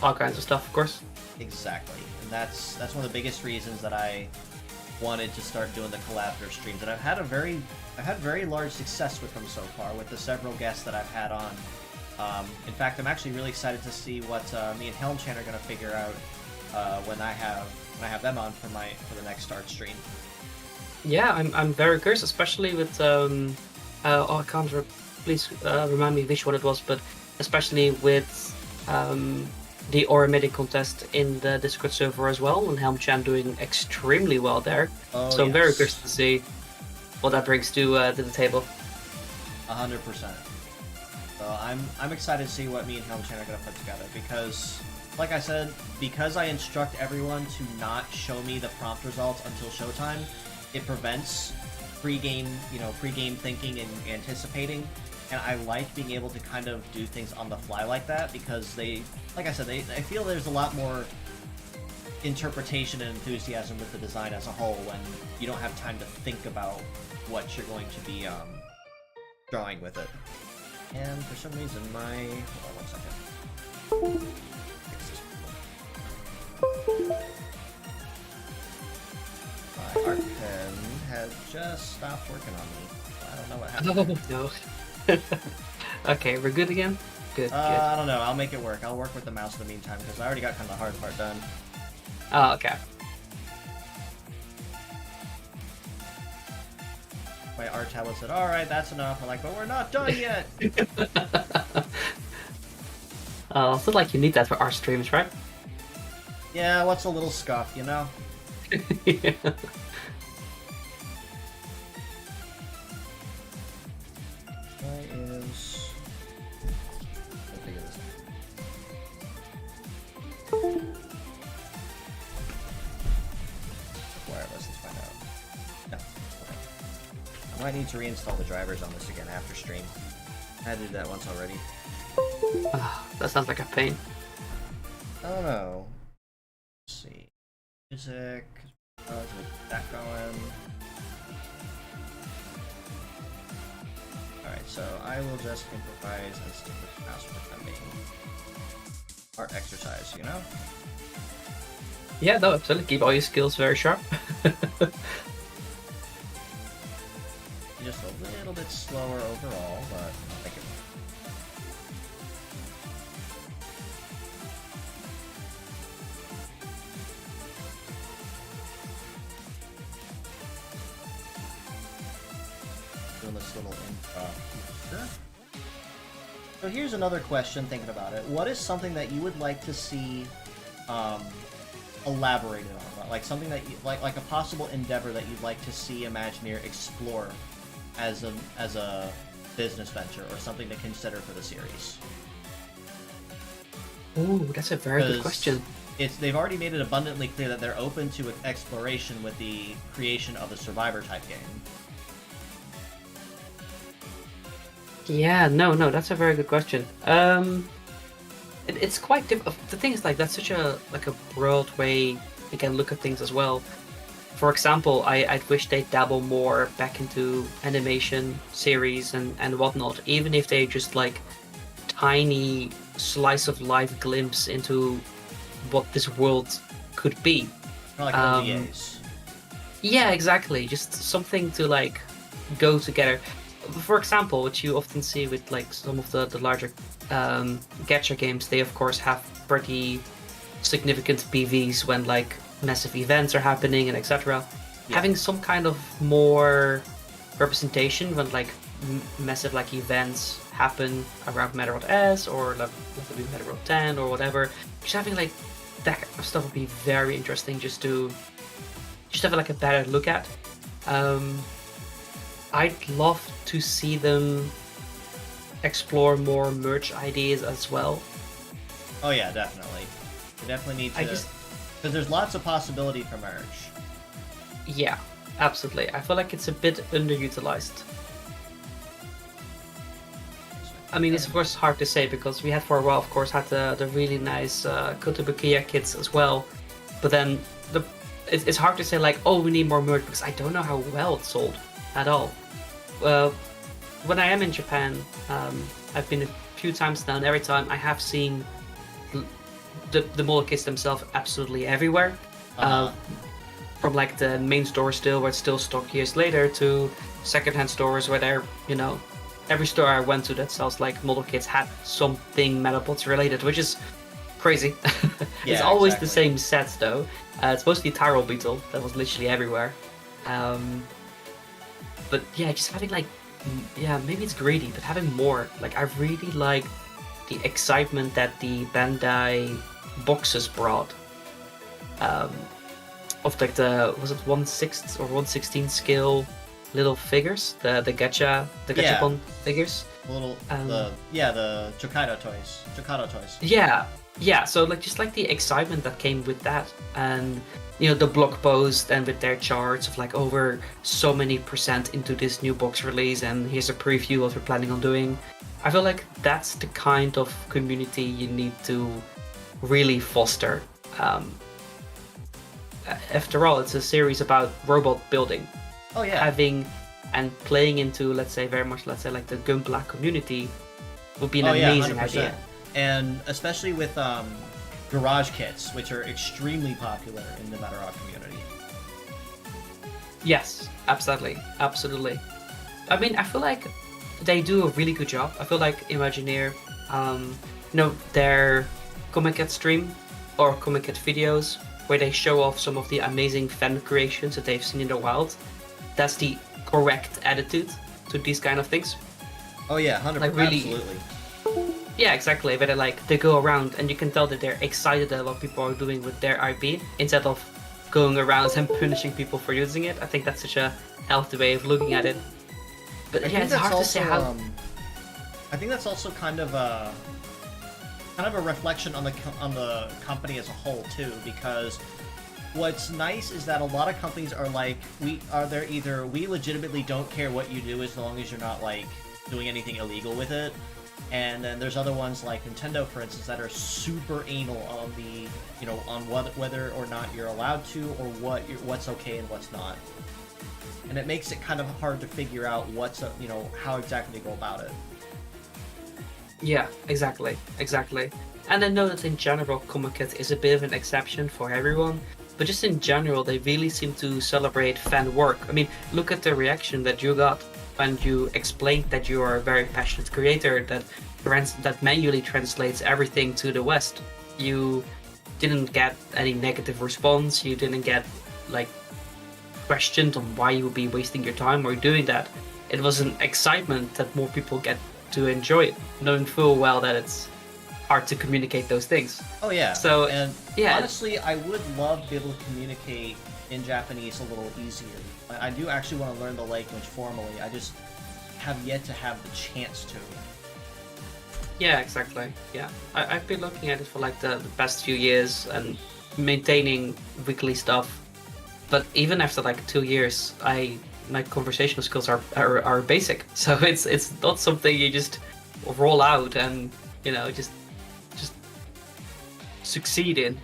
all kinds of stuff, of course. Exactly, and that's one of the biggest reasons that I wanted to start doing the collaborative streams, and I've had very large success with them so far, with the several guests that I've had on. In fact, I'm actually really excited to see what me and Helmchan are going to figure out when I have them on for the next art stream. Yeah, I'm very curious, especially with I can't please remind me which one it was, but especially with the Orimeda contest in the Discord server as well, and Helmchan doing extremely well there. Oh, so I'm very curious to see what that brings to the table. 100%. So I'm excited to see what me and Helmchan are going to put together, because, like I said, because I instruct everyone to not show me the prompt results until showtime, it prevents pre-game thinking and anticipating. And I like being able to kind of do things on the fly like that, because I feel there's a lot more interpretation and enthusiasm with the design as a whole when you don't have time to think about what you're going to be drawing with it. And for some reason hold on 1 second. My art pen has just stopped working on me. I don't know what happened. Oh, no. Okay, we're good again? Good, good. I don't know. I'll make it work. I'll work with the mouse in the meantime, because I already got kind of the hard part done. Oh, okay. my art tablet said, "All right, that's enough." I'm like, "But we're not done yet." I feel like you need that for our streams, right? Yeah, what's a little scuff, you know? Yeah. Why is... I'll figure this out. Wireless, let's find out. No. Okay. I might need to reinstall the drivers on this again after stream. I had to do that once already. That sounds like a pain. I don't know. Let's see. Music. Let's get that going. Alright, so I will just improvise and stick with the mouse pretending. Art exercise, you know? Yeah, no, absolutely. Keep all your skills very sharp. Just a little bit slower overall, but I'll make it. Doing this little intro. So here's another question, thinking about it. What is something that you would like to see elaborated on? Like something that you, like a possible endeavor that you'd like to see Imagineer explore as a business venture or something to consider for the series? Ooh, that's a very good question. They've already made it abundantly clear that they're open to exploration with the creation of a Survivor type game. Yeah, no, that's a very good question. It's quite difficult. The thing is, like, that's such a broad way you can look at things as well. For example, I'd wish they'd dabble more back into animation series and whatnot, even if they just like tiny slice of life glimpse into what this world could be. Like OVAs. Yeah, exactly. Just something to like go together. For example, what you often see with like some of the larger gacha games, they of course have pretty significant PVs when like massive events are happening and etc. Yeah. Having some kind of more representation when like massive like events happen around Meta.S or like Meta.10 or whatever, just having like that kind of stuff would be very interesting just to have like a better look at. I'd love to see them explore more merch ideas as well. Oh yeah, definitely. We definitely need to, because there's lots of possibility for merch. Yeah, absolutely. I feel like it's a bit underutilized. I mean, it's of course hard to say because we had for a while, of course, had the really nice Kotobukiya kits as well. But then it's hard to say like, oh, we need more merch because I don't know how well it's sold at all. When I am in Japan, I've been a few times now, and every time I have seen the model kits themselves absolutely everywhere. From like the main store still, where it's still stocked years later, to secondhand stores where they're, you know, every store I went to that sells like model kits had something Metabots related, which is crazy. Yeah, it's always exactly. the same sets though. It's mostly Tyrol Beetle that was literally everywhere. But yeah, just having like, yeah, maybe it's greedy, but having more. Like, I really like the excitement that the Bandai boxes brought. Of like was it 1/6 or 1/16 scale little figures, the gachapon figures. Little the Chokado toys. Yeah. So like just like the excitement that came with that, and you know the blog post and with their charts of like over so many % into this new box release, and here's a preview of what we're planning on doing. I feel like that's the kind of community you need to really foster. After all, it's a series about robot building. Oh yeah. Having and playing into, let's say like the Gunpla community would be an amazing idea. And especially with garage kits, which are extremely popular in the Metarog community. Yes, absolutely. I mean, I feel like they do a really good job. I feel like Imagineer, their Comic Cat stream or Comic Cat videos where they show off some of the amazing fan creations that they've seen in the wild. That's the correct attitude to these kind of things. Oh yeah, 100%. Like, really- Absolutely. Yeah, exactly. But they go around and you can tell that they're excited at what people are doing with their IP instead of going around and punishing people for using it. I think that's such a healthy way of looking at it. But yeah, it's hard to say how. I think that's also kind of a reflection on the company as a whole too, because what's nice is that a lot of companies are like, we legitimately don't care what you do as long as you're not like doing anything illegal with it. And then there's other ones like Nintendo, for instance, that are super anal on the, on whether or not you're allowed to, or what's okay and what's not. And it makes it kind of hard to figure out how exactly to go about it. Yeah, exactly. And I know that in general, Comiket is a bit of an exception for everyone, but just in general, they really seem to celebrate fan work. I mean, look at the reaction that you got when you explained that you are a very passionate creator that manually translates everything to the West. You didn't get any negative response. You didn't get questioned on why you would be wasting your time or doing that. It was an excitement that more people get to enjoy it, knowing full well that it's hard to communicate those things. Oh yeah. So and yeah, honestly, I would love to be able to communicate in Japanese a little easier. I do actually want to learn the language formally. I just have yet to have the chance to. Yeah, exactly. Yeah, I've been looking at it for the past few years and maintaining weekly stuff. But even after 2 years, my conversational skills are basic. So it's not something you just roll out and just succeed in.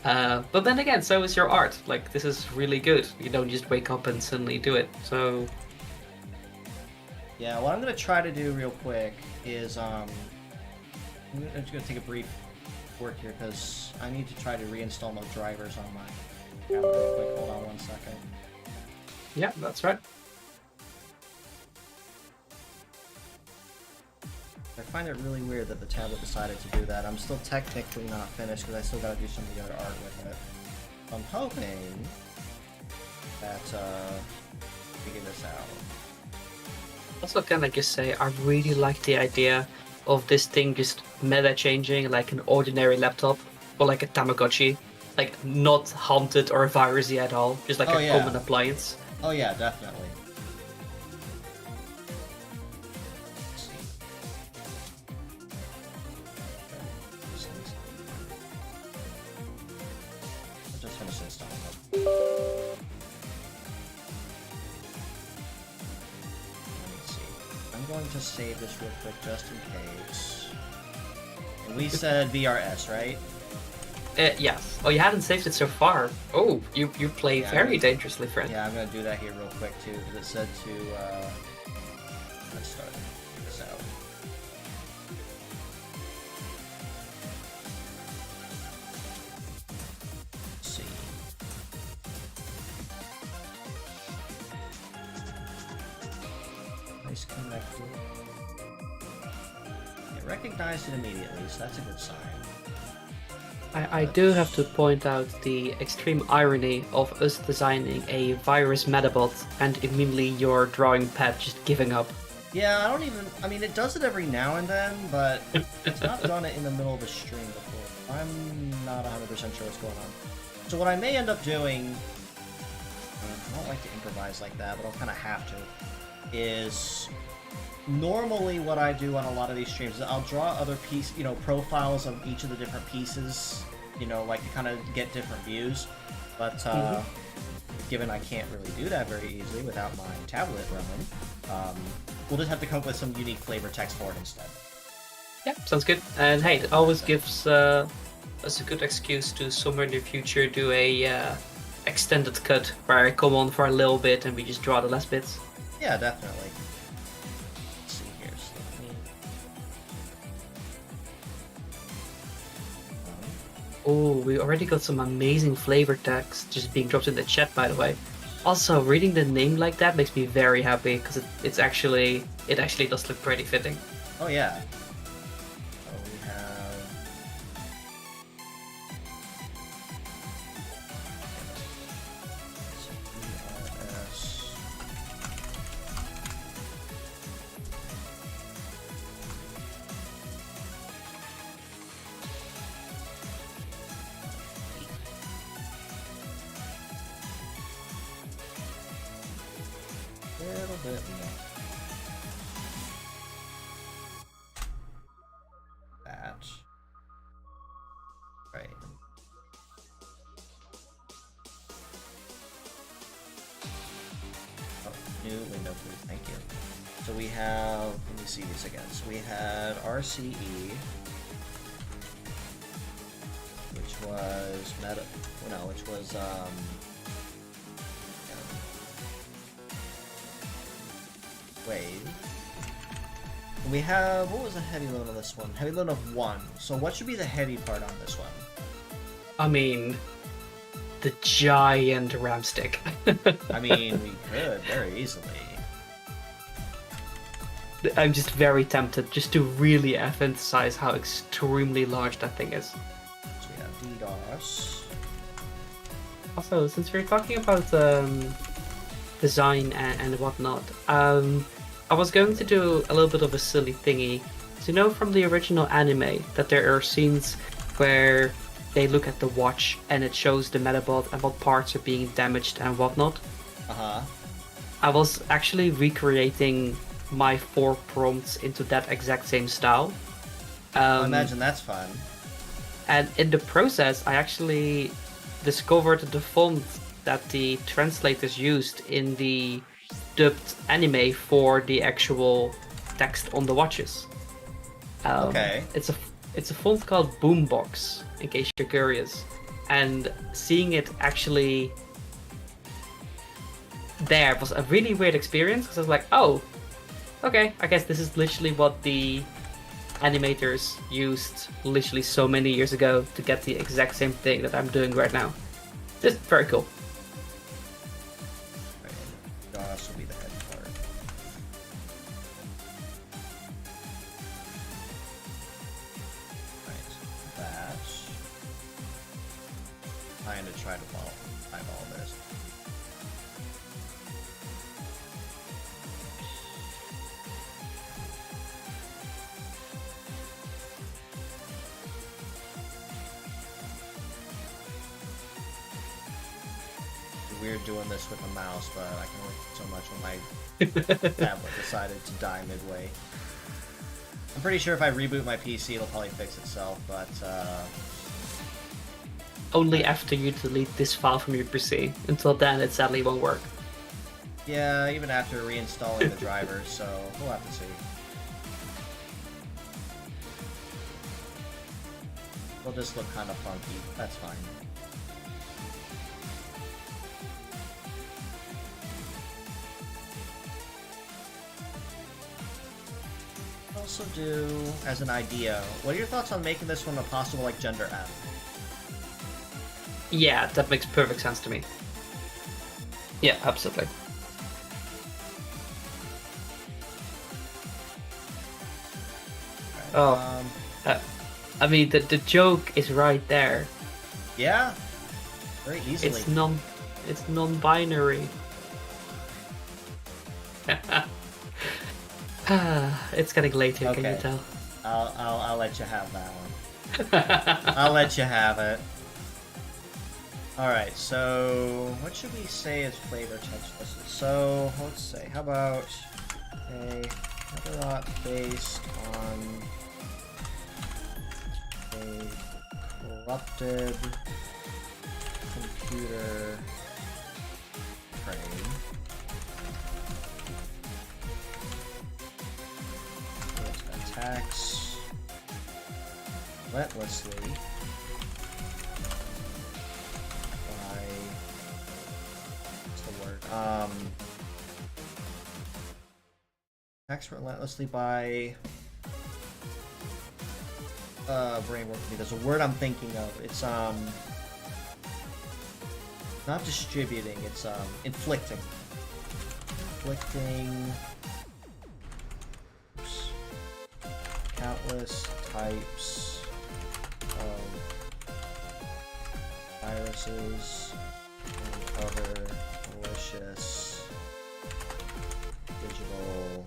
But then again, so is your art. This is really good. You don't just wake up and suddenly do it. So yeah, what I'm gonna try to do real quick is I'm just gonna take a brief work here because I need to try to reinstall my drivers on my camera real quick. Hold on 1 second. Yeah, that's right. I find it really weird that the tablet decided to do that. I'm still technically not finished because I still gotta do some of the other art with it. I'm hoping that figure this out. Also, can I just say, I really like the idea of this thing just meta changing like an ordinary laptop or like a Tamagotchi, not haunted or virusy at all, just like a common appliance. Oh yeah, definitely. Just finish installing it. I'm going to save this real quick just in case. And we said VRS, right? Yes. Oh, you haven't saved it so far. Oh, you play very dangerously, friend. Yeah, I'm gonna do that here real quick too, because it said to let's start this out. Let's see. Nice connected. It recognized it immediately, so that's a good sign. I do have to point out the extreme irony of us designing a virus metabot and immediately your drawing pad just giving up. Yeah, I mean, it does it every now and then, but it's not done it in the middle of a stream before. I'm not 100% sure what's going on. So what I may end up doing, I don't like to improvise like that, but I'll kind of have to, is normally what I do on a lot of these streams is I'll draw other profiles of each of the different pieces, to kind of get different views. But given I can't really do that very easily without my tablet running, we'll just have to come up with some unique flavor text for it instead. Yeah, sounds good. And hey, it always gives us a good excuse to somewhere in the future do a extended cut where I come on for a little bit and we just draw the last bits. Yeah, definitely. Let's see here. Oh, we already got some amazing flavor text just being dropped in the chat, by the way. Also, reading the name like that makes me very happy because it actually does look pretty fitting. Oh yeah. So we have. So VRS. it? No. That. Right. Oh, new window, please. Thank you. So we have, let me see this again. So we had RCE, which was meta, no, which was, wave. And we have, what was the heavy load on this one? Heavy load of 1. So what should be the heavy part on this one? I mean, the giant ram stick. I mean, we could very easily. I'm just very tempted just to really emphasize how extremely large that thing is. So we have DDoS. Also, since we're talking about design and whatnot, I was going to do a little bit of a silly thingy. So you know from the original anime that there are scenes where they look at the watch and it shows the Metabot and what parts are being damaged and whatnot? Uh-huh. I was actually recreating my 4 prompts into that exact same style. I imagine that's fun. And in the process, I actually discovered the font that the translators used in the dubbed anime for the actual text on the watches. Okay. It's a font called Boombox, in case you're curious. And seeing it actually there was a really weird experience, because I was like, oh, okay, I guess this is literally what the animators used literally so many years ago to get the exact same thing that I'm doing right now. Just very cool. DOS will be the head part. Right, that. I'm going to try to eyeball this. Weird doing this with a mouse, but I can only do so much when my tablet decided to die midway. I'm pretty sure if I reboot my PC, it'll probably fix itself, but Only after you delete this file from your PC. Until then, it sadly won't work. yeah, even after reinstalling the drivers, so we'll have to see. It'll just look kind of funky. That's fine. Also do, as an idea, what are your thoughts on making this one a possible, like, gender M? Yeah, that makes perfect sense to me. Yeah, absolutely. Okay. Oh. I mean, the joke is right there. Yeah, very easily. It's non-binary. It's getting late here, Okay. can you tell? I'll let you have that one. I'll let you have it. Alright, so what should we say is flavor text? So let's say, how about a Metabot based on a corrupted computer frame. It attacks relentlessly by, what's the word? Attacks relentlessly by brain work for me. There's a word I'm thinking of. It's not distributing, it's inflicting. Inflicting countless types of viruses and other malicious digital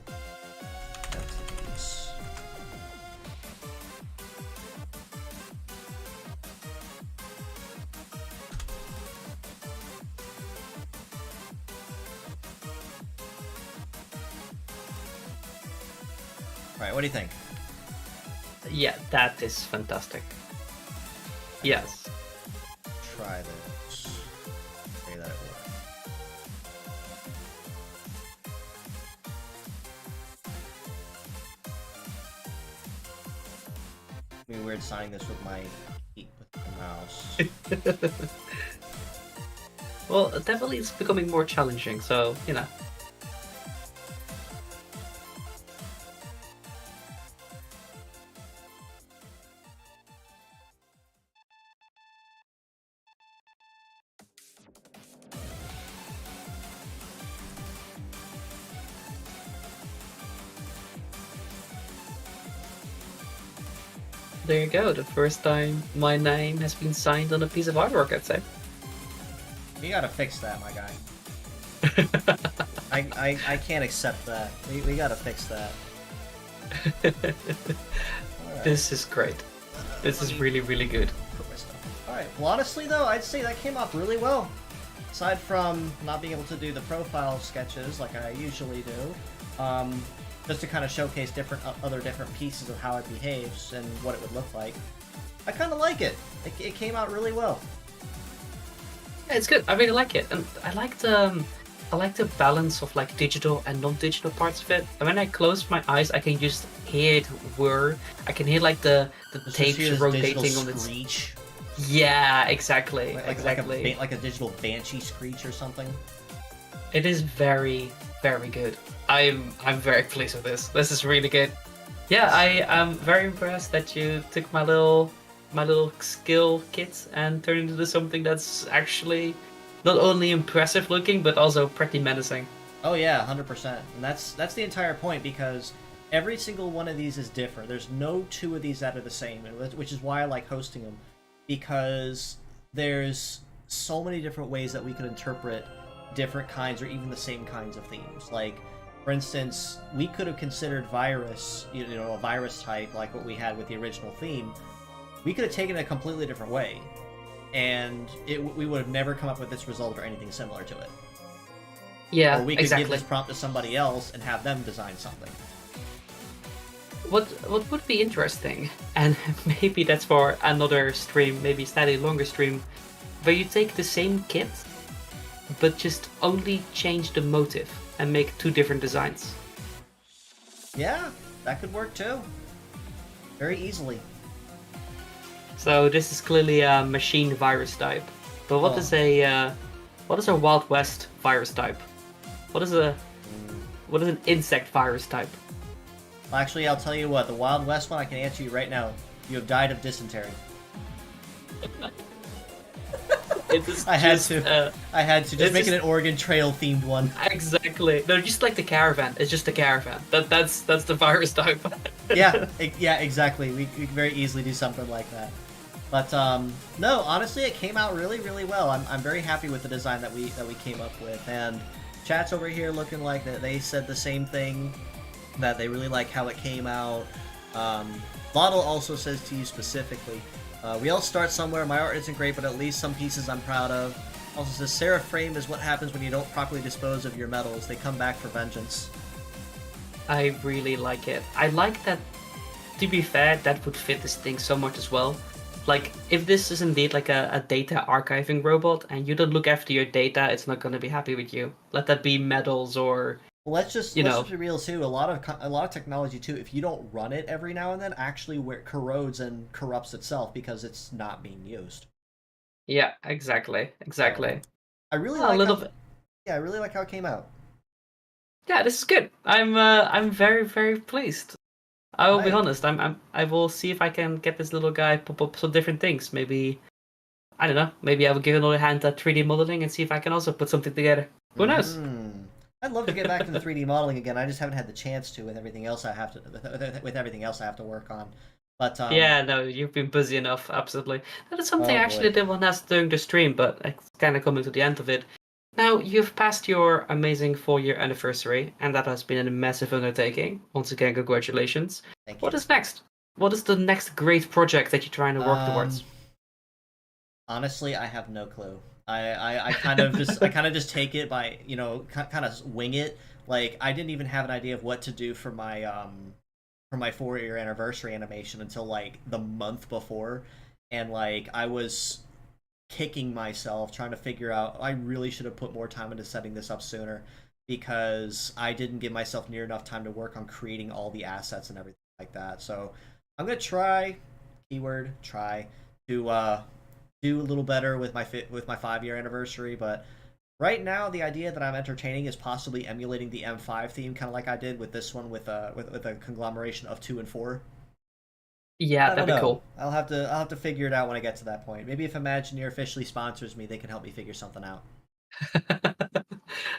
entities. Right, what do you think? Yeah, that is fantastic. Yes. Try this. Pray that it works. It'd be weird signing this with my feet with the mouse. Well, definitely it's becoming more challenging, so, you know. There you go, the first time my name has been signed on a piece of artwork, I'd say. You gotta fix that, my guy. I can't accept that. We gotta fix that. Right. This is great. This is really, really good. Put my stuff. Alright, well honestly though, I'd say that came out really well. Aside from not being able to do the profile sketches like I usually do, just to kind of showcase other different pieces of how it behaves and what it would look like. I kind of like it. It came out really well. Yeah, it's good. I really like it, and I like the balance of like digital and non-digital parts of it. And when I close my eyes, I can just hear it whir. I can hear like the tapes rotating on its. Screech. Yeah, exactly. Exactly. Like a digital banshee screech or something. It is very, very good. I'm very pleased with this. This is really good. Yeah, I am very impressed that you took my little skill kit and turned it into something that's actually not only impressive looking but also pretty menacing. Oh yeah, 100%. And that's the entire point, because every single one of these is different. There's no two of these that are the same, which is why I like hosting them, because there's so many different ways that we could interpret different kinds or even the same kinds of themes. Like, for instance, we could have considered virus, a virus type like what we had with the original theme. We could have taken it a completely different way, and we would have never come up with this result or anything similar to it. Yeah, or we could exactly. give this prompt to somebody else and have them design something. What would be interesting, and maybe that's for another stream, maybe slightly longer stream, where you take the same kit, but just only change the motive and make two different designs. Yeah, that could work too. Very easily. So this is clearly a machine virus type. But what is a Wild West virus type? What is an insect virus type? Well, actually, I'll tell you what. The Wild West one, I can answer you right now. You have died of dysentery. I had to. Just make it an Oregon Trail themed one. Exactly. No, just like the caravan. It's just a caravan. That's the virus type. yeah, exactly. We could very easily do something like that. But no, honestly, it came out really, really well. I'm very happy with the design that we came up with. And chat's over here looking like that they said the same thing, that they really like how it came out. Bottle also says to you specifically, we all start somewhere. My art isn't great, but at least some pieces I'm proud of. Also says, Seraphrame is what happens when you don't properly dispose of your metals. They come back for vengeance. I really like it. I like that, to be fair, that would fit this thing so much as well. Like, if this is indeed like a data archiving robot, and you don't look after your data, it's not going to be happy with you. Let that be metals or... Well, let's just be real too. A lot of technology too, if you don't run it every now and then, actually corrodes and corrupts itself because it's not being used. Yeah, exactly. I really like a little bit. Yeah, I really like how it came out. Yeah, this is good. I'm very, very pleased. I will be honest. I will see if I can get this little guy pop up some different things. Maybe, I don't know. Maybe I will give another hand at 3D modeling and see if I can also put something together. Who knows? I'd love to get back to the 3D modeling again. I just haven't had the chance to with everything else I have to work on. But yeah, no, you've been busy enough. Absolutely. That is something actually I did want to ask during the stream, but it's kind of coming to the end of it. Now, you've passed your amazing 4-year anniversary, and that has been a massive undertaking. Once again, congratulations. Thank you. What is next? What is the next great project that you're trying to work towards? Honestly, I have no clue. I kind of just take it by, kind of wing it. Like, I didn't even have an idea of what to do for my for my 4-year anniversary animation until like the month before, and like I was kicking myself trying to figure out I really should have put more time into setting this up sooner because I didn't give myself near enough time to work on creating all the assets and everything like that. So I'm gonna try, keyword try, to do a little better with my 5-year anniversary. But right now, the idea that I'm entertaining is possibly emulating the M5 theme, kind of like I did with this one with a conglomeration of 2 and 4. Yeah, I don't that'd be know. cool. I'll have to figure it out when I get to that point. Maybe if Imagineer officially sponsors me, they can help me figure something out.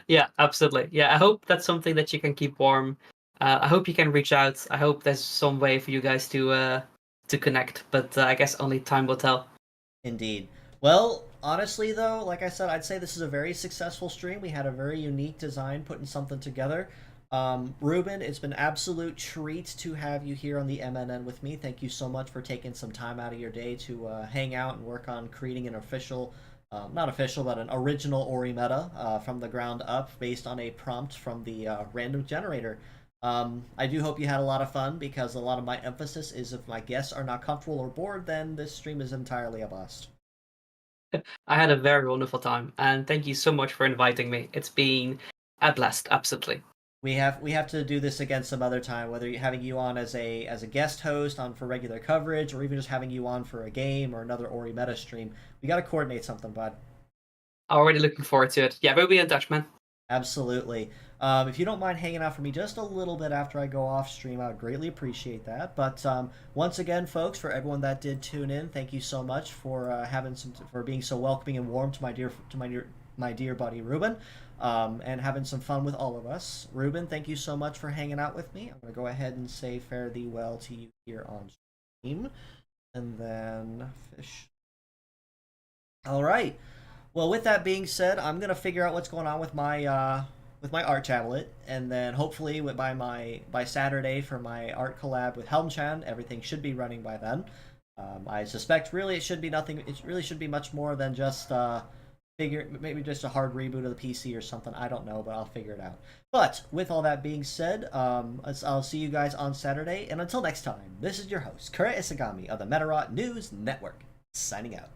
Yeah, absolutely. Yeah, I hope that's something that you can keep warm. I hope you can reach out. I hope there's some way for you guys to connect, but I guess only time will tell. Indeed. Well, honestly though, like I said, I'd say this is a very successful stream. We had a very unique design putting something together. Ruben, it's been absolute treat to have you here on the MNN with me. Thank you so much for taking some time out of your day to hang out and work on creating an official, not official, but an original Orimeta from the ground up based on a prompt from the random generator. I do hope you had a lot of fun because a lot of my emphasis is if my guests are not comfortable or bored, then this stream is entirely a bust. I had a very wonderful time, and thank you so much for inviting me. It's been a blast, absolutely. We have to do this again some other time, whether you're having you on as a guest host on for regular coverage, or even just having you on for a game or another Ori meta stream. We got to coordinate something, bud. Already looking forward to it. Yeah, we'll be in touch, man. Absolutely. If you don't mind hanging out for me just a little bit after I go off stream, I would greatly appreciate that. But once again, folks, for everyone that did tune in, thank you so much for for being so welcoming and warm to my dear buddy Ruben, and having some fun with all of us. Ruben, thank you so much for hanging out with me. I'm gonna go ahead and say fare thee well to you here on stream, and then fish. All right. Well, with that being said, I'm gonna figure out what's going on with my art tablet, and then hopefully by Saturday for my art collab with Helmchan, everything should be running by then. I suspect really it should be nothing. It really should be much more than just figure maybe just a hard reboot of the PC or something. I don't know, but I'll figure it out. But with all that being said, I'll see you guys on Saturday, and until next time, this is your host Kuura Isagami of the Metarot News Network, signing out.